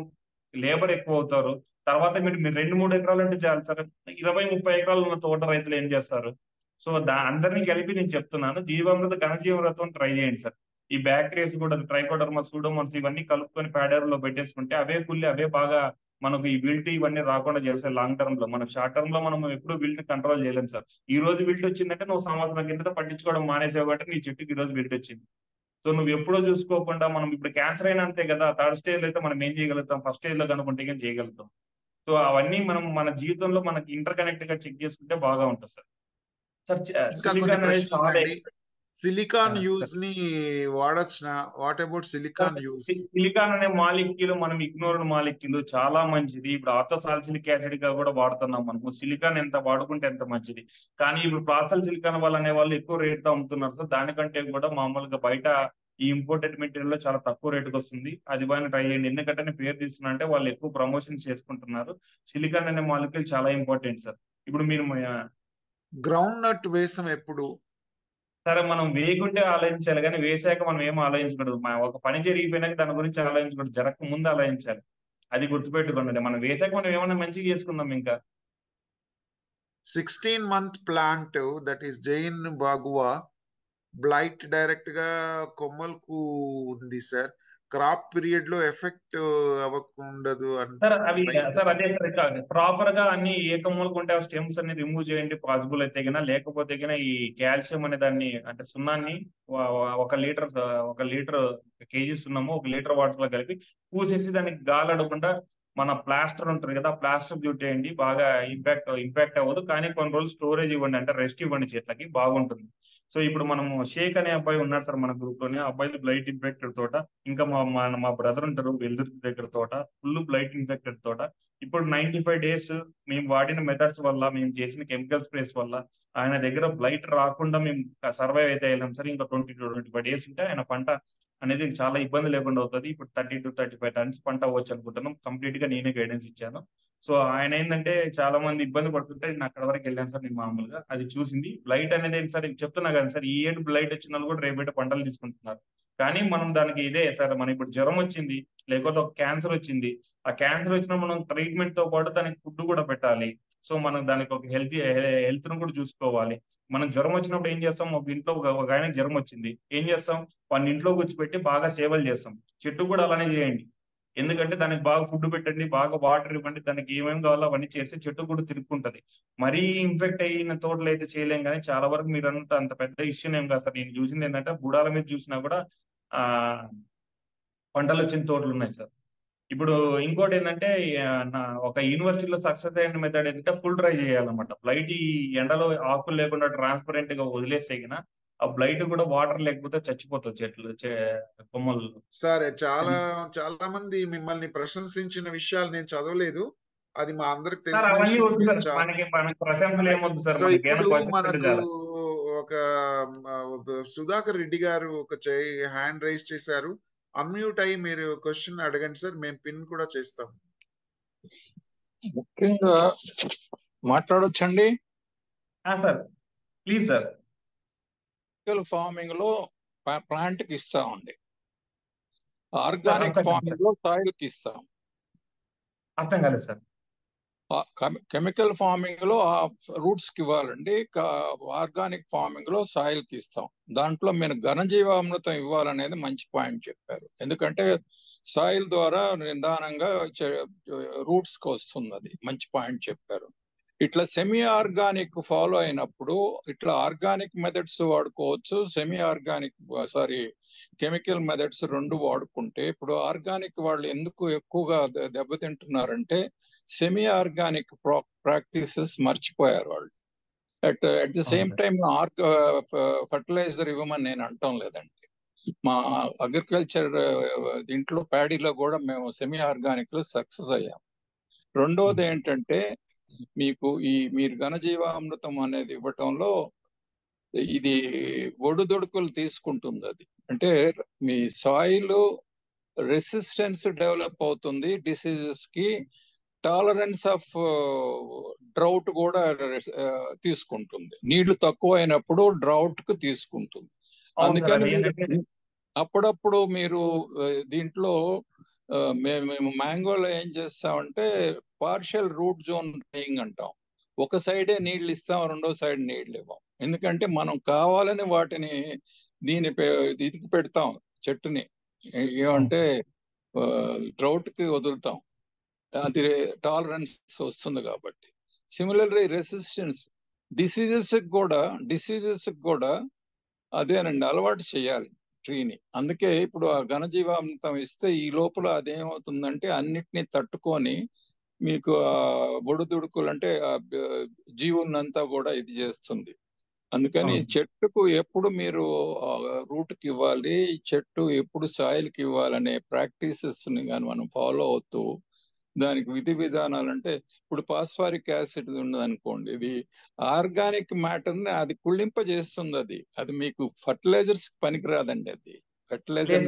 లేబర్ ఎక్కువ అవుతారు. తర్వాత మీరు 2-3 ఎకరాలు అంటే చాలు సార్. 20-30 ఎకరాలు ఉన్న తోట రైతులు ఏం చేస్తారు? సో అందరినీ కలిపి నేను చెప్తున్నాను, ఘనజీవామృతం ట్రై చేయండి సార్. ఈ బ్యాక్టీరియాస్ కూడా, ట్రైకోడర్మా, సూడోమోనాస్ ఇవన్నీ కలుపుకొని ప్యాడర్లో పెట్టేసుకుంటే అవే కుళ్ళి అవే బాగా మనకు ఈ విల్ట్ ఇవన్నీ రాకుండా చేస్తాయి లాంగ్ టర్మ్ లో. మనం షార్ట్ టర్మ్ లో మనం ఎప్పుడు విల్ట్ కంట్రోల్ చేయలేము సార్. ఈ రోజు విల్ట్ వచ్చిందంటే నువ్వు సంవత్సరం కిందట పట్టించుకోవడం మానేసావు కాబట్టి నీ చెట్టుకి ఈ రోజు విల్ట్ వచ్చింది. సో నువ్వు ఎప్పుడో చూసుకోకుండా, మనం ఇప్పుడు క్యాన్సర్ అయినా అంతే కదా, థర్డ్ స్టేజ్ అయితే మనం ఏం చేయగలుగుతాం, ఫస్ట్ స్టేజ్ లో కనుకుంటే ఏం చేయగలుగుతాం. సో అవన్నీ మనం మన జీవితంలో మనకి ఇంటర్ కనెక్ట్ గా చెక్ చేసుకుంటే బాగా ఉంటుంది సార్. సార్ ఇంకా కొన్ని సిలికాన్ అనేది ప్రశ్నలు చాలా ఉన్నాయండి. Silicon use sir. ని వాడొచ్చునా? What about silicon use? Silicon అనే మాలిక్యూల్ మనం ఇగ్నోర్డ్ మాలిక్యూల్, చాలా మంచిది. ఇప్పుడు ఆర్థోసాల్సిలిక్ యాసిడ్ గా కూడా వాడుతున్నాం మనము. సిలికాన్ ఎంత వాడుకుంటే ఎంత మంచిది. కానీ ఇప్పుడు ప్రాసల్ సిలికాన్ వాళ్ళు అనే వాళ్ళు ఎక్కువ రేట్ తో అమ్ముతున్నారు సార్. దానికంటే కూడా మామూలుగా బయట ఈ ఇంపోర్టెడ్ మెటీరియల్ లో చాలా తక్కువ రేటుకి వస్తుంది. అది బాగా ట్రై చేయండి. ఎందుకంటే నేను పేరు తీస్తున్నా అంటే వాళ్ళు ఎక్కువ ప్రమోషన్స్ చేసుకుంటున్నారు. సిలికాన్ అనే మాలిక్యూల్ చాలా ఇంపార్టెంట్ సార్. ఇప్పుడు మీరు గ్రౌండ్ నట్ వేసం ఎప్పుడు? సరే, మనం వేయకుంటే ఆలోచించాలి, కానీ వేసాక మనం ఏం ఆలోచించకూడదు. ఒక పని జరిగిపోయినాక దాని గురించి ఆలోచించకూడదు, జరగక ముందు ఆలోచించాలి. అది గుర్తుపెట్టుకోండి. మనం వేసాక మనం ఏమన్నా మంచిగా చేసుకుందాం ఇంకా. 16-month ప్లాంట్ దట్ ఈస్ జైన్ బాగువా బ్లైట్ డైరెక్ట్ గా కొమ్మలకు ఉంది సార్. క్రాప్ పీరియడ్ లో ఎఫెక్ట్ అవ్వకుండదు సార్ అవి అయింది. సార్ అదే సార్, ప్రాపర్ గా అన్ని ఏ కొమ్మలకు ఉంటే ఆ స్టెమ్స్ అన్ని రిమూవ్ చేయండి పాసిబుల్ అయితే గన. లేకపోతే గన ఈ కాల్షియం అనే దాన్ని, అంటే సున్నాన్ని, 1 లీటర్ 1 లీటర్ కేజీ సున్నము 1 లీటర్ వాటర్ లో కలిపి పూసేసి దానికి గాలడకుండా మన ప్లాస్టర్ ఉంటుంది కదా, ప్లాస్టర్ చుట్టేయండి. బాగా ఇంపాక్ట్ అవ్వదు, కానీ కొన్ని రోజులు స్టోరేజ్ ఇవ్వండి, అంటే రెస్ట్ ఇవ్వండి చెట్లకి, బాగుంటుంది. సో ఇప్పుడు మనము షేక్ అనే అబ్బాయి ఉన్నాడు సార్ మన గ్రూప్ లోనే. ఆ అబ్బాయి బ్లైట్ ఇన్ఫెక్టెడ్ తోట, ఇంకా మా బ్రదర్ ఉంటారు వెల్దుర్తి దగ్గర తోట, ఫుల్ బ్లైట్ ఇన్ఫెక్టెడ్ తోట. ఇప్పుడు 95 days మేము వాడిన మెథడ్స్ వల్ల, మేము చేసిన కెమికల్ స్ప్రేస్ వల్ల ఆయన దగ్గర బ్లైట్ రాకుండా మేము సర్వైవ్ అయితే వెళ్ళాం సార్. ఇంకా 20-25 days ఉంటే ఆయన పంట అనేది చాలా ఇబ్బంది లేకుండా అవుతుంది. ఇప్పుడు 30-35 tons పంట అవ్వచ్చు అనుకుంటున్నాం. కంప్లీట్ గా నేనే గైడెన్స్ ఇచ్చాను. సో ఆయన ఏంటంటే చాలా మంది ఇబ్బంది పడుతుంటే నేను అక్కడ వరకు వెళ్ళాను సార్. నేను మామూలుగా అది చూసింది బ్లైట్ అనేది ఏంటి సార్, చెప్తున్నా కదా సార్, ఈ ఏడు బ్లైట్ వచ్చిన వాళ్ళు కూడా రేపటి పంటలు తీసుకుంటున్నారు. కానీ మనం దానికి ఇదే సార్, మనం ఇప్పుడు జ్వరం వచ్చింది, లేకపోతే ఒక క్యాన్సర్ వచ్చింది. ఆ క్యాన్సర్ వచ్చినా మనం ట్రీట్మెంట్ తో పాటు దానికి ఫుడ్ కూడా పెట్టాలి. సో మనం దానికి ఒక హెల్త్ ను కూడా చూసుకోవాలి. మనం జ్వరం వచ్చినప్పుడు ఏం చేస్తాం, ఒక ఇంట్లో ఒక ఆయనకి జ్వరం వచ్చింది, ఏం చేస్తాం, వాడిని ఇంట్లో కూర్చోపెట్టి బాగా సేవలు చేస్తాం. చెట్టు కూడా అలానే చేయండి. ఎందుకంటే దానికి బాగా ఫుడ్ పెట్టండి, బాగా వాటర్ ఇవ్వండి, దానికి ఏమేమి కావాలో అవన్నీ చేస్తే చెట్టు కూడా తిరుక్కుంటది. మరీ ఇన్ఫెక్ట్ అయిన తోటలు అయితే చేయలేం, కానీ చాలా వరకు మీరు అంత పెద్ద ఇష్యూ ఏం కాదు సార్. నేను చూసింది ఏంటంటే బుడాల మీద చూసినా కూడా ఆ పంటలు వచ్చిన తోటలు ఉన్నాయి సార్. ఇప్పుడు ఇంకోటి ఏంటంటే, ఒక యూనివర్సిటీలో సక్సెస్ అయిన మెథడ్ ఏంటంటే ఫుల్ డ్రై చేయాలన్నమాట. బ్లైట్ ఈ ఎండలో ఆకులు లేకుండా ట్రాన్స్పరెంట్ గా వదిలేస్తే గిన ఆ బ్లైట్ కూడా వాటర్ లేకపోతే చచ్చిపోతుంది చెట్లు, కొమ్మలు. సరే, చాలా అది చాలా మంది మిమ్మల్ని ప్రశంసించిన విషయాలు నేను చదవలేదు. అది మా అందరికి సార్ తెలిసిన అవన్నీ విషయం. వద్దు మీరు సార్, చాలా మనకి ప్రశంసలు ఏమొద్దు సార్, సో మనకి ఏమైనా ఇప్పుడు క్వశ్చన్స్ ఉంటే మనకు చాలు. ఒక సుధాకర్ రెడ్డి గారు ఒక హ్యాండ్ రైజ్ చేశారు. అన్మ్యూట్ అయ్యి మీరు క్వశ్చన్ అడగండి సార్, మేము పిన్ కూడా చేస్తాం. ముఖ్యంగా మాట్లాడొచ్చండి. Sir please sir. Chemical farming లో ప్లాంట్ కి ఇస్తామండి, సార్ ఆర్గానిక్ అర్థం కాలేదు సార్. ఫార్మింగ్ లో సాయిల్ కి ఇస్తాం. అర్థం కాలేదు సార్. కెమికల్ ఫార్మింగ్ లో రూట్స్ కి ఇవ్వాలండి, ఆర్గానిక్ ఫార్మింగ్ లో సాయిల్ కి ఇస్తాం. దాంట్లో మీరు ఘనజీవామృతం ఇవ్వాలనేది మంచి పాయింట్ చెప్పారు. ఎందుకంటే సాయిల్ ద్వారా నిదానంగా రూట్స్ కి వస్తుంది, అది మంచి పాయింట్ చెప్పారు. ఇట్లా సెమీ ఆర్గానిక్ ఫాలో అయినప్పుడు ఇట్లా ఆర్గానిక్ మెథడ్స్ వాడుకోవచ్చు, సెమీ ఆర్గానిక్ కెమికల్ మెథడ్స్ రెండు వాడుకుంటే. ఇప్పుడు ఆర్గానిక్ వాళ్ళు ఎందుకు ఎక్కువగా దెబ్బతింటున్నారంటే సెమీ ఆర్గానిక్ ప్రాక్టీసెస్ మర్చిపోయారు వాళ్ళు. At the same time fertilizer ఇవ్వమని నేను అంటాం లేదండి. మా అగ్రికల్చర్ దీంట్లో ప్యాడీలో కూడా మేము సెమీ ఆర్గానిక్ లో సక్సెస్ అయ్యాం. రెండోది ఏంటంటే మీరు ఘనజీవామృతం అనేది ఇవ్వటంలో ఇది ఒడుదొడుకులు తీసుకుంటుంది. అది అంటే మీ సాయిల్ రెసిస్టెన్స్ డెవలప్ అవుతుంది డిసీజెస్ కి, టాలరెన్స్ ఆఫ్ డ్రౌట్ కూడా తీసుకుంటుంది. నీళ్లు తక్కువ అయినప్పుడు డ్రౌట్ కు తీసుకుంటుంది. అందుకని అప్పుడప్పుడు మీరు దీంట్లో మేము మ్యాంగోలో ఏం చేస్తామంటే పార్షియల్ రూట్ జోన్ డ్రైయింగ్ అంటాం. ఒక సైడే నీళ్లు ఇస్తాం, రెండో సైడ్ నీళ్లు ఇవ్వం. ఎందుకంటే మనం కావాలని వాటిని ఇదికి పెడతాం, చెట్టుని ఏమంటే డ్రౌట్ కి వదులుతాం, అది టాలరెన్స్ వస్తుంది కాబట్టి. సిమిలర్లీ రెసిస్టెన్స్ డిసీజెస్ కూడా అదేనండి అలవాటు చేయాలి ట్రీని. అందుకే ఇప్పుడు ఆ ఘనజీవామృతం ఇస్తే ఈ లోపల అదేమవుతుందంటే అన్నిటినీ తట్టుకొని మీకు ఒడుదుడుకులు అంటే జీవునంతా కూడా ఇది చేస్తుంది. అందుకని చెట్టుకు ఎప్పుడు మీరు రూట్ కి ఇవ్వాలి, చెట్టు ఎప్పుడు సాయిల్ కి ఇవ్వాలనే ప్రాక్టీసెస్ ని కానీ మనం ఫాలో అవుతూ దానికి విధి విధానాలు అంటే ఇప్పుడు పాస్ఫారిక్ యాసిడ్ ఉన్నది అనుకోండి, ఇది ఆర్గానిక్ మ్యాటర్ ని అది కుళ్ళింపజేస్తుంది. అది మీకు ఫర్టిలైజర్స్ పనికిరాదండి. అది ఫర్టిలైజర్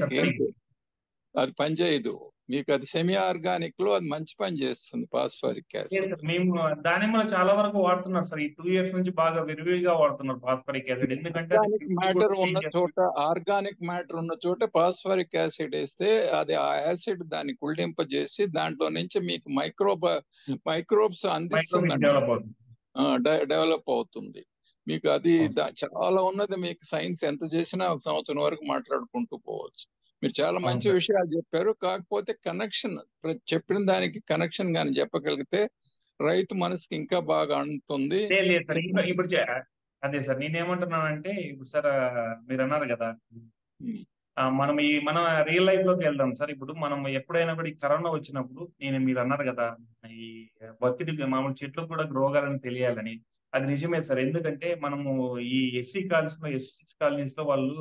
అది పనిచేయదు మీకు. అది సెమీ ఆర్గానిక్ లో అది మంచి పని చేస్తుంది పాస్ఫారిక్ యాసిడ్. మేము దానిమ్మలో చాలా వరకు వాడుతున్నారు సార్. ఈ 2 years నుంచి బాగా విరివిగా వాడుతున్నారు పాస్ఫరిక్ యాసిడ్. ఎందుకంటే ఆర్గానిక్ మ్యాటర్ ఉన్న చోట పాస్ఫరిక్ యాసిడ్ వేస్తే అది ఆ యాసిడ్ దాన్ని కుళ్ళింపజేసి దాంట్లో నుంచి మీకు మైక్రోబ్స్ అందిస్తుంది, డెవలప్ అవుతుంది మీకు. అది చాలా ఉన్నది. మీకు సైన్స్ ఎంత చేసినా ఒక సంవత్సరం వరకు మాట్లాడుకుంటూ పోవచ్చు. మీరు చాలా మంచి విషయాలు చెప్పారు. కాకపోతే కనెక్షన్, చెప్పిన దానికి కనెక్షన్ కానీ చెప్పగలిగితే రైతు మనసుకి ఇంకా బాగా అందుతుంది. ఇప్పుడు అదే సార్ నేనేమంటున్నానంటే, ఇప్పుడు సార్ మీరు అన్నారు కదా, మనం రియల్ లైఫ్ లోకి వెళ్దాం సార్. ఇప్పుడు మనం ఎప్పుడైనా కూడా ఈ కరోనా వచ్చినప్పుడు మీరు అన్నారు కదా, ఈ ఒత్తిడి మామూలు చెట్లు కూడా రోగాలని తెలియాలని. అది నిజమే సార్. ఎందుకంటే మనము ఈ ఎస్సీ కాలనీస్ లో వాళ్ళు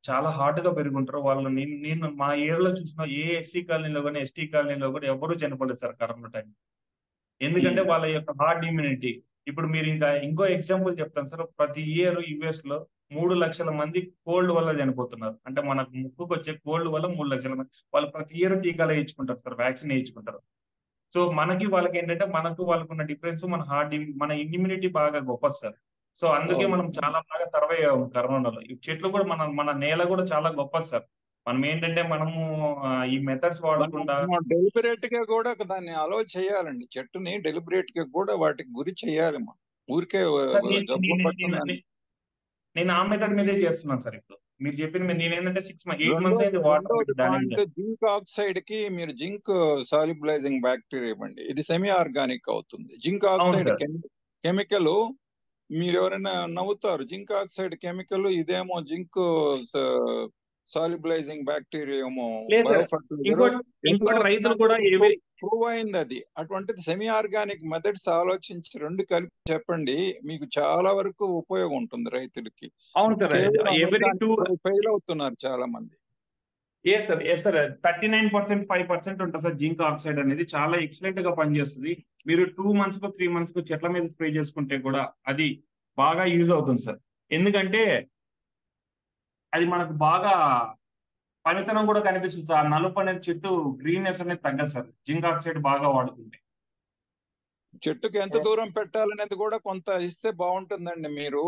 చాలా హార్డ్ గా పెరుగుంటారు వాళ్ళు. నేను మా ఏరియాలో చూసిన ఏ ఎస్సీ కాలనీలో కానీ ఎస్టీ కాలనీలో కూడా ఎవరూ చనిపోలేదు సార్ కరోనా టైం. ఎందుకంటే వాళ్ళ యొక్క హార్డ్ ఇమ్యూనిటీ. ఇప్పుడు మీరు ఇంకో ఎగ్జాంపుల్ చెప్తాను సార్. ప్రతి ఇయర్ యుఎస్ లో 3 లక్షల మంది కోల్డ్ వల్ల చనిపోతున్నారు. అంటే మనకు ముక్కుకు వచ్చే కోల్డ్ వల్ల 3 లక్షల మంది వాళ్ళు ప్రతి ఇయర్ టీకాలు వేయించుకుంటారు సార్, వ్యాక్సిన్ వేయించుకుంటారు. సో వాళ్ళకి ఏంటంటే వాళ్ళకున్న డిఫరెన్స్ మన ఇమ్యూనిటీ బాగా గొప్పది సార్. సో అందుకే మనం చాలా బాగా సర్వైవ్ అయ్యాము కరోనాలో. ఈ చెట్లు కూడా మన నేల కూడా చాలా గొప్పది సార్. మనం ఏంటంటే ఈ మెథడ్స్ వాడకుండా డెలిబరేట్ గా కూడా దాన్ని అలౌ చేయాలండి. చెట్టుని డెలిబరేట్ గా కూడా వాటికి గురి చేయాలి. మనం ఊరికే నేను ఆ మెథడ్ మీదే చేస్తున్నాను సార్. ఇప్పుడు మీరు చెప్పిన నేనేంటంటే 8 months అయితే వాటర్. జింక్ ఆక్సైడ్ కి మీరు జింక్ సాల్యుబిలైజింగ్ బ్యాక్టీరియా ఇవ్వండి, ఇది సెమీ ఆర్గానిక్ అవుతుంది. జింక్ ఆక్సైడ్ కెమికల్ మీరు ఎవరైనా నవ్వుతారు, జింక్ ఆక్సైడ్ కెమికల్ ఇదేమో జింక్ సాల్యుబిలైజింగ్ బ్యాక్టీరియా ఏమో ప్రూవ్ అయింది అది. అటువంటిది సెమీ ఆర్గానిక్ మెథడ్స్ ఆలోచించి రెండు కలిపి చెప్పండి, మీకు చాలా వరకు ఉపయోగం ఉంటుంది రైతులకి. ఫెయిల్ అవుతున్నారు చాలా మంది. సార్ 39% 5% ఉంటుంది సార్ జింక్ ఆక్సైడ్ అనేది. చాలా ఎక్సలెంట్ గా పనిచేస్తుంది. మీరు 2 months కు 3 months కు చెట్ల మీద స్ప్రే చేసుకుంటే కూడా అది బాగా యూజ్ అవుతుంది సార్. ఎందుకంటే అది మనకు బాగా పనితనం కూడా కనిపిస్తుంది సార్. నలుపు అనేది చెట్టు గ్రీన్నెస్ అనేది తగ్గదు సార్ జింక్ ఆక్సైడ్ బాగా వాడుతుంది. చెట్టుకి ఎంత దూరం పెట్టాలనేది కూడా కొంత ఇస్తే బాగుంటుందండి. మీరు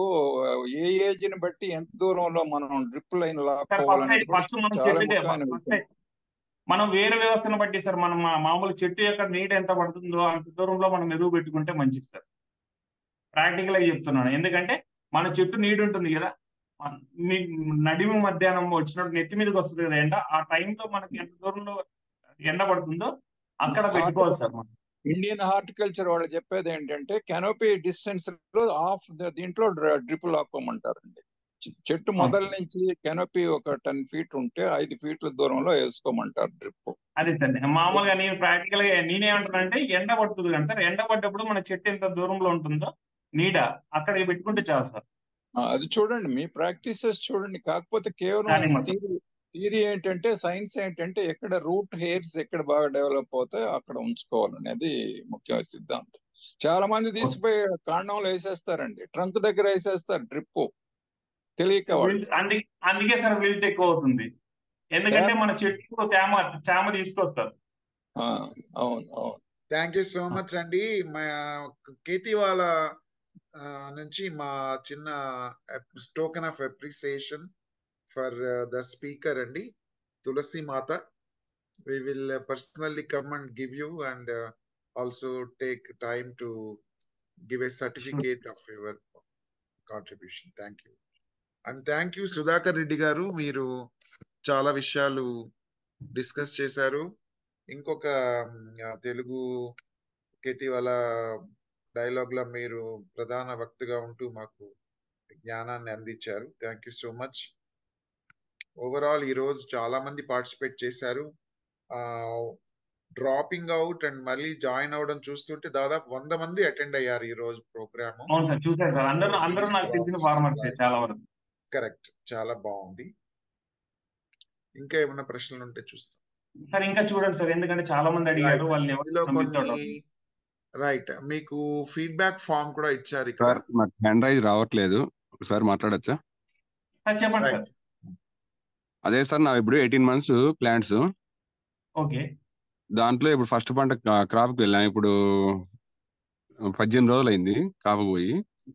ఏ ఏజ్ ని బట్టి ఎంత దూరంలో మనం డ్రిప్ లైన్ సార్ లాక్కోవాలనేది కూడా ఫస్ట్ మనం చాలా చెట్టు ముఖ్యమైన విషయం. మనం వేరే వ్యవస్థను బట్టి సార్ మనం మామూలు చెట్టు యొక్క నీడ ఎంత పడుతుందో అంత దూరంలో మనం ఎరువు పెట్టుకుంటే మంచిది సార్. ప్రాక్టికల్ గా చెప్తున్నాను. ఎందుకంటే మన చెట్టు నీడ ఉంటుంది కదా, నడిమి మధ్యాహ్నం వచ్చినప్పుడు నెత్తి మీదకి వస్తుంది కదా ఎండ, ఆ టైంలో మనకి ఎంత దూరంలో ఎండ పడుతుందో అక్కడ పెట్టుకోవాలి సార్ మనం. ఇండియన్ హార్టికల్చర్ వాళ్ళు చెప్పేది ఏంటంటే కెనోపీ డిస్టెన్స్ లో దీంట్లో డ్రిప్ లాక్కోమంటారండి. చెట్టు మొదల నుంచి కెనోపీ ఒక 10 feet ఉంటే 5 feet దూరంలో వేసుకోమంటారు డ్రిప్. అదే సార్ మామూలుగా నేను ప్రాక్టికల్ గా నేనేమంటానంటే ఎండ పడుతుంది కానీ సార్, ఎండ పడ్డప్పుడు మన చెట్టు ఎంత దూరంలో ఉంటుందో నీడ అక్కడికి పెట్టుకుంటే చాలు సార్. అది చూడండి, మీ ప్రాక్టీసెస్ చూడండి. కాకపోతే కేవలం థియరీ ఏంటంటే, సైన్స్ ఏంటంటే ఎక్కడ రూట్ హెయిర్స్ ఎక్కడ బాగా డెవలప్ అవుతాయో అక్కడ ఉంచుకోవాలనేది ముఖ్య సిద్ధాంతం. చాలా మంది తీసిపోయి కాండంలో వేసేస్తారండి, ట్రంక్ దగ్గర వేసేస్తారు డ్రిప్ తెలియక. అందుకే సార్ విల్ట్ ఎక్కువ అవుతుంది, ఎందుకంటే మన చెట్టు తేమ తీసుకొస్తారు. అవును అవును. థ్యాంక్ యూ సో మచ్ అండి. మా కేతివాల నుంచి మా చిన్న token of appreciation for the speaker అండి, తులసి మాత. We will personally come and give you and also take time to give a certificate of your contribution. Thank you. And thank you Sudhakar Reddy గారు, మీరు చాలా విషయాలు డిస్కస్ చేశారు. ఇంకొక తెలుగు కేతివాల డైలాగ్ లో మీరు ప్రధాన వక్తగా ఉంటూ మాకు జ్ఞానాన్ని అందించారు. Thank you so much. Overall ఈ రోజు చాలా మంది పార్టిసిపేట్ చేశారు. డ్రాపింగ్ అవుట్ అండ్ మళ్ళీ జాయిన్ అవడం చూస్తుంటే దాదాపు 100 మంది అటెండ్ అయ్యారు ఈ రోజు ప్రోగ్రామ్. కరెక్ట్, చాలా బాగుంది. ఇంకా ఏమైనా ప్రశ్నలు ఉంటే చూస్తాం సార్. ఇంకా చూడండి సార్, ఎందుకంటే చాలా మంది అడిగారు. రైట్, మీకు ఫీడ్బ్యాక్ ఫామ్ కూడా ఇచ్చారు ఇక్కడ. నాకు హ్యాండ్ రైజ్ రావట్లేదు, ఒకసారి మాట్లాడచ్చా? చెప్పండి సార్. అదే సార్, నా ఇప్పుడు 18 months ప్లాంట్స్. ఓకే. దాంట్లో ఇప్పుడు ఫస్ట్ పంట క్రాప్కి వెళ్ళాం. ఇప్పుడు 18 రోజులు అయింది కాపు పోయి.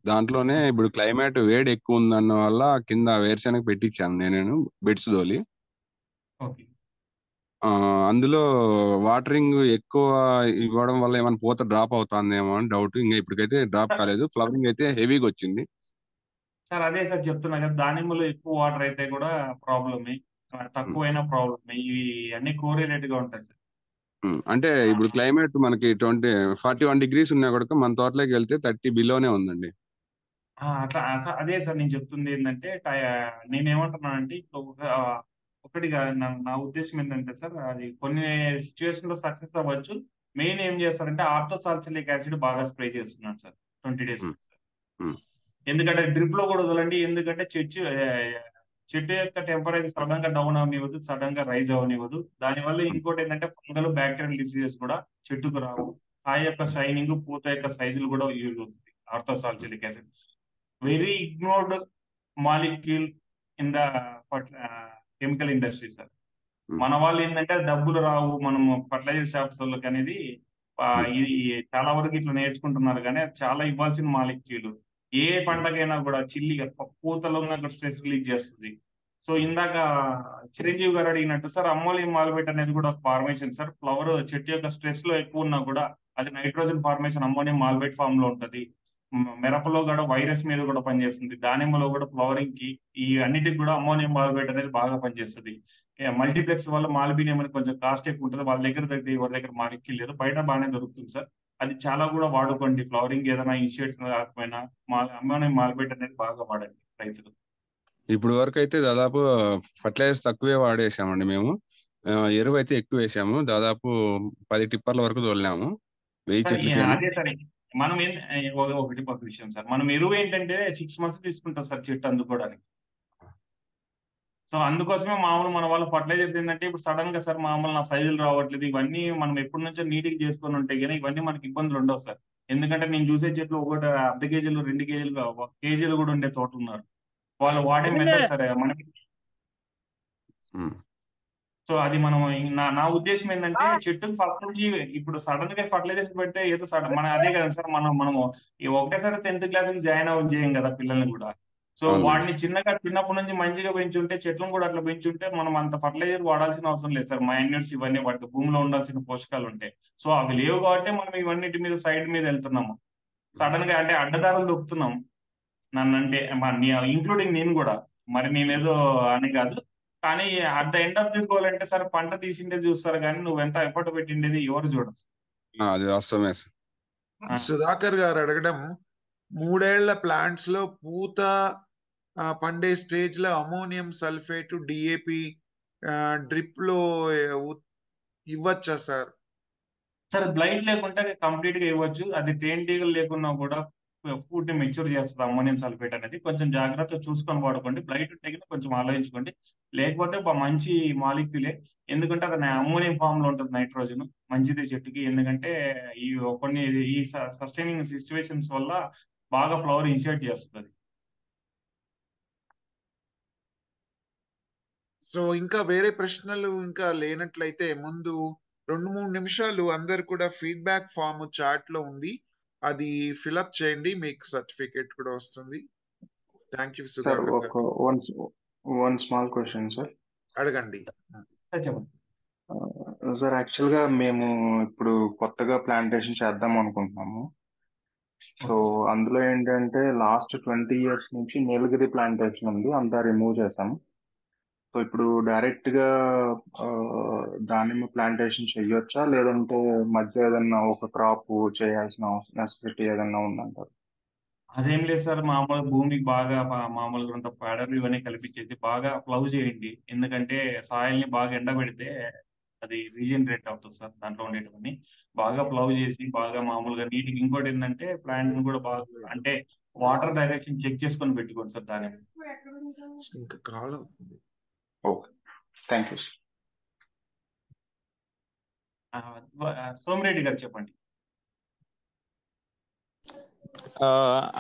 దాంట్లోనే ఇప్పుడు క్లైమేట్ వేడి ఎక్కువ ఉందన్న వల్ల కింద వేరుశెనగ పెట్టించాను నేను బెడ్స్ తోలి. అందులో వాటరింగ్ ఎక్కువ ఇవ్వడం వల్ల ఏమైనా పూత డ్రాప్ అవుతుందేమో అని డౌట్. ఇంకా ఇప్పటికైతే డ్రాప్ కాలేదు, ఫ్లవరింగ్ అయితే హెవీగా వచ్చింది సార్. అదే సార్ చెప్తున్నా కదా, దానిమ్మలో ఎక్కువ వాటర్ అయితే కూడా ప్రాబ్లమే, తక్కువైనా ప్రాబ్లమే. ఇవి అన్ని కోరిలేట్ గా ఉంటాయి సార్. అంటే ఇప్పుడు క్లైమేట్ మనకి 41 degrees ఉన్నా కూడా మన తోటలోకి వెళ్తే 30 బిలోనే ఉందండి. అట్లా అదే సార్ నేను చెప్తుంది ఏంటంటే, నేనేమంటున్నానంటే ఇప్పుడు ఒకటిగా నా ఉద్దేశం ఏంటంటే సార్, అది కొన్ని సిచ్యువేషన్ లో సక్సెస్ అవ్వచ్చు. మెయిన్ ఏం చేస్తారంటే ఆర్థోసాల్సిలిక్ యాసిడ్ బాగా స్ప్రే చేస్తున్నాను సార్ 20 days. ఎందుకంటే డ్రిప్ లో కూడా వదలండి, ఎందుకంటే చెట్టు యొక్క టెంపరేచర్ సడన్ గా డౌన్ అవనివ్వదు, సడన్ గా రైజ్ అవనివ్వదు. దానివల్ల ఇంకోటి ఏంటంటే ఫంగల్ బ్యాక్టీరియల్ డిసీజెస్ కూడా చెట్టుకు రావు. కాయ యొక్క షైనింగ్, పూత యొక్క సైజులు కూడా యూజ్ అవుతుంది. ఆర్థోసాల్సిలిక్ acid very ignored molecule in the chemical industry sir. మన వాళ్ళు ఏంటంటే డబ్బులు రావు, మనము ఫర్టిలైజర్ షాప్స్ వాళ్ళకి అనేది ఇది చాలా వరకు ఇట్లా నేర్చుకుంటున్నారు, కానీ అది చాలా ఇవ్వాల్సిన మాలిక్యూల్. ఏ పంటకైనా కూడా చిల్లిగా పూతలో ఉన్న స్ట్రెస్ రిలీజ్ చేస్తుంది. సో ఇందాక చిరంజీవి గారు అడిగినట్టు సార్, అమ్మోనియం మాల్బేట్ అనేది కూడా ఫార్మేషన్ సార్. ఫ్లవర్ చెట్టు యొక్క స్ట్రెస్ లో ఎక్కువ ఉన్నా కూడా అది నైట్రోజన్ ఫార్మేషన్ అమ్మోనియం మాల్బేట్ ఫామ్ లో ఉంటది. మిరపలో కూడా వైరస్ మీద కూడా పనిచేస్తుంది. దానిమ్మలో కూడా ఫ్లవరింగ్ కి ఈ అన్నిటికి కూడా అమ్మోనియం మాల్బేట్ అనేది బాగా పనిచేస్తుంది. మల్టీప్లెక్స్ వల్ల మాల్బీనియం అనేది కొంచెం కాస్ట్ ఎక్కువ ఉంటుంది. వాళ్ళ దగ్గర మాలిక్యూల్ లేదు, బయట బాగానే దొరుకుతుంది సార్. అది చాలా కూడా వాడుకోండి. ఫ్లవరింగ్ ఏదైనా ఇనిషియేట్స్ కాకపోయినా అమ్మోనియం మాల్బేట్ అనేది బాగా వాడండి రైతులు. ఇప్పుడు వరకు అయితే దాదాపు ఫర్టిలైజర్స్ తక్కువే వాడేసామండి మేము. ఎరువు అయితే ఎక్కువ వేసాము, దాదాపు 10 టిప్పర్ల వరకు తోలినాము. 1000 చెట్లకి. అదే సరే, మనం ఒక విషయం సార్, మనం ఎరువు ఏంటంటే 6 months తీసుకుంటాం సార్ చెట్టు అందుకోవడానికి. సో అందుకోసమే మామూలు మన వాళ్ళు ఫర్టిలైజర్స్ ఏంటంటే ఇప్పుడు సడన్ గా సార్ మామూలు నా సైజులు రావట్లేదు, ఇవన్నీ మనం ఎప్పటి నుంచో నీట్గా చేసుకొని ఉంటాయి కానీ ఇవన్నీ మనకి ఇబ్బందులు ఉండవు సార్. ఎందుకంటే నేను చూసే చెట్లు ఒకటి 1/2 kg 2 kg కేజీలు కూడా ఉండే తోటలు ఉన్నారు. వాళ్ళు వాడే మెథడ్ సార్ మనకి సో అది మనం నా ఉద్దేశం ఏంటంటే చెట్టుకు ఫస్ట్ నుంచి ఇప్పుడు సడన్ గా ఫర్టిలైజర్స్ పెడితే ఏదో సడన్ మన అదే కదా సార్ మనము ఒకటేసారి 10th క్లాస్ జాయిన్ అవ్వ చేయం కదా పిల్లల్ని కూడా. సో అవునండి. వాడిని చిన్నప్పటి నుంచి మంచిగా పెంచుంటే చెట్లను కూడా అట్లా పెంచుంటే మనం అంత ఫర్టిలైజర్ వాడాల్సిన అవసరం లేదు సార్. మైన్యూట్స్ ఇవన్నీ వాటికి భూమిలో ఉండాల్సిన పోషకాలు ఉంటాయి. సో అవి లేవు కాబట్టి మనం ఇవన్నిటి మీద సైడ్ మీద వెళ్తున్నాము. సడన్ గా అంటే అడ్డదారులు దొక్కుతున్నాం. నన్ను అంటే ఇంక్లూడింగ్ నేను కూడా. మరి నేనేదో అని కాదు. కానీ at the end of the goal అంటే సార్ పంట తీసిండే చూస్తారు కానీ నువ్వు ఎంత ఎఫర్ట్ పెట్టిండేది ఎవరు చూడరు. అది వాస్తవమే సార్. సుధాకర్ గారు అడగడం 3 ఏళ్ల ప్లాంట్స్ లో పూత పండే స్టేజ్ లో అమోనియం సల్ఫేట్ డిఏపి డ్రిప్ లో ఇవ్వచ్చా సార్? సార్ బ్లైట్ లేకుంటే కంప్లీట్ గా ఇవ్వచ్చు. అది తేనెటీగలు లేకున్నా కూడా ఫుడ్ ని మెచ్యూర్ చేస్తుంది అమ్మోనియం సల్ఫేట్ అనేది. కొంచెం జాగ్రత్త చూసుకొని వాడుకోండి. బ్లైట్ ఉంటే కొంచెం ఆలోచించుకోండి. లేకపోతే మంచి మాలిక్యూలే. ఎందుకంటే అది అమ్మోనియం ఫామ్ లో ఉంటుంది నైట్రోజన్. మంచిది చెట్టుకి. ఎందుకంటే ఈ కొన్ని ఈ సస్టైనింగ్ సిచ్యువేషన్స్ వల్ల బాగా ఫ్లవర్ ఇన్షియేట్ చేస్తుంది. సో ఇంకా వేరే ప్రశ్నలు ఇంకా లేనట్లయితే ముందు 2-3 నిమిషాలు అందరు కూడా ఫీడ్బ్యాక్ ఫామ్ చాట్ లో ఉంది, అది ఫిలప్ చేయండి, మీకు సర్టిఫికేట్ కూడా వస్తుంది. థ్యాంక్ యూ సార్ సుధాకర్ ఒక గారు. One small question sir. అడగండి. చెప్పండి. సార్ యాక్చువల్గా మేము ఇప్పుడు కొత్తగా ప్లాంటేషన్ చేద్దాం అనుకుంటున్నాము. సో అందులో ఏంటంటే లాస్ట్ 20 years నుంచి నీలగిరి ప్లాంటేషన్ ఉంది, అంతా రిమూవ్ చేసాము. సో ఇప్పుడు డైరెక్ట్ గా దానిమ్మ ప్లాంటేషన్ చేయొచ్చా, లేదంటే మధ్య ఏదన్నా ఒక క్రాప్ చేయాల్సిన నెసెసిటీ ఏదన్నా ఉందంటారు? అదేం లేదు సార్. మామూలుగా భూమికి బాగా మామూలుగా అంత పేడలు ఇవన్నీ కలిపించేసి బాగా ప్లౌ చేయండి. ఎందుకంటే సాయిల్ ని బాగా ఎండబెడితే అది రీజనరేట్ అవుతుంది సార్. దాంట్లో ఉండేటివన్నీ బాగా ప్లౌ చేసి బాగా మామూలుగా నీటికి. ఇంకోటి ఏంటంటే ప్లాంట్ ని కూడా బాగా అంటే వాటర్ డైరెక్షన్ చెక్ చేసుకొని పెట్టుకోండి సార్. దాని ఇంకా కాల్ అవుతుంది. Okay, thank you. సోమిరెడ్డి గారు చెప్పండి.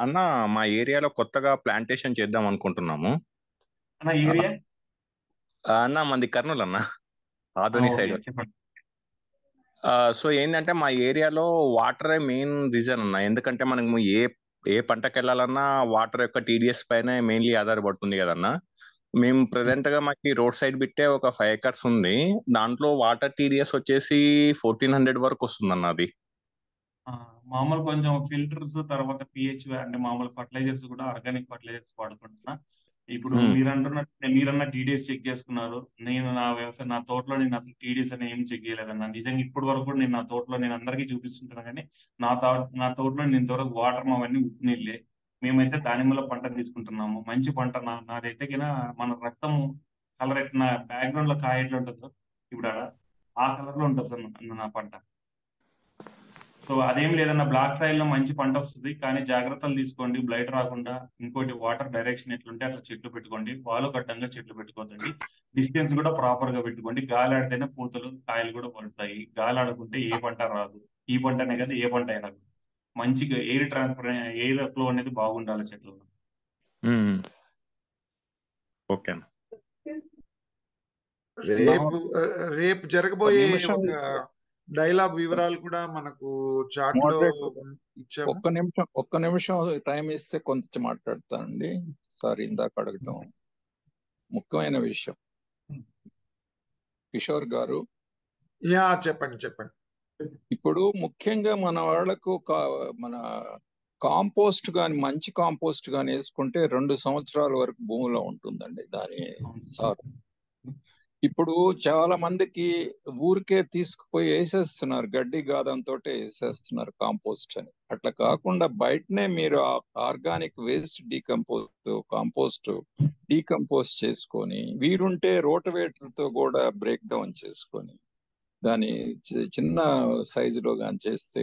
అన్న మా ఏరియాలో కొత్తగా ప్లాంటేషన్ చేద్దాం అనుకుంటున్నాము అన్న ఏరియా అన్న. మంది కర్నూలు అన్న, ఆధుని సైడ్. చెప్పండి. సో ఏంటంటే మా ఏరియాలో వాటరే మెయిన్ రీజన్ అన్న. ఎందుకంటే మనము ఏ పంటకి వెళ్ళాలన్నా వాటర్ యొక్క టీడీఎస్ పైన మెయిన్లీ ఆధారపడుతుంది కదన్నా. మేము ప్రెసెంట్ గా మాకు రోడ్ సైడ్ బిట్టే ఒక 5 acres ఉంది. దాంట్లో వాటర్ టీడీఎస్ వచ్చేసి 1400 వరకు వస్తుంది అన్న. అది మామూలు కొంచెం ఫిల్టర్స్ తర్వాత పిహెచ్ అంటే మామూలు ఫర్టిలైజర్స్ కూడా ఆర్గానిక్ ఫర్టిలైజర్స్ వాడుకుంటున్నా. ఇప్పుడు మీరన్న టీడీఎస్ చెక్ చేసుకున్నారు. నేను నా వ్యవసాయం నా తోటలో నేను అసలు టీడీఎస్ అని ఏం చెక్ చేయలేదన్నా. నిజంగా ఇప్పటి వరకు కూడా నేను నా తోటలో నేను అందరికీ చూపిస్తుంటున్నా కానీ నా తోటలో నేను ఇంతవరకు వాటర్ అవన్నీ ఉప్పు నీళ్ళే. మేమైతే దానిమ్మలో పంట తీసుకుంటున్నాము. మంచి పంట. నాదైతే కినా మన రక్తం కలర్ నా బ్యాక్గ్రౌండ్ లో కాయ ఎట్లా ఉంటుందో ఇప్పుడు ఆ కలర్ లో ఉంటుంది సార్ నా పంట. సో అదేం లేదన్న, బ్లాక్ సాయిల్ లో మంచి పంట వస్తుంది. కానీ జాగ్రత్తలు తీసుకోండి బ్లైట్ రాకుండా. ఇంకోటి వాటర్ డైరెక్షన్ ఎట్లుంటే అట్లా చెట్లు పెట్టుకోండి. వాలు కట్టంగా చెట్లు పెట్టుకోవద్దండి. డిస్టెన్స్ కూడా ప్రాపర్ గా పెట్టుకోండి. గాలి ఆడితేనే పూతలు కాయలు కూడా పడతాయి. గాలి ఆడుకుంటే ఏ పంట రాదు. ఈ పంటనే కదా ఏ పంట అయినా. మంచిగా ఎయిర్ ఫ్లో అనేది బాగుండాలి చెట్లలో. ఓకే. రేపు జరగబోయే ఒక డైలాగ్ వివరాలు కూడా మనకు చాట్ లో ఇచ్చాము. ఒక్క నిమిషం టైం ఇస్తే కొంచెం మాట్లాడతానండి. సార్ ఇందాక అడగటం ముఖ్యమైన విషయం. కిషోర్ గారు, చెప్పండి. ఇప్పుడు ముఖ్యంగా మన వాళ్లకు మన కాంపోస్ట్ గాని మంచి కాంపోస్ట్ గాని వేసుకుంటే 2 సంవత్సరాల వరకు భూమిలో ఉంటుందండి దాని సార్. ఇప్పుడు చాలా మందికి ఊరికే తీసుకుపోయి వేసేస్తున్నారు, గడ్డి గాదంతో వేసేస్తున్నారు కాంపోస్ట్ అని. అట్లా కాకుండా బయటనే మీరు ఆర్గానిక్ వేస్ట్ కాంపోస్ట్ డీకంపోస్ట్ చేసుకొని, వీరుంటే రోటవేటర్ తో కూడా బ్రేక్ డౌన్ చేసుకొని దాని చిన్న సైజులో కానీ చేస్తే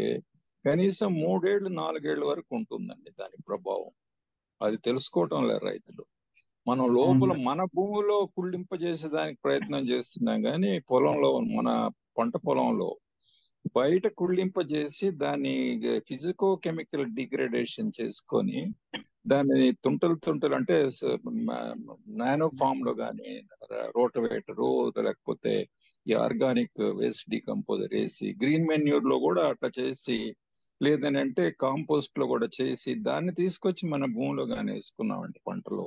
కనీసం 3 ఏళ్ళు 4 ఏళ్ళ వరకు ఉంటుందండి దాని ప్రభావం. అది తెలుసుకోవటం లేదు రైతులు. మనం లోపల మన భూమిలో కుళ్ళింపజేసేదానికి ప్రయత్నం చేస్తున్నాం కానీ పొలంలో మన పంట పొలంలో బయట కుళ్ళింపజేసి దాన్ని ఫిజికో కెమికల్ డిగ్రేడేషన్ చేసుకొని దాన్ని తుంటలు అంటే నానో ఫామ్ లో కానీ రోటవేటరు లేకపోతే ఈ ఆర్గానిక్ వేస్ట్ డీకంపోజర్ వేసి గ్రీన్ మెన్యూర్ లో కూడా అట్లా చేసి, లేదని అంటే కాంపోస్ట్ లో కూడా చేసి దాన్ని తీసుకొచ్చి మన భూమిలో కానీ వేసుకున్నామంటే పంటలో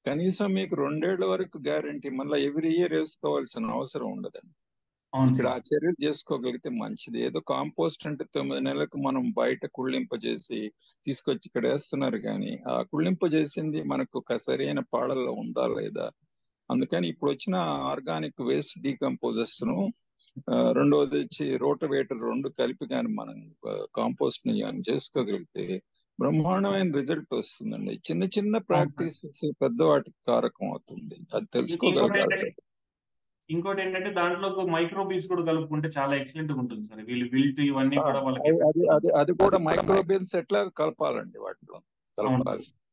కనీసం మీకు 2 ఏళ్ల వరకు గ్యారంటీ, మళ్ళీ ఎవ్రీ ఇయర్ వేసుకోవాల్సిన అవసరం ఉండదండి. అవును ఇక్కడ సార్. ఆ చర్యలు చేసుకోగలిగితే మంచిది. ఏదో కాంపోస్ట్ అంటే 9 నెలలకు మనం బయట కుళ్ళింపజేసి తీసుకొచ్చి ఇక్కడ వేస్తున్నారు, కానీ ఆ కుళ్ళింపజేసింది మనకు సరైన పాడల్లో ఉందా లేదా. అందుకని ఇప్పుడు వచ్చిన ఆర్గానిక్ వేస్ట్ డీకంపోజర్స్ ను రెండోది వచ్చి రోటవేటర్ 2 కలిపి కానీ మనం కాంపోస్ట్ ని కానీ చేసుకోగలిగితే బ్రహ్మాండమైన రిజల్ట్ వస్తుందండి. చిన్న చిన్న అవును సార్. ప్రాక్టీసెస్ పెద్దవాటికి కారకం అవుతుంది. అది ఇంకోటి తెలుసుకోగలగాలి. ఏంటంటే దాంట్లో మైక్రోబీస్ కూడా కలుపుకుంటే చాలా ఎక్సలెంట్ గా ఉంటుంది సార్. వీళ్ళు విల్ట్ ఇవన్నీ కూడా వాళ్ళకి అది కూడా మైక్రోబియన్స్ ఎట్లా కలపాలండి, వాటిలో అవును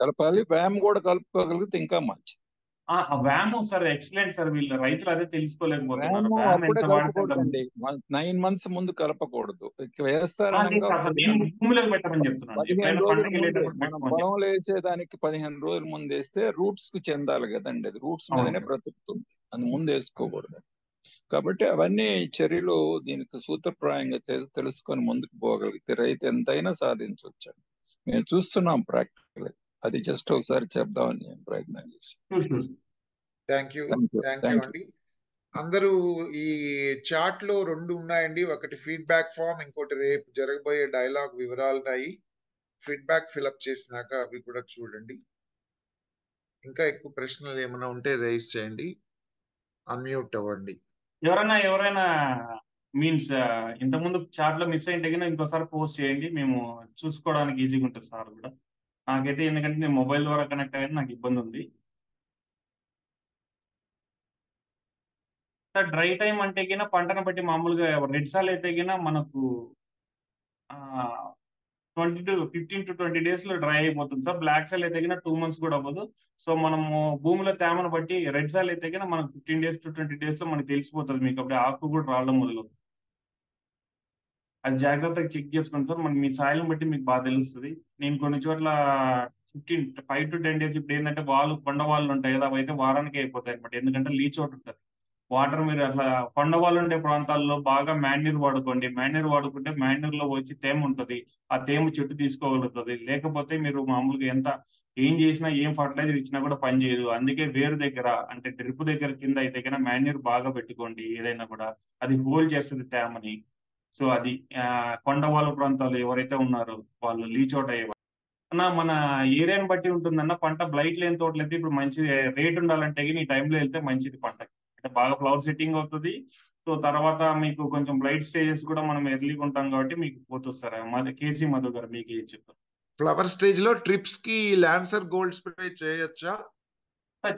కలపాలి. వ్యామ్ కూడా కలుపుకోగలిగితే ఇంకా మంచిది. వ్యామ్ సార్ ఎక్సలెంట్ సార్. వీళ్ళు రైతులు అదే తెలుసుకోలేకపోతున్నారు. వ్యామ్ వ్యామ్ అప్పుడే ఎంత వాడితే కలపకూడదండి. 9 months ముందు కలపకూడదు. వేస్తారనగా నేను భూమిలోకి పెట్టమని చెప్తున్నాను. 15 ఎప్పుడైనా రోజుల పంటకి ముందే వెళ్ళేటప్పుడు మనం పెట్టుకోమని పొలంలో వేసేదానికి 15 రోజుల ముందు వేస్తే రూట్స్ కు చెందాలి కదండి. అది రూట్స్ అవును మీదనే సార్. బ్రతుకుతుంది. అది ముందు వేసుకోకూడదు. కాబట్టి అవన్నీ చర్యలు దీనికి సూత్రప్రాయంగా తెలుసుకొని ముందుకు పోగలిగితే రైతు ఎంతైనా సాధించవచ్చు. మేము చూస్తున్నాం ప్రాక్టికల్. అది జస్ట్ ఒకసారి చెప్దామని నేను ప్రయత్నం చేశాను. థ్యాంక్ యూ అండి. అందరూ ఈ చాట్ లో 2 ఉన్నాయండి. ఒకటి ఫీడ్బ్యాక్ ఫామ్, ఇంకోటి రేపు జరగబోయే డైలాగ్ వివరాలు ఉన్నాయి. ఫీడ్బ్యాక్ ఫిలప్ చేసినాక అవి కూడా చూడండి. ఇంకా ఎక్కువ ప్రశ్నలు ఏమైనా ఉంటే రైజ్ చేయండి. అన్మ్యూట్ అవ్వండి. ఎవరైనా మీన్స్ ఇంతకుముందు చాట్ లో మిస్ అయింటే కనుక ఇంకోసారి పోస్ట్ చేయండి. మేము చూసుకోవడానికి ఈజీగా ఉంటుంది సార్ కూడా. నాకైతే ఎందుకంటే నేను మొబైల్ ద్వారా కనెక్ట్ అయ్యేది నాకు ఇబ్బంది ఉంది సార్. డ్రై టైం అంటే కినా పంటను బట్టి మామూలుగా రెడ్ సాల్ అయితే కినా మనకు 15 to 20 days లో డ్రై అయిపోతుంది సార్. బ్లాక్ సాల్ అయితే కినా 2 months కూడా అవ్వదు. సో మనము భూమిలో తేమను బట్టి రెడ్ సాల్ అయితే కినా మనకు 15 days to 20 days లో మనకి తెలిసిపోతుంది. మీకు అప్పుడు ఆకు కూడా రావడం మొదలు. అది జాగ్రత్తగా చెక్ చేసుకోండి సార్. మీ సాయిల్ని బట్టి మీకు బాగా తెలుస్తుంది. నేను కొన్ని చోట్ల 5 to 10 days ఇప్పుడు ఏంటంటే కొండ వాళ్ళు ఉంటాయి కదా, అవి అయితే వారానికి అయిపోతాయి అనమాట. ఎందుకంటే లీచ్ అవుట్ ఉంటుంది వాటర్. మీరు అట్లా కొండ వాళ్ళు ఉండే ప్రాంతాల్లో బాగా మాన్యూర్ వాడుకోండి. మాన్యూర్ వాడుకుంటే మాన్యూర్ లో వచ్చి తేమ ఉంటుంది. ఆ తేమ చెట్టు తీసుకోగలుగుతుంది. లేకపోతే మీరు మామూలుగా ఏం చేసినా, ఏం ఫర్టిలైజర్ ఇచ్చినా కూడా పని చేయదు. అందుకే వేరు దగ్గర అంటే డ్రిప్ దగ్గర కింద అయితే కన్నా మాన్యూర్ బాగా పెట్టుకోండి. ఏదైనా కూడా అది హోల్డ్ చేస్తుంది తేమని. సో అది కొండవాళ్ళ ప్రాంతాలు ఎవరైతే ఉన్నారో వాళ్ళు లీచ్ అవుట్ అయ్యేవారు. మన ఏరియాని బట్టి ఉంటుందన్న. పంట బ్లైట్ లేని తోటలైతే ఇప్పుడు మంచి రేట్ ఉండాలంటే ఈ టైంలో వెళ్తే మంచిది పంటకి. అంటే బాగా ఫ్లవర్ సెట్టింగ్ అవుతుంది. సో తర్వాత మీకు కొంచెం బ్లైట్ స్టేజెస్ కూడా మనం ఎర్లీగా ఉంటాం కాబట్టి మీకు పోతుంది సార్. కేసీ మధు గారు మీకు ఏం చెప్తారు? ఫ్లవర్ స్టేజ్ లో ట్రిప్స్ కి లాన్సర్ గోల్డ్ స్ప్రే చేయొచ్చా?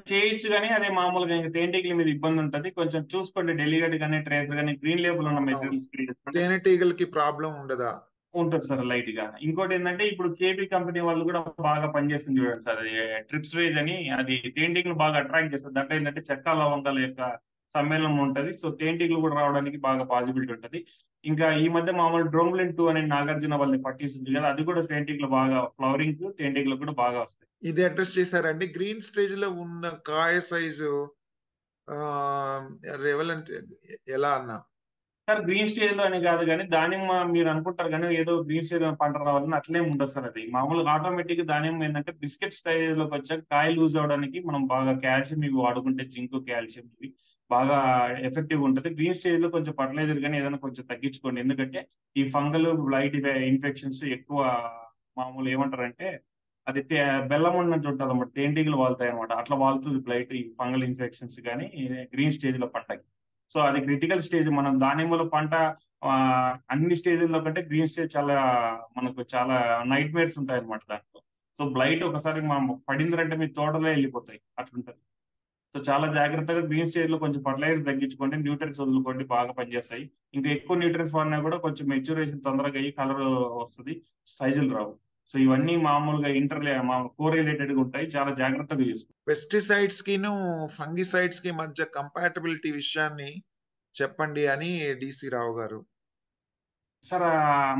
చేయొచ్చు, కానీ అదే మామూలుగా ఇంకా తేనెటీగల మీద ఇబ్బంది ఉంటుంది. కొంచెం చూసుకోండి. డెలిగేట్ కానీ ట్రేసర్ కానీ గ్రీన్ లేబుల్ ఉన్న మెటీరియల్స్ తేనెటీగలకి ప్రాబ్లం ఉండదా? ఉంటుంది సార్ లైట్ గా. ఇంకోటి ఏంటంటే ఇప్పుడు కేబీ కంపెనీ వాళ్ళు కూడా బాగా పనిచేస్తుంది చూడండి సార్. ట్రిప్స్ రేజ్ అని అది తేనెటీగలు బాగా అట్రాక్ట్ చేస్తుంది. దాంట్లో ఏంటంటే చెక్క లవంగాల యొక్క సమ్మేళనం ఉంటుంది. సో తేనెటీగలు కూడా రావడానికి బాగా పాసిబిలిటీ ఉంటుంది. ఇంకా ఈ మధ్య మామూలు డ్రోమ్లిన్ 2 అని నాగార్జున వాళ్ళని పట్టిస్తుంది కదా, అది కూడా తేనెటీగలు బాగా ఫ్లవరింగ్ తేనెటీగలు కూడా బాగా వస్తాయి. ఇది అడ్రస్ చేశారండి. గ్రీన్ స్టేజ్ లో ఉన్న కాయ సైజు రెవలెంట్ ఎలా అన్నా సార్ గ్రీన్ స్టేజ్ లో అని కాదు, కానీ దానిమ్మ మీరు అనుకుంటారు కానీ ఏదో గ్రీన్ స్టేజ్ పంట రావాలని అట్లే ఉండదు సార్. అది మామూలుగా ఆటోమేటిక్ దానిమ్మ ఏంటంటే బిస్కెట్ స్టేజ్ లోకి వచ్చాక కాయ లూజ్ అవడానికి మనం బాగా కాల్షియం ఇవి వాడుకుంటే జింక్ కాల్షియం ఇవి బాగా ఎఫెక్టివ్ ఉంటుంది. గ్రీన్ స్టేజ్ లో కొంచెం ఫర్టిలైజర్ కానీ ఏదైనా కొంచెం తగ్గించుకోండి. ఎందుకంటే ఈ ఫంగల్ బ్లైట్ ఇన్ఫెక్షన్స్ ఎక్కువ మామూలు ఏమంటారంటే అది బెల్లం ఉన్నట్టు ఉంటుంది అన్నమాట. తేనెటీగలు వాళ్తాయి అనమాట. అట్లా వాళ్తుంది బ్లైట్ ఈ ఫంగల్ ఇన్ఫెక్షన్స్ కానీ గ్రీన్ స్టేజ్ లో పంటకి. సో అది క్రిటికల్ స్టేజ్. మనం దానిమ్మలో పంట అన్ని స్టేజ్ల్లో కంటే గ్రీన్ స్టేజ్ మనకు చాలా నైట్ మేర్స్ ఉంటాయి అనమాట దాంట్లో. సో బ్లైట్ ఒకసారి మనం పడిందంటే మీ తోటలో వెళ్ళిపోతాయి అట్లుంటది. సో చాలా జాగ్రత్తగా గ్రీన్ స్టేజ్ లో కొంచెం ఫర్టిలైజర్ తగ్గించుకోండి. న్యూట్రియన్స్ వదులుకోండి, బాగా పనిచేస్తాయి. ఇంకా ఎక్కువ న్యూట్రియన్స్ వాడినా కూడా కొంచెం మెచ్యూరేషన్ తొందరగా అయ్యి కలర్ వస్తుంది, సైజులు రావు. సో ఇవన్నీ మామూలుగా కోరిలేటెడ్ గా ఉంటాయి. చాలా జాగ్రత్తగా చేసుకోండి. పెస్టిసైడ్స్ కిను ఫంగిసైడ్స్ కి మధ్య కంపాటబిలిటీ విషయాన్ని చెప్పండి అని డిసి రావు గారు. సార్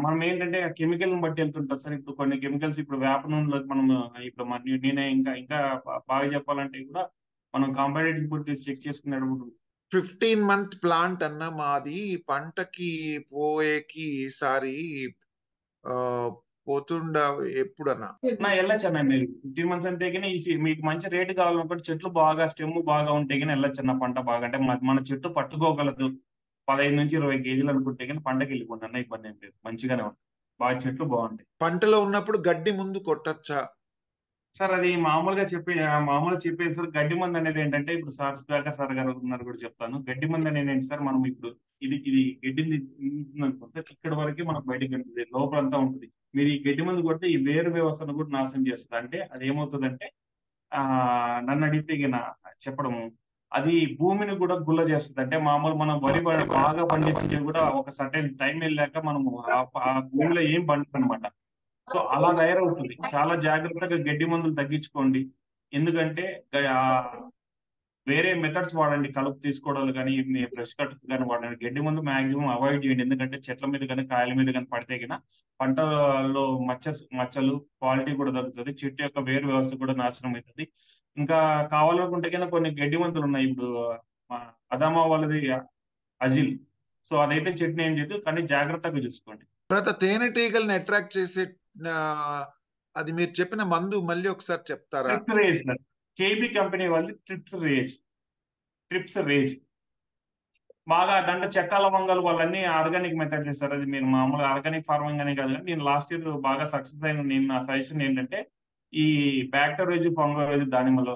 మనం ఏంటంటే కెమికల్ బట్టి వెళ్తుంటాం సార్. ఇప్పుడు కొన్ని కెమికల్స్ ఇప్పుడు వేప నూనెలో మనం ఇప్పుడు నేనే ఇంకా ఇంకా బాగా చెప్పాలంటే కూడా మనం కాంపాటేటివ్ చెక్ చేసుకునేటప్పుడు 15 month ప్లాంట్ అన్న మాది పంటకి పోయేకి ఈసారి ఆ, పోతుండ ఎప్పుడన్నా వెళ్ళొచ్చన్న మీరు 15 months అంటే కానీ మీకు మంచి రేటు కావాలనుకుంటే చెట్లు బాగా స్టెమ్ బాగా ఉంటే కానీ వెళ్ళొచ్చన్న పంట బాగా అంటే మన చెట్టు పట్టుకోగలదు 15 నుంచి 20 కేజీలు అనుకుంటే కానీ పంటకి వెళ్ళిపోండి అన్న ఇబ్బంది ఏం లేదు మంచిగానే ఉంటుంది బాగా చెట్లు బాగుంటాయి. పంటలో ఉన్నప్పుడు గడ్డి ముందు కొట్టచ్చా? సార్ అది మామూలుగా చెప్పేది సార్ గడ్డి మందు అనేది ఏంటంటే ఇప్పుడు సార్ సుధాకర్ సార్ గారు ఉన్నారు కూడా చెప్తాను. గడ్డి మందు అనేది ఏంటి సార్ మనం ఇప్పుడు ఇది గడ్డిని అనుకుంటే ఇక్కడ వరకే మనకు బయటకు కనిపిస్తుంది లోపలంతా ఉంటుంది. మీరు ఈ గడ్డి మందు కొడితే ఈ వేరు వ్యవస్థను కూడా నాశనం చేస్తుంది. అంటే అది ఏమవుతుందంటే ఆ నన్ను అడిగితే గిన చెప్పడము అది భూమిని కూడా గుల్ల చేస్తుంది. అంటే మామూలు మనం వరి బాగా పండించేది కూడా ఒక సర్టెన్ టైం వెళ్ళాక మనము ఆ భూమిలో ఏం పండుతుంది అనమాట. సో అలా తయారవుతుంది. చాలా జాగ్రత్తగా గడ్డి మందులు తగ్గించుకోండి. ఎందుకంటే ఆ వేరే మెథడ్స్ వాడండి. కలుపు తీసుకోవడాలు కానీ బ్రష్ కట్ కానీ వాడండి. గడ్డి మందు మాక్సిమం అవాయిడ్ చేయండి. ఎందుకంటే చెట్ల మీద కానీ కాయల మీద కానీ పడితే గిన పంటలో మచ్చలు క్వాలిటీ కూడా తగ్గుతుంది. చెట్టు యొక్క వేరు వ్యవస్థ కూడా నాశనం అవుతుంది. ఇంకా కావాలనుకుంటే కింద కొన్ని గడ్డి మందులు ఉన్నాయి. ఇప్పుడు మా అదామా వాళ్ళది అజిల్. సో అదైతే చెట్టుని ఏం చేయదు కానీ జాగ్రత్తగా చూసుకోండి. తర్వాత తేనెటీగల్ని అట్రాక్ట్ చేసే ఆ, అది మీరు చెప్పిన మందు మళ్ళీ ఒకసారి చెప్తారా? ట్రిప్స్ రేజ్ సార్. కేబీ కంపెనీ వాళ్ళు ట్రిప్స్ రేజ్ బాగా దాంట్లో చెక్క లవంగాలు వాళ్ళన్నీ ఆర్గానిక్ మెథడ్ చేస్తారు. అది మీరు మామూలుగా ఆర్గానిక్ ఫార్మింగ్ అనే కాదు కానీ నేను లాస్ట్ ఇయర్ బాగా సక్సెస్ అయిన నేను నా సజెషన్ ఏంటంటే ఈ బ్యాక్టీరియా ఫంగల్ దానిమ్మలో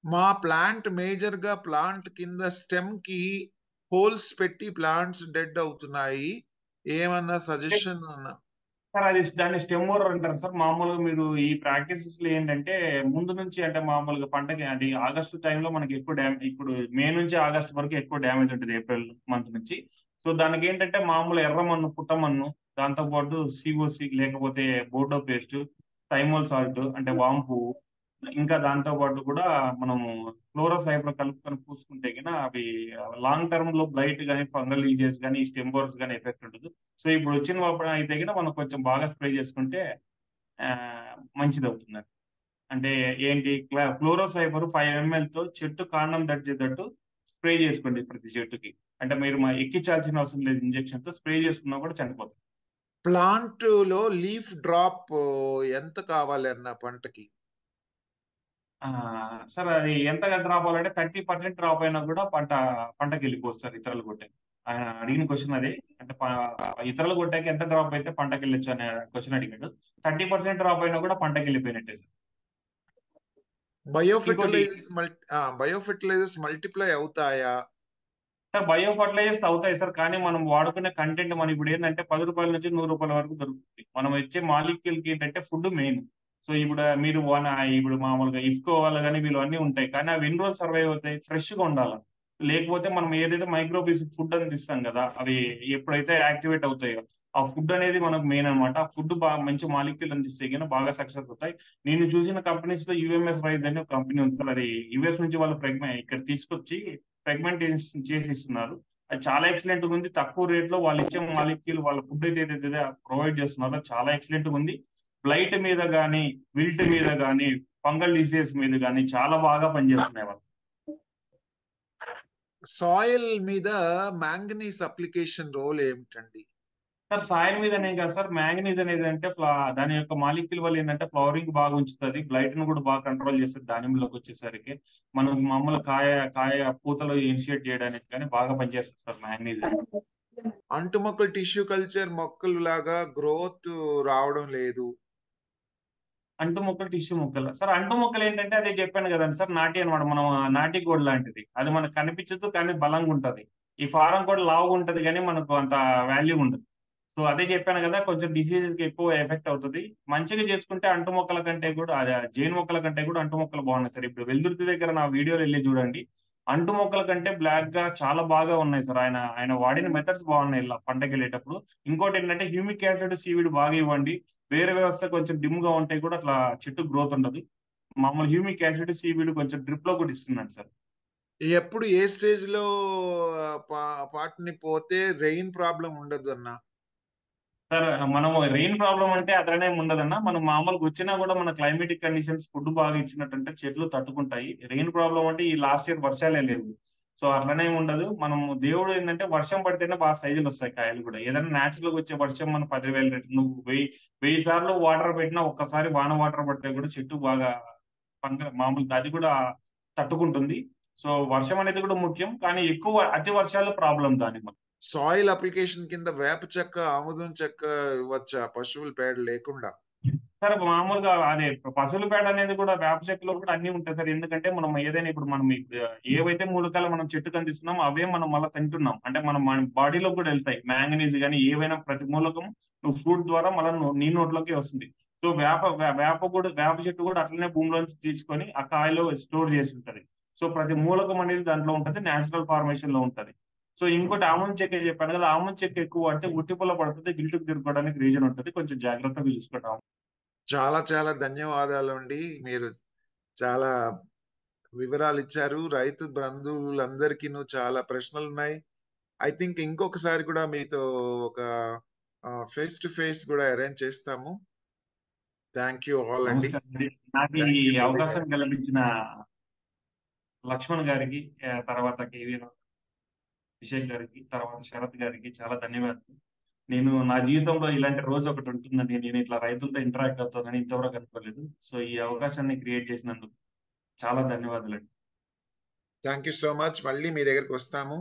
మా ప్లాంట్ మేజర్ గా ప్లాంట్ కింద స్టెమ్ కి హోల్స్ పెట్టి ప్లాంట్స్ డెడ్ అవుతున్నాయి. ఏమన్నా సజెషన్ అన్నా? సార్ అది దాన్ని స్టెమ్ ఓవర్ అంటారు సార్. మామూలుగా మీరు ఈ ప్రాక్టీసెస్ లో ఏంటంటే ముందు నుంచి అంటే మామూలుగా పంటకి అది ఆగస్టు టైంలో మనకి ఎక్కువ డ్యామేజ్ ఇప్పుడు మే నుంచి ఆగస్టు వరకు ఎక్కువ డ్యామేజ్ ఉంటుంది ఏప్రిల్ మంత్ నుంచి. సో దానికి ఏంటంటే మామూలు ఎర్రమన్ను పుట్టమన్ను దాంతో పాటు సిఓసి లేకపోతే బోర్డో పేస్ట్ థైమోల్ సాల్ట్ అంటే వాంపు ఇంకా దాంతో పాటు కూడా మనము క్లోరోసైప్లో కలుపుకొని పూసుకుంటే కన్నా అవి లాంగ్ టర్మ్ లో బ్లైట్ కానీ ఫంగల్ లీజెస్ కానీ స్టెంబోర్స్ కానీ ఎఫెక్ట్ ఉంటుంది. సో ఇప్పుడు వచ్చిన అయితే కన్నా మనం కొంచెం బాగా స్ప్రే చేసుకుంటే ఆ, మంచిది అవుతుంది. అంటే ఏంటి క్లోరోసైపర్ 5 ml తో చెట్టు కాండం తడిచేటట్టు స్ప్రే చేసుకోండి ప్రతి చెట్టుకి. అంటే మీరు ఎక్కించాల్సిన అవసరం లేదు. ఇంజెక్షన్ తో స్ప్రే చేసుకున్నా కూడా చనిపోతుంది. ప్లాంట్ లో లీఫ్ డ్రాప్ ఎంత కావాలి అన్న పంటకి? ఆ, సార్ అది ఎంతగా డ్రాప్ అవ్వాలంటే 30% డ్రాప్ అయినా కూడా పంటకి వెళ్ళిపోతుంది సార్. ఇతరులు కొట్టే ఆయన అడిగిన క్వశ్చన్ అది. అంటే ఇతరులు కొట్టాక ఎంత డ్రాప్ అయితే పంటకి వెళ్ళొచ్చు అనే క్వశ్చన్ అడిగాడు. 30% డ్రాప్ అయినా కూడా పంటకి వెళ్ళిపోయినట్టే సార్. ఇంకోటి బయోఫెర్టిలైజర్స్ మల్టిప్లై అవుతాయా? సార్ బయో ఫర్టిలైజర్స్ అవుతాయి సార్. కానీ మనం వాడుకునే కంటెంట్ మనం ఇప్పుడు ఏంటంటే 10 రూపాయల నుంచి 100 రూపాయల వరకు దొరుకుతుంది. మనం ఇచ్చే మాలిక్యూల్ కి ఏంటంటే ఫుడ్ మెయిన్. సో ఇప్పుడు మీరు ఇప్పుడు మామూలుగా ఇఫ్కో వాళ్ళు కానీ వీళ్ళు అన్నీ ఉంటాయి. కానీ అవి ఎన్ని రోజులు సర్వైవ్ అవుతాయి? ఫ్రెష్ గా ఉండాలి. లేకపోతే మనం ఏదైతే మైక్రోబీస్ ఫుడ్ అని ఇస్తాం కదా అవి ఎప్పుడైతే యాక్టివేట్ అవుతాయో ఆ ఫుడ్ అనేది మనకు మెయిన్ అనమాట. ఆ ఫుడ్ బాగా మంచి మాలిక్యూల్ అందిస్తే కన్నా బాగా సక్సెస్ అవుతాయి. నేను చూసిన కంపెనీస్ లో యుఎంఎస్ రైజ్ అనే ఒక కంపెనీ ఉంది సార్. అది యుఎస్ నుంచి వాళ్ళు ఇక్కడ తీసుకొచ్చి ఫ్రాగ్మెంటేషన్ చేసి ఇస్తున్నారు. అది చాలా ఎక్సలెంట్ ఉంది. తక్కువ రేట్ లో వాళ్ళు ఇచ్చే మాలిక్యూల్ వాళ్ళ ఫుడ్ ఏదైతే ప్రొవైడ్ చేస్తున్నారో చాలా ఎక్సలెంట్ ఉంది. బ్లైట్ మీద కానీ విల్ట్ మీద కానీ ఫంగల్ డిసీజెస్ మీద కానీ చాలా బాగా పనిచేస్తున్నాయి వాళ్ళు. సాయిల్ మీద మ్యాంగనీస్ అప్లికేషన్ రోల్ ఏమిటండి? సార్ సాయిల్ మీదనే కాదు సార్. మ్యాంగనీస్ అనేది అంటే దాని యొక్క మాలిక్యూల్ వల్ల ఏంటంటే ఫ్లవరింగ్ బాగా ఉంచుతుంది. బ్లైట్ ను కూడా బాగా కంట్రోల్ చేస్తుంది. దానిమ్మలోకి వచ్చేసరికి మనం మామూలు కాయ పూతలో ఇనిషియేట్ చేయడానికి కానీ బాగా పనిచేస్తుంది సార్ మ్యాంగనీస్. అంటు మొక్కలు టిష్యూ కల్చర్ మొక్కలు లాగా గ్రోత్ రావడం లేదు. అంటు మొక్కలు టిష్యూ మొక్కలు సార్. అంటు మొక్కలు ఏంటంటే అదే చెప్పాను కదండి సార్. నాటి అనమాట. మనం నాటి కోడి లాంటిది. అది మనకు కనిపించదు కానీ బలంగా ఉంటది. ఈ ఫారం కూడా లావుగా ఉంటది కానీ మనకు అంత వాల్యూ ఉండదు. సో అదే చెప్పాను కదా కొంచెం డిసీజెస్ కి ఎక్కువ ఎఫెక్ట్ అవుతుంది. మంచిగా చేసుకుంటే అంటు మొక్కల కంటే కూడా అదే జైన్ మొక్కల కంటే కూడా అంటు మొక్కలు బాగున్నాయి సార్. ఇప్పుడు వెల్దుర్తి దగ్గర నా వీడియోలు వెళ్ళి చూడండి. అంటు మొక్కల కంటే బ్లాక్ గా చాలా బాగా ఉన్నాయి సార్. ఆయన వాడిన మెథడ్స్ బాగున్నాయి ఇలా పంటకి వెళ్ళేటప్పుడు. ఇంకోటి ఏంటంటే హ్యూమిక్ యాసిడ్ సీవిడ్ బాగా ఇవ్వండి. వేరే వ్యవస్థ కొంచెం డిమ్ గా ఉంటే కూడా అట్లా చెట్టు గ్రోత్ ఉండదు. మామూలు హ్యూమిక్ యాసిడ్ సీవిడ్ కొంచెం డ్రిప్ లో కూడా ఇస్తున్నాడు సార్. ఎప్పుడు ఏ స్టేజ్ లో పాటని పోతే రెయిన్ ప్రాబ్లం ఉండదు అన్న? సార్ మనం రెయిన్ ప్రాబ్లం అంటే అట్లనే ఉండదన్న. మనం మామూలుగా వచ్చినా కూడా మన క్లైమేటిక్ కండిషన్స్ ఫుడ్ బాగా ఇచ్చినట్టుంటే చెట్లు తట్టుకుంటాయి. రెయిన్ ప్రాబ్లం అంటే ఈ లాస్ట్ ఇయర్ వర్షాలే లేవు. సో అట్లనే ఉండదు. మనం దేవుడు ఏంటంటే వర్షం పడితేనే బాగా సైజులు వస్తాయి కాయలు కూడా. ఏదైనా న్యాచురల్ గా వచ్చే వర్షం మన 10,000 లీటర్ నువ్వు 1000 సార్లు వాటర్ పెట్టినా ఒక్కసారి వాన వాటర్ పడితే కూడా చెట్టు బాగా మామూలుగా అది కూడా తట్టుకుంటుంది. సో వర్షం అనేది కూడా ముఖ్యం, కానీ ఎక్కువ అతి వర్షాలు ప్రాబ్లం దానికి. సాయిల్ అప్లికేషన్ కింద వేప చెక్క, ఆముదం చెక్క ఇవ్వచ్చా పశువుల పేడ లేకుండా? సార్ మామూలుగా అదే పశువుల పేడ అనేది కూడా వేప చెట్టులో కూడా అన్ని ఉంటాయి సార్. ఎందుకంటే మనం ఏదైనా ఇప్పుడు మనం ఏవైతే మూలకాలు మనం చెట్టుకు అందిస్తున్నాం అవే మనం మళ్ళీ తింటున్నాం. అంటే మన బాడీలో కూడా వెళ్తాయి మ్యాంగనీస్ కానీ ఏవైనా ప్రతి మూలకం నువ్వు ఫ్రూట్ ద్వారా మళ్ళీ నీ నోట్లోకి వస్తుంది. సో వేప చెట్టు కూడా అట్లనే భూమిలోంచి తీసుకొని ఆ కాయలో స్టోర్ చేసి ఉంటది. సో ప్రతి మూలకం అనేది దాంట్లో ఉంటది, న్యాచురల్ ఫార్మేషన్ లో ఉంటది. సో ఇంకోటి ఆముదం చెక్క చెప్పాను కదా, ఆముదం చెక్క ఎక్కువ అంటే ఉట్టిపుల్ల పడుతుంది, గిల్టుకు తిరుగుకోవడానికి రీజన్ ఉంటుంది. కొంచెం జాగ్రత్తగా చూసుకుంటాం. చాలా చాలా ధన్యవాదాలు అండి. మీరు చాలా వివరాలు ఇచ్చారు. రైతు బంధువులందరికీ చాలా ప్రశ్నలు ఉన్నాయి. ఐ థింక్ ఇంకొకసారి కూడా మీతో ఒక ఫేస్ టు ఫేస్ కూడా అరేంజ్ చేస్తాము. థ్యాంక్ యూ ఆల్ అండి. నాకు ఈ అవకాశం కల్పించిన లక్ష్మణ్ గారికి, తర్వాత కేవీ అభిషేక్ గారికి, తర్వాత శరత్ గారికి చాలా ధన్యవాదాలు. నేను నా జీవితంలో ఇలాంటి రోజు ఒకటి ఉంటుందని, నేను ఇట్లా రైతులతో ఇంటరాక్ట్ అవుతానని ఇంతవరకు అనుకోలేదు. సో ఈ అవకాశాన్ని క్రియేట్ చేసినందుకు చాలా ధన్యవాదాలు అండి. Thank you so much. మళ్ళీ మీ దగ్గరికి వస్తాము.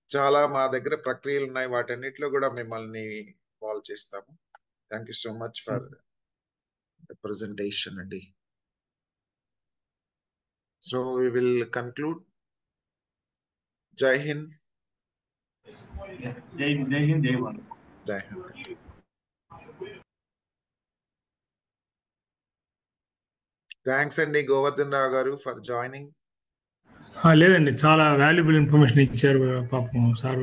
చాలా మా దగ్గర ప్రక్రియలు ఉన్నాయి, వాటన్నిటిలో కూడా మిమ్మల్ని ఇన్వాల్వ్ చేస్తాము. Thank you so much for the presentation అండి. So we will conclude. Jai Hind. జై హింద్, జై హింద్, జై భారత్. జై హింద్. థ్యాంక్స్ అండి గోవర్ధన్ రావు గారు ఫర్ జాయినింగ్. లేదండి, చాలా వాల్యుబుల్ ఇన్ఫర్మేషన్ ఇచ్చారు పాపం సార్.